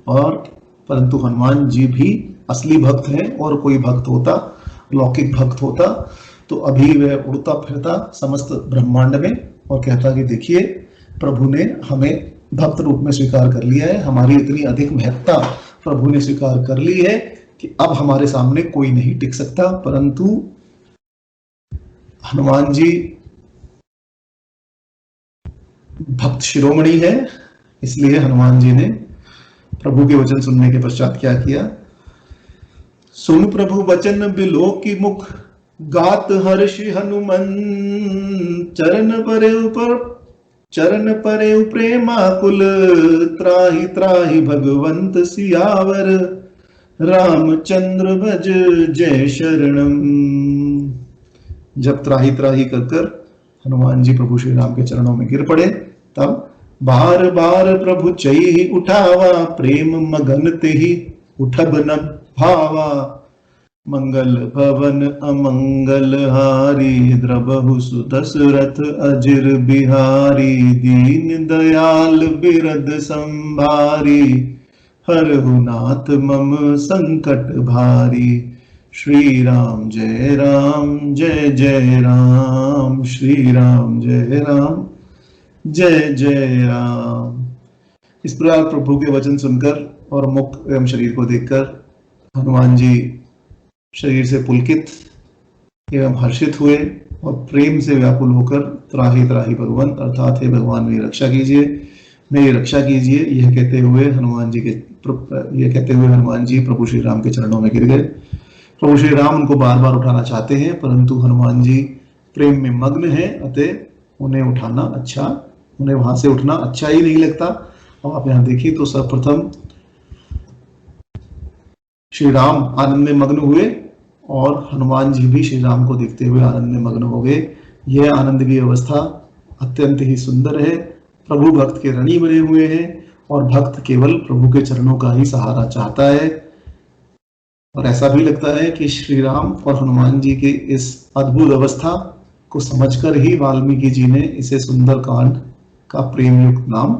A: और परंतु हनुमान जी भी असली भक्त हैं, और कोई भक्त होता, लौकिक भक्त होता, तो अभी वह उड़ता फिरता समस्त ब्रह्मांड में और कहता कि देखिए प्रभु ने हमें भक्त रूप में स्वीकार कर लिया है, हमारी इतनी अधिक महत्ता प्रभु ने स्वीकार कर ली है कि अब हमारे सामने कोई नहीं टिक सकता। परंतु हनुमान जी भक्त शिरोमणि है, इसलिए हनुमान जी ने प्रभु के वचन सुनने के पश्चात क्या किया। सुन प्रभु वचन बिलो की मुख, गात हर्षि हनुमन, चरण परे प्रेमाकुल, त्राहि त्राहि भगवंत सियावर, रामचंद्र भज जय शरणम। जब त्राहि त्राहि कर हनुमान जी प्रभु श्री राम के चरणों में गिर पड़े, तब बार बार प्रभु चई उठावा, प्रेम मगन तेहि उठब न भावा, मंगल भवन अमंगल हारी, द्रबहु सुदशरथ अजिर बिहारी, दीन दयाल बिरद संभारी, हरहु नाथ मम संकट भारी, श्री राम जय जय राम, श्री राम जय जय राम। इस प्रकार प्रभु के वचन सुनकर और मुख एवं शरीर को देखकर हनुमान जी शरीर से पुलकित एवं हर्षित हुए और प्रेम से व्याकुल होकर त्राहि त्राहि भगवंत अर्थात हे भगवान मेरी रक्षा कीजिए, मेरी रक्षा कीजिए, यह कहते हुए हनुमान जी प्रभु श्री राम के चरणों में गिर गए। प्रभु श्री राम उनको बार बार उठाना चाहते हैं, परंतु हनुमान जी प्रेम में मग्न है, अतः उन्हें वहां से उठना अच्छा ही नहीं लगता। अब आप यहाँ देखिए तो सर्वप्रथम श्री राम आनंद में मग्न हुए और हनुमान जी भी श्री राम को देखते हुए आनंद में मग्न हो गए। यह आनंद की अवस्था अत्यंत ही सुंदर है। प्रभु भक्त के ऋणी बने हुए हैं और भक्त केवल प्रभु के चरणों का ही सहारा चाहता है। और ऐसा भी लगता है कि श्री राम और हनुमान जी के इस अद्भुत अवस्था को समझकर ही वाल्मीकि जी ने इसे सुंदर कांड का प्रेम युक्त नाम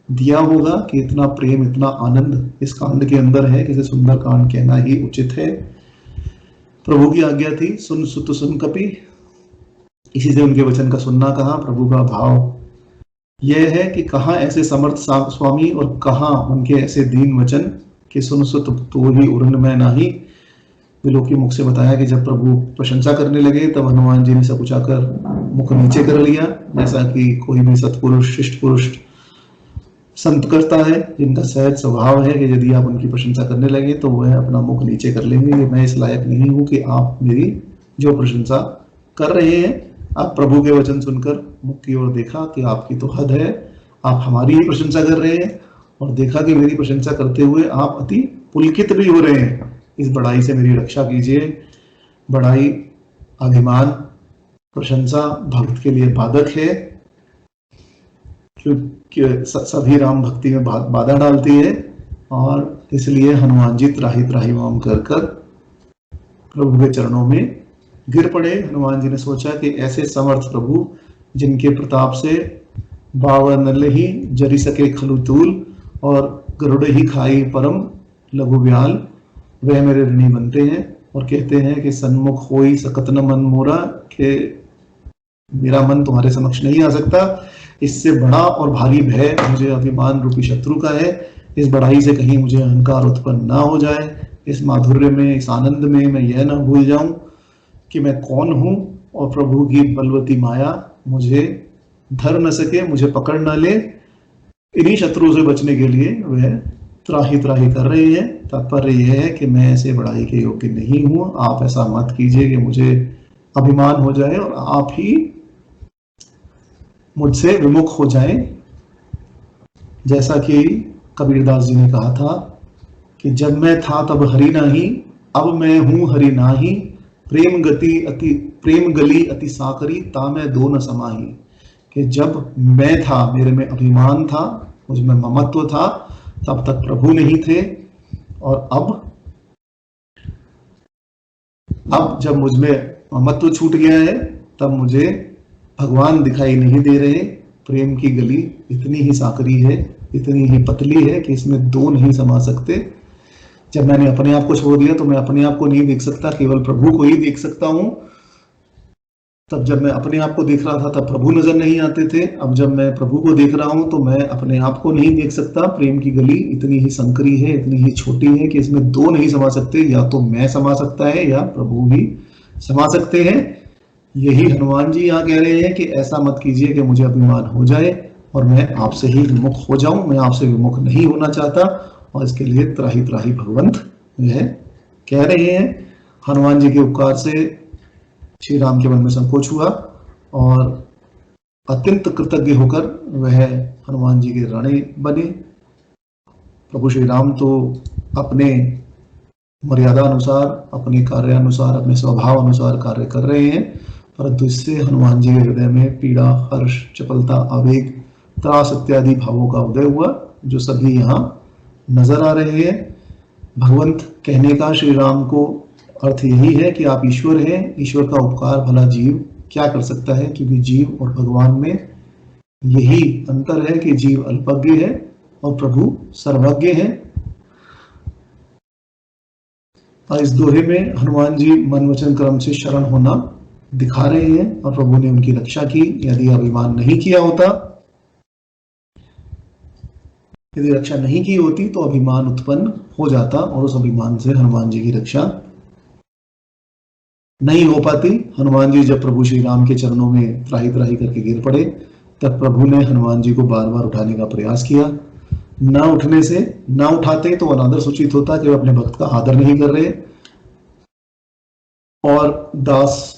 A: दिया होगा कि इतना प्रेम, इतना आनंद इस कांड के अंदर है कि इसे सुंदर कांड कहना ही उचित है। प्रभु की आज्ञा थी सुन सुत सुन कपि, इसी से उनके वचन का सुनना कहा। प्रभु का भाव यह है कि कहाँ ऐसे समर्थ स्वामी और कहाँ उनके ऐसे दीन वचन कि सुन सुत तो ही उरन में नाही। विलोकी मुख से बताया कि जब प्रभु प्रशंसा करने लगे तब हनुमान जी ने सकुचाकर मुख नीचे कर लिया, जैसा कि कोई भी सत्पुरुष शिष्ट पुरुष संत करता है, जिनका सहज स्वभाव है कि यदि आप उनकी प्रशंसा करने लगे तो वह अपना मुख नीचे कर लेंगे कि मैं इस लायक नहीं हूं कि आप मेरी जो प्रशंसा कर रहे हैं। आप प्रभु के वचन सुनकर मुख की ओर देखा कि आपकी तो हद है, आप हमारी ही प्रशंसा कर रहे हैं, और देखा कि मेरी प्रशंसा करते हुए आप अति पुलकित भी हो रहे हैं। इस बड़ाई से मेरी रक्षा कीजिए। बड़ाई, अभिमान, प्रशंसा भक्त के लिए बाधक है, क्योंकि सभी राम भक्ति में बाधा डालती है, और इसलिए हनुमान जी त्राहि त्राहि माम कर प्रभु के चरणों में गिर पड़े। हनुमान जी ने सोचा कि ऐसे समर्थ प्रभु जिनके प्रताप से बावन ही जरी सके खलुतूल और गरुड़ ही खाई परम लघु व्याल, वह मेरे ऋणी बनते हैं और कहते हैं कि सन्मुख होई सकत न मन मोरा, के मेरा मन तुम्हारे समक्ष नहीं आ सकता। इससे बड़ा और भारी भय मुझे अभिमान रूपी शत्रु का है। इस बढ़ाई से कहीं मुझे अहंकार उत्पन्न ना हो जाए। इस माधुर्य में, इस आनंद में मैं यह ना भूल जाऊं कि मैं कौन हूं, और प्रभु की बलवती माया मुझे धर न सके, मुझे पकड़ न ले। इन्हीं शत्रुओं से बचने के लिए वह त्राहि त्राहि कर रहे हैं। तात्पर्य यह है कि मैं ऐसे बढ़ाई के योग्य नहीं हूं। आप ऐसा मत कीजिए कि मुझे अभिमान हो जाए और आप ही मुझसे विमुख हो जाएं। जैसा कि कबीरदास जी ने कहा था कि जब मैं था तब हरि नाही, अब मैं हूं हरि नाही। प्रेम गली अति साकरी, ता मैं दो न समाही। कि जब मैं था, मेरे में अभिमान था, मुझ में ममत्व था, तब तक प्रभु नहीं थे, और अब जब मुझ में ममत्व छूट गया है तब मुझे भगवान दिखाई नहीं दे रहे। प्रेम की गली इतनी ही साकरी है, इतनी ही पतली है कि इसमें दो नहीं समा सकते। जब मैंने अपने आप को छोड़ दिया तो मैं अपने आप को नहीं देख सकता, केवल प्रभु को ही देख सकता हूं। तब जब मैं अपने आप को देख रहा था तब प्रभु नजर नहीं आते थे। अब जब मैं प्रभु को देख रहा हूं तो मैं अपने आप को नहीं देख सकता। प्रेम की गली इतनी ही संकरी है, इतनी ही छोटी है कि इसमें दो नहीं समा सकते। या तो मैं समा सकता है या प्रभु ही समा सकते हैं। यही हनुमान जी यहाँ कह रहे हैं कि ऐसा मत कीजिए कि मुझे अभिमान हो जाए और मैं आपसे ही विमुख हो जाऊं। मैं आपसे विमुख नहीं होना चाहता, और इसके लिए त्राहि त्राहि भगवंत यह कह रहे हैं। हनुमान जी के उपकार से श्री राम के मन में संकोच हुआ और अत्यंत कृतज्ञ होकर वह हनुमान जी के ऋणी बने। प्रभु श्री राम तो अपने मर्यादा अनुसार, अपने कार्यानुसार, अपने स्वभाव अनुसार कार्य कर रहे हैं, परंतु इससे हनुमान जी के हृदय में पीड़ा, हर्ष, चपलता, आवेग, त्रास इत्यादि भावों का उदय हुआ, जो सभी यहाँ नजर आ रहे हैं। भगवंत कहने का श्री राम को अर्थ यही है कि आप ईश्वर हैं। ईश्वर का उपकार भला जीव क्या कर सकता है, क्योंकि जीव और भगवान में यही अंतर है कि जीव अल्पज्ञ है और प्रभु सर्वज्ञ है। और इस दोहे में हनुमान जी मन वचन कर्म से शरण होना दिखा रहे हैं और प्रभु ने उनकी रक्षा की। यदि अभिमान नहीं किया होता, यदि रक्षा नहीं की होती तो अभिमान उत्पन्न हो जाता और उस अभिमान से हनुमान जी की रक्षा नहीं हो पाती। हनुमान जी जब प्रभु श्री राम के चरणों में त्राही त्राही करके गिर पड़े, तब प्रभु ने हनुमान जी को बार बार उठाने का प्रयास किया। न उठने से, न उठाते तो अनादर सूचित होता कि वे अपने भक्त का आदर नहीं कर रहे, और दास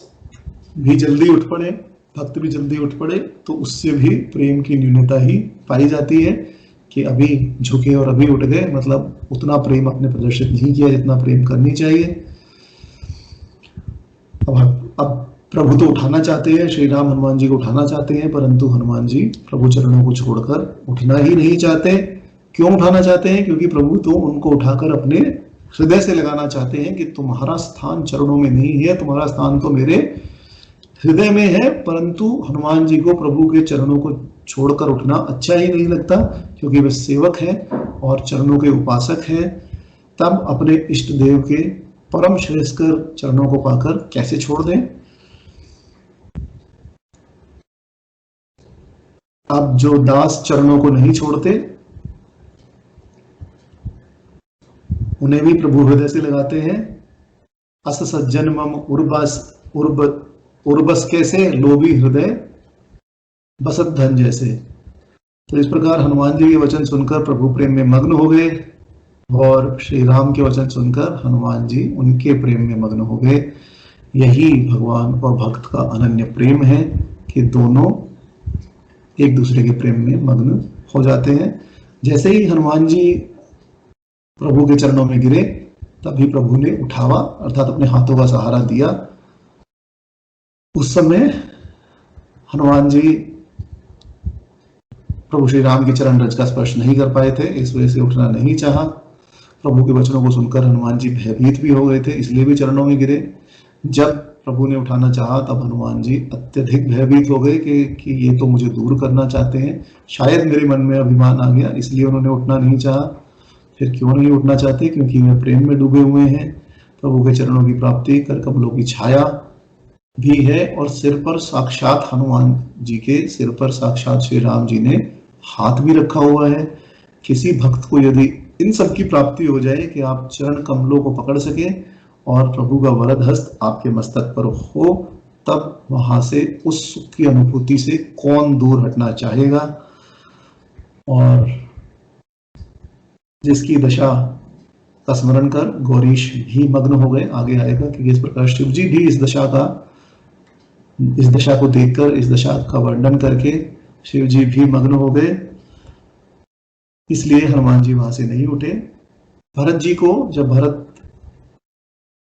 A: भी जल्दी उठ पड़े, भक्त भी जल्दी उठ पड़े, तो उससे भी प्रेम की न्यूनता ही पाई जाती है कि अभी झुके और अभी उठ गए, मतलब उतना प्रेम अपने प्रदर्शित नहीं किया जितना प्रेम करनी चाहिए। अब प्रभु तो उठाना चाहते हैं, श्री राम हनुमान जी को उठाना चाहते हैं, परंतु हनुमान जी प्रभु चरणों को छोड़कर उठना ही नहीं चाहते। क्यों उठाना चाहते हैं? क्योंकि प्रभु तो उनको उठाकर अपने हृदय से लगाना चाहते हैं कि तुम्हारा स्थान चरणों में नहीं है, तुम्हारा स्थान तो मेरे हृदय में है। परंतु हनुमान जी को प्रभु के चरणों को छोड़कर उठना अच्छा ही नहीं लगता, क्योंकि वे सेवक हैं और चरणों के उपासक हैं। तब अपने इष्ट देव के परम श्रेष्ठकर चरणों को पाकर कैसे छोड़ दें? अब जो दास चरणों को नहीं छोड़ते, उन्हें भी प्रभु हृदय से लगाते हैं। अस सज्जन मम उर्बस कैसे, लोभी हृदय बसत धन जैसे। तो इस प्रकार हनुमान जी के वचन सुनकर प्रभु प्रेम में मग्न हो गए और श्री राम के वचन सुनकर हनुमान जी उनके प्रेम में मग्न हो गए। यही भगवान और भक्त का अनन्य प्रेम है कि दोनों एक दूसरे के प्रेम में मग्न हो जाते हैं। जैसे ही हनुमान जी प्रभु के चरणों में गिरे, तभी प्रभु ने उठावा, अर्थात अपने हाथों का सहारा दिया। उस समय हनुमान जी प्रभु श्री राम की चरण रज का स्पर्श नहीं कर पाए थे, इस वजह से उठना नहीं चाहा। प्रभु के वचनों को सुनकर हनुमान जी भयभीत भी हो गए थे, इसलिए भी चरणों में गिरे। जब प्रभु ने उठाना चाहा, तब हनुमान जी अत्यधिक भयभीत हो गए कि ये तो मुझे दूर करना चाहते हैं, शायद मेरे मन में अभिमान आ गया, इसलिए उन्होंने उठना नहीं चाहा। फिर क्यों नहीं उठना चाहते? क्योंकि वे प्रेम में डूबे हुए हैं। प्रभु के चरणों की प्राप्ति कर कमलों की छाया भी है, और सिर पर साक्षात हनुमान जी के सिर पर साक्षात श्री राम जी ने हाथ भी रखा हुआ है। किसी भक्त को यदि इन सब की प्राप्ति हो जाए कि आप चरण कमलों को पकड़ सके और प्रभु का वरद हस्त आपके मस्तक पर हो, तब वहां से उस सुख की अनुभूति से कौन दूर हटना चाहेगा। और जिसकी दशा का स्मरण कर गौरीश भी मग्न हो गए। आगे आएगा कि इस प्रकार शिव जी भी इस दशा को देखकर, इस दशा का वर्णन करके शिव जी भी मग्न हो गए, इसलिए हनुमान जी वहां से नहीं उठे। भरत जी को, जब भरत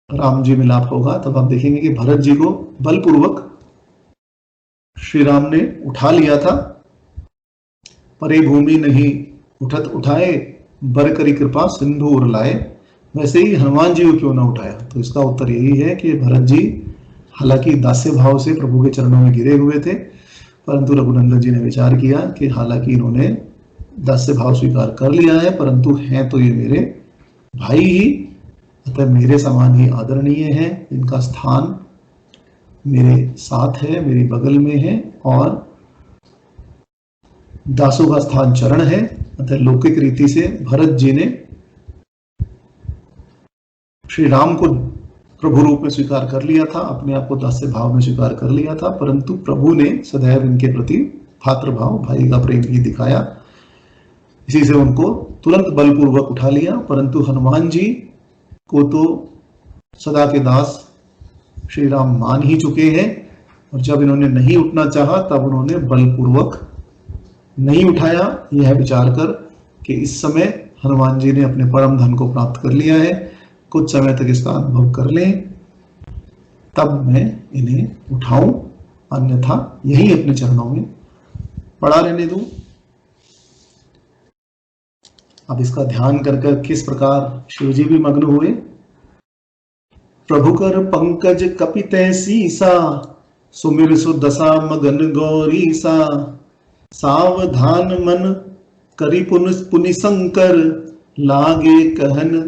A: राम जी मिलाप होगा, तब आप देखेंगे कि भरत जी को बलपूर्वक श्री राम ने उठा लिया था। परे भूमि नहीं उठत उठाए, बर करी कृपा सिंधु उर लाए। वैसे ही हनुमान जी को क्यों ना उठाया? तो इसका उत्तर यही है कि भरत जी हालांकि दास्य भाव से प्रभु के चरणों में गिरे हुए थे, परंतु रघुनंदन जी ने विचार किया कि हालांकि इन्होंने दास्य भाव स्वीकार कर लिया है, परंतु हैं तो ये मेरे भाई ही, अतः मेरे समान ही आदरणीय है, इनका स्थान मेरे साथ है, मेरी बगल में है, और दासों का स्थान चरण है। अतः लौकिक रीति से भरत जी ने श्री राम को प्रभु रूप में स्वीकार कर लिया था, अपने आप को दास्य भाव में स्वीकार कर लिया था, परंतु प्रभु ने सदैव इनके प्रति भातृ भाव, भाई का प्रेम ही दिखाया। इसी से उनको तुरंत बलपूर्वक उठा लिया। परंतु हनुमान जी को तो सदा के दास श्री राम मान ही चुके हैं, और जब इन्होंने नहीं उठना चाहा, तब उन्होंने बलपूर्वक नहीं उठाया, यह विचार कर कि इस समय हनुमान जी ने अपने परम धन को प्राप्त कर लिया है, कुछ समय तक इसका अनुभव कर लें, तब मैं इन्हें उठाऊं, अन्यथा यही अपने चरणों में पड़ा रहने दूं। अब इसका ध्यान कर किस प्रकार शिव जी भी मग्न हुए। प्रभु कर पंकज कपितै सीसा, सुमिर सुदशा मगन गौरीसा। सावधान मन करि पुनि शंकर, लागे कहन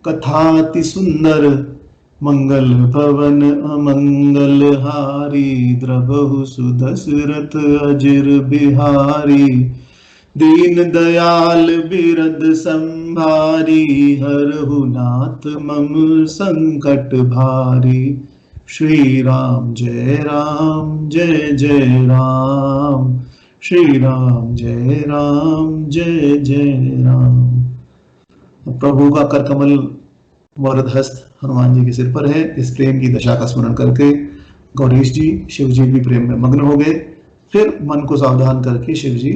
A: कथाति सुंदर, मंगल भवन अमंगल हारी, द्रबहु सुदशरथ अजिर बिहारी, दीन दयाल बिरद संभारी, हरहु नाथ मम संकट भारी। श्री राम जय राम, श्री राम जय राम। प्रभु का करकमल वरद हस्त हनुमान जी के सिर पर है। इस प्रेम की दशा का स्मरण करके गौरीश जी, शिव जी भी प्रेम में मग्न हो गए। फिर मन को सावधान करके शिव जी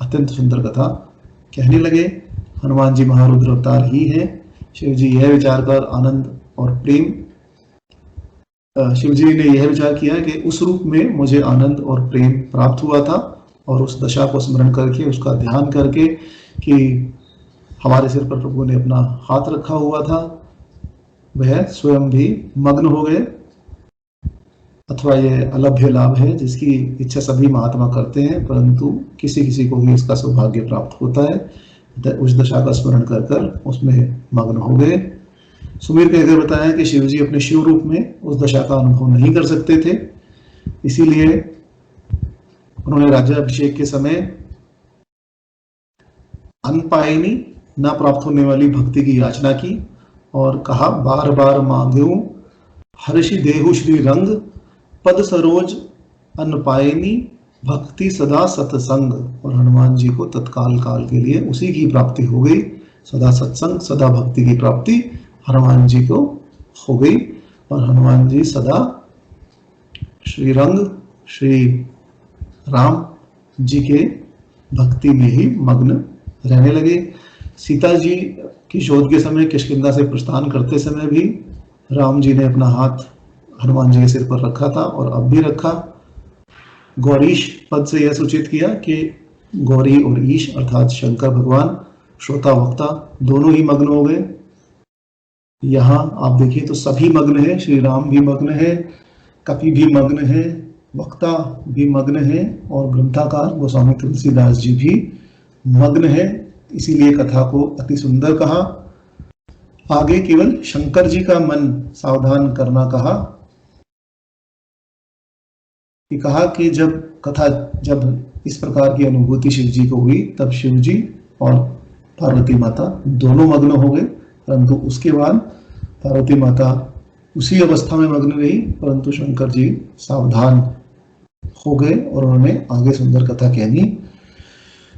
A: अत्यंत सुंदर कथा कहने लगे। हनुमान जी महारुद्र अवतार ही हैं। शिव जी यह विचार कर आनंद और प्रेम, शिव जी ने यह विचार किया कि उस रूप में मुझे आनंद और प्रेम प्राप्त हुआ था, और उस दशा को स्मरण करके, उसका ध्यान करके कि हमारे सिर पर प्रभु ने अपना हाथ रखा हुआ था, वह स्वयं भी मग्न हो गए। अथवा यह अलभ्य लाभ है जिसकी इच्छा सभी महात्मा करते हैं, परंतु किसी किसी को ही इसका सौभाग्य प्राप्त होता है। उस दशा का स्मरण कर कर उसमें मग्न हो गए। सुमीर कहकर बताया कि शिव जी अपने शिव रूप में उस दशा का अनुभव नहीं कर सकते थे, इसीलिए उन्होंने राज्याभिषेक के समय अनपायनी, न प्राप्त होने वाली भक्ति की याचना की और कहा, बार बार मांगू हर्षि देहु श्री रंग, पद सरोज अनपायनी, भक्ति सदा सत्संग। और हनुमान जी को तत्काल काल के लिए उसी की प्राप्ति हो गई। सदा सत्संग, सदा भक्ति की प्राप्ति हनुमान जी को हो गई, और हनुमान जी सदा श्री रंग, श्री राम जी के भक्ति में ही मग्न रहने लगे। सीता जी की शोध के समय किष्किंधा से प्रस्थान करते समय भी राम जी ने अपना हाथ हनुमान जी के सिर पर रखा था, और अब भी रखा। गौरीश पद से यह सूचित किया कि गौरी और ईश अर्थात शंकर भगवान, श्रोता वक्ता दोनों ही मग्न हो गए। यहाँ आप देखिए तो सभी मग्न है, श्री राम भी मग्न है, कपि भी मग्न है, वक्ता भी मग्न है, और ग्रंथाकार गोस्वामी तुलसीदास जी भी मग्न है। इसीलिए कथा को अति सुंदर कहा। आगे केवल शंकर जी का मन सावधान करना कहा कि जब इस प्रकार की अनुभूति शिव जी को हुई, तब शिव जी और पार्वती माता दोनों मग्न हो गए। परंतु उसके बाद पार्वती माता उसी अवस्था में मग्न रही, परंतु शंकर जी सावधान हो गए और उन्होंने आगे सुंदर कथा कहनी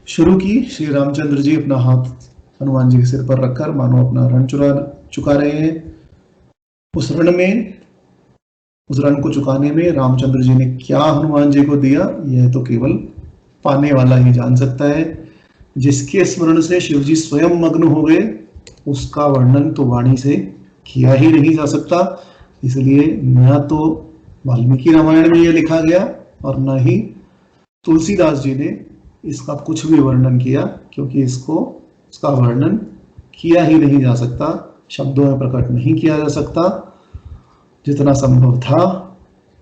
A: शुरू की। श्री रामचंद्र जी अपना हाथ हनुमान जी के सिर पर रखकर मानो अपना ऋण चुका रहे हैं। उस ऋण को चुकाने में रामचंद्र जी ने क्या हनुमान जी को दिया, यह तो केवल पाने वाला ही जान सकता है। जिसके स्मरण से शिव जी स्वयं मग्न हो गए, उसका वर्णन तो वाणी से किया ही नहीं जा सकता। इसलिए न तो वाल्मीकि रामायण में यह लिखा गया और न ही तुलसीदास जी ने इसका कुछ भी वर्णन किया, क्योंकि इसका वर्णन किया ही नहीं जा सकता, शब्दों में प्रकट नहीं किया जा सकता। जितना संभव था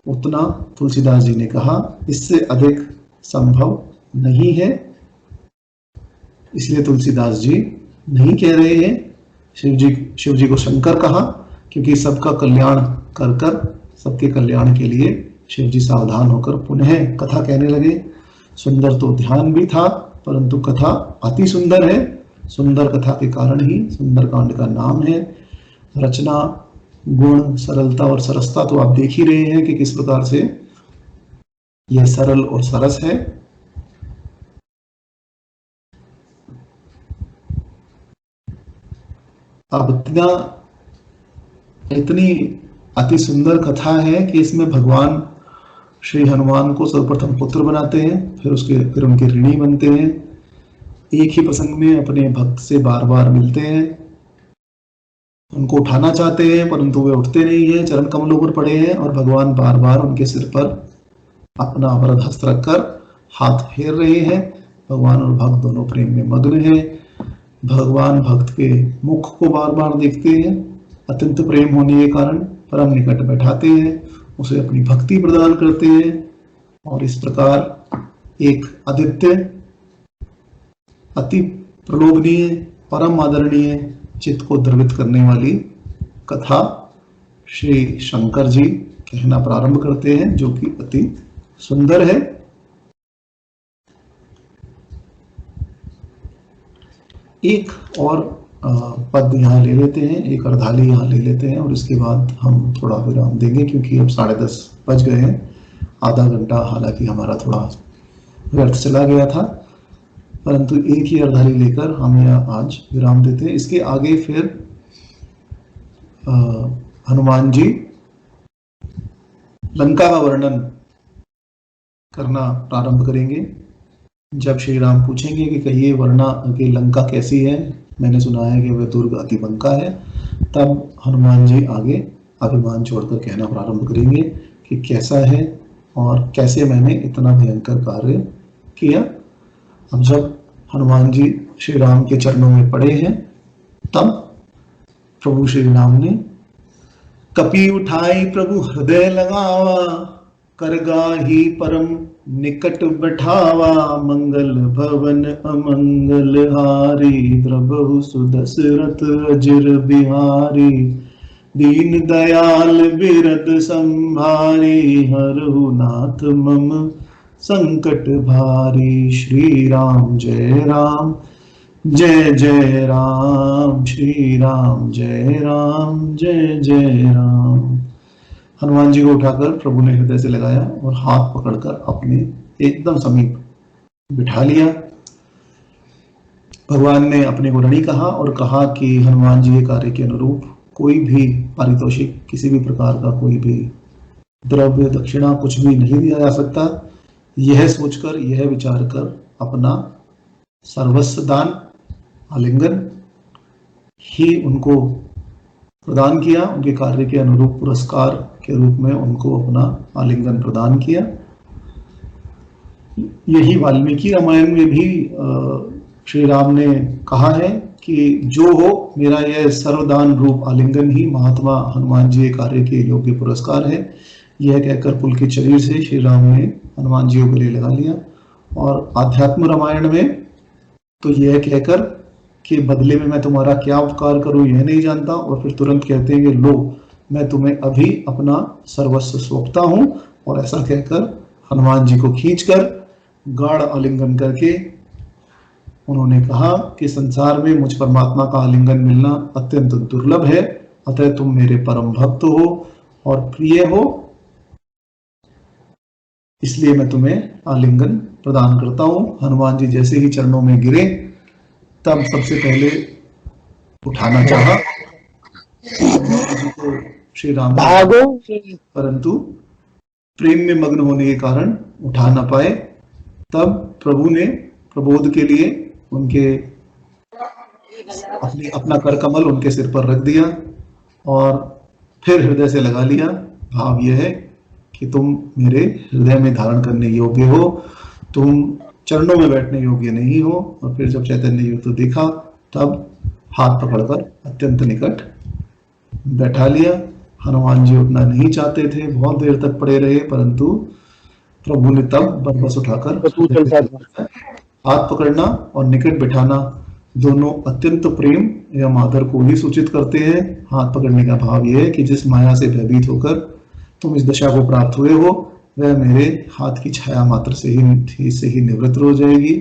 A: उतना तुलसीदास जी ने कहा, इससे अधिक संभव नहीं है। इसलिए तुलसीदास जी नहीं कह रहे हैं। शिव जी को शंकर कहा, क्योंकि सबका कल्याण कर कर सबके कल्याण के लिए शिव जी सावधान होकर पुनः कथा कहने लगे। सुंदर तो ध्यान भी था, परंतु कथा अति सुंदर है। सुंदर कथा के कारण ही सुंदर कांड का नाम है। रचना, गुण, सरलता और सरसता तो आप देख ही रहे हैं कि किस प्रकार से यह सरल और सरस है। अब इतनी अति सुंदर कथा है कि इसमें भगवान श्री हनुमान को सर्वप्रथम पुत्र बनाते हैं, फिर उनके ऋणी बनते हैं। एक ही प्रसंग में अपने भक्त से बार बार मिलते हैं, उनको उठाना चाहते हैं, परंतु वे उठते नहीं हैं, चरण कमलों पर पड़े हैं, और भगवान बार बार उनके सिर पर अपना वरद हस्त रखकर हाथ फेर रहे हैं। भगवान और भक्त दोनों प्रेम में मग्न हैं। भगवान भक्त के मुख को बार बार देखते हैं, अत्यंत प्रेम होने के कारण परम निकट बैठाते हैं, उसे अपनी भक्ति प्रदान करते हैं, और इस प्रकार एक अद्वितीय, अति प्रलोभनीय, परम आदरणीय चित्त को द्रवित करने वाली कथा श्री शंकर जी कहना प्रारंभ करते हैं, जो कि अति सुंदर है। एक और पद यहाँ ले लेते हैं, एक अर्धाली यहाँ ले लेते हैं और इसके बाद हम थोड़ा विराम देंगे, क्योंकि अब 10:30 बज गए हैं। आधा घंटा हालांकि हमारा थोड़ा व्यर्थ चला गया था, परंतु एक ही अर्धाली लेकर हम यहाँ आज विराम देते हैं। इसके आगे फिर हनुमान जी लंका का वर्णन करना प्रारंभ करेंगे। जब श्री राम पूछेंगे कि कहिए वर्णा कि लंका कैसी है, मैंने सुना है कि वह दुर्ग अति बंका है, तब हनुमान जी आगे अभिमान छोड़कर कहना प्रारंभ करेंगे कि कैसा है और कैसे मैंने इतना भयंकर कार्य किया। अब जब हनुमान जी श्री राम के चरणों में पड़े हैं, तब प्रभु श्री राम ने कपि उठाई प्रभु हृदय लगावा, कर गाही परम निकट बैठावा, मंगल भवन अमंगल हारी, द्रबहु सुदशरथ अजर बिहारी, दीन दयाल बिरद संभारी, हरहु नाथ मम संकट भारी। श्री राम जय राम जय जय राम, श्री राम जय राम जय जय राम। हनुमान जी को उठाकर प्रभु ने हृदय से लगाया और हाथ पकड़कर अपने एकदम समीप बिठा लिया। भगवान ने अपने को ऋणी कहा और कहा कि हनुमान जी के कार्य के अनुरूप कोई भी पारितोषिक, किसी भी प्रकार का कोई भी द्रव्य दक्षिणा कुछ भी नहीं दिया जा सकता। यह सोचकर, यह विचार कर अपना सर्वस्व दान, आलिंगन ही उनको प्रदान किया। उनके कार्य के अनुरूप पुरस्कार के रूप में उनको अपना आलिंगन प्रदान किया। यही वाल्मीकि रामायण में भी श्री राम ने कहा है कि जो हो मेरा यह सर्वदान रूप आलिंगन ही महात्मा हनुमान जी के कार्य के योग्य पुरस्कार है। यह कहकर पुलकित शरीर से श्री राम ने हनुमान जी को गले लगा लिया। और आध्यात्म रामायण में तो यह कहकर कि बदले में मैं तुम्हारा क्या उपकार करूं यह नहीं जानता, और फिर तुरंत कहते हैं कि लो मैं तुम्हें अभी अपना सर्वस्व सौंपता हूं। और ऐसा कहकर हनुमान जी को खींचकर गाढ़ आलिंगन करके उन्होंने कहा कि संसार में मुझ परमात्मा का आलिंगन मिलना अत्यंत दुर्लभ है, अतः तुम मेरे परम भक्त हो और प्रिय हो, इसलिए मैं तुम्हें आलिंगन प्रदान करता हूं। हनुमान जी जैसे ही चरणों में गिरे, तब सबसे पहले उठाना चाहा जी को श्री राम, परंतु प्रेम में मग्न होने के कारण उठा न पाए। तब प्रभु ने प्रबोध के लिए उनके अपना कर कमल उनके सिर पर रख दिया और फिर हृदय से लगा लिया। भाव यह है कि तुम मेरे हृदय में धारण करने योग्य हो, तुम चरणों में बैठने योग्य नहीं हो। और फिर जब चैतन्य युक्त तो देखा, तब हाथ पकड़कर अत्यंत निकट बैठा लिया। हनुमान जी उठना नहीं चाहते थे, बहुत देर तक पड़े रहे, परंतु प्रभु ने तब बरबस उठाकर हाथ पकड़ना और निकट बिठाना दोनों अत्यंत प्रेम एवं आदर को ही सूचित करते हैं। हाथ पकड़ने का भाव यह है कि जिस माया से भयभीत होकर तुम इस दशा को प्राप्त हुए हो, वह मेरे हाथ की छाया मात्र से ही निवृत्त हो जाएगी,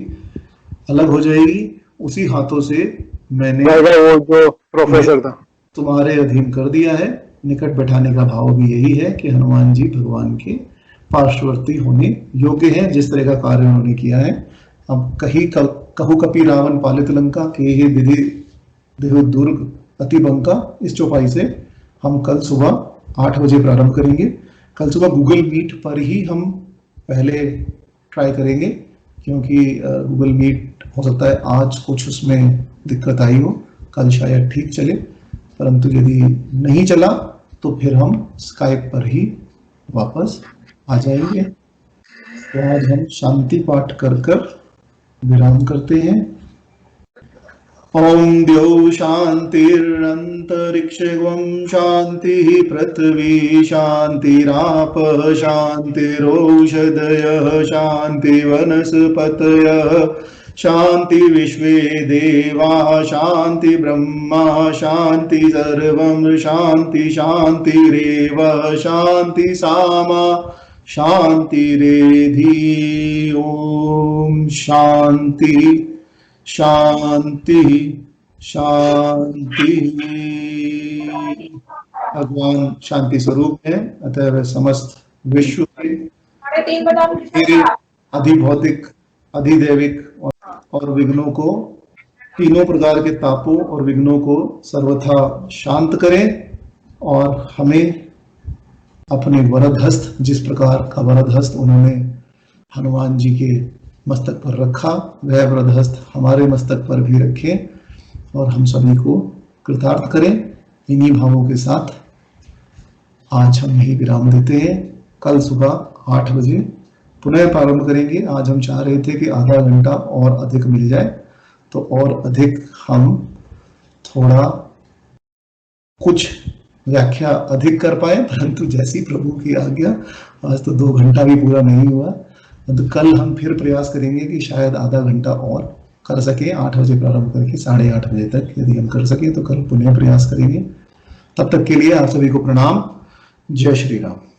A: अलग हो जाएगी। उसी हाथों से मैंने वो जो प्रोफेसर था तुम्हारे अधीन कर दिया है। निकट बैठाने का भाव भी यही है कि हनुमान जी भगवान के पार्श्ववर्ती होने योग्य हैं, जिस तरह का कार्य उन्होंने किया है। अब कहु कपि रावण पालित लंका के हे विधि देहु दुर्ग अति बंका, इस चौपाई से हम कल सुबह 8 बजे प्रारंभ करेंगे। कल सुबह गूगल मीट पर ही हम पहले ट्राई करेंगे, क्योंकि गूगल मीट हो सकता है आज कुछ उसमें दिक्कत आई हो, कल शायद ठीक चले, परंतु यदि नहीं चला तो फिर हम स्काइप पर ही वापस आ जाएंगे। तो आज हम शांति पाठ कर विराम करते हैं। ओम द्यौ शांतिरंतरिक्षं शांति पृथ्वी शांतिराप शांतिरोषधयः शांति वनस्पतयः शांति विश्वे देवा शांति ब्रह्मा शांति सर्वं शांति शांतिरेव शांति सामा शांतिरेधि। ओम शांति शांति शांति। भगवान शांति स्वरूप है, अतः वह समस्त विश्व के अधिभौतिक अधिदैविक और विघ्नों को, तीनों प्रकार के तापों और विघ्नों को सर्वथा शांत करें और हमें अपने वरद हस्त, जिस प्रकार का वरद हस्त उन्होंने हनुमान जी के मस्तक पर रखा, वह वरद हस्त हमारे मस्तक पर भी रखें और हम सभी को कृतार्थ करें। इन्हीं भावों के साथ आज हम यही विराम देते हैं। कल सुबह 8 बजे पुनः प्रारंभ करेंगे। आज हम चाह रहे थे कि आधा घंटा और अधिक मिल जाए तो और अधिक हम थोड़ा कुछ व्याख्या अधिक कर पाए, परंतु जैसी प्रभु की आज्ञा, आज तो 2 घंटा भी पूरा नहीं हुआ। तो कल हम फिर प्रयास करेंगे कि शायद आधा घंटा और कर सके, 8 बजे प्रारंभ करके 8:30 बजे तक यदि हम कर सके तो कल पुनः प्रयास करेंगे। तब तक के लिए आप सभी को प्रणाम। जय श्री राम।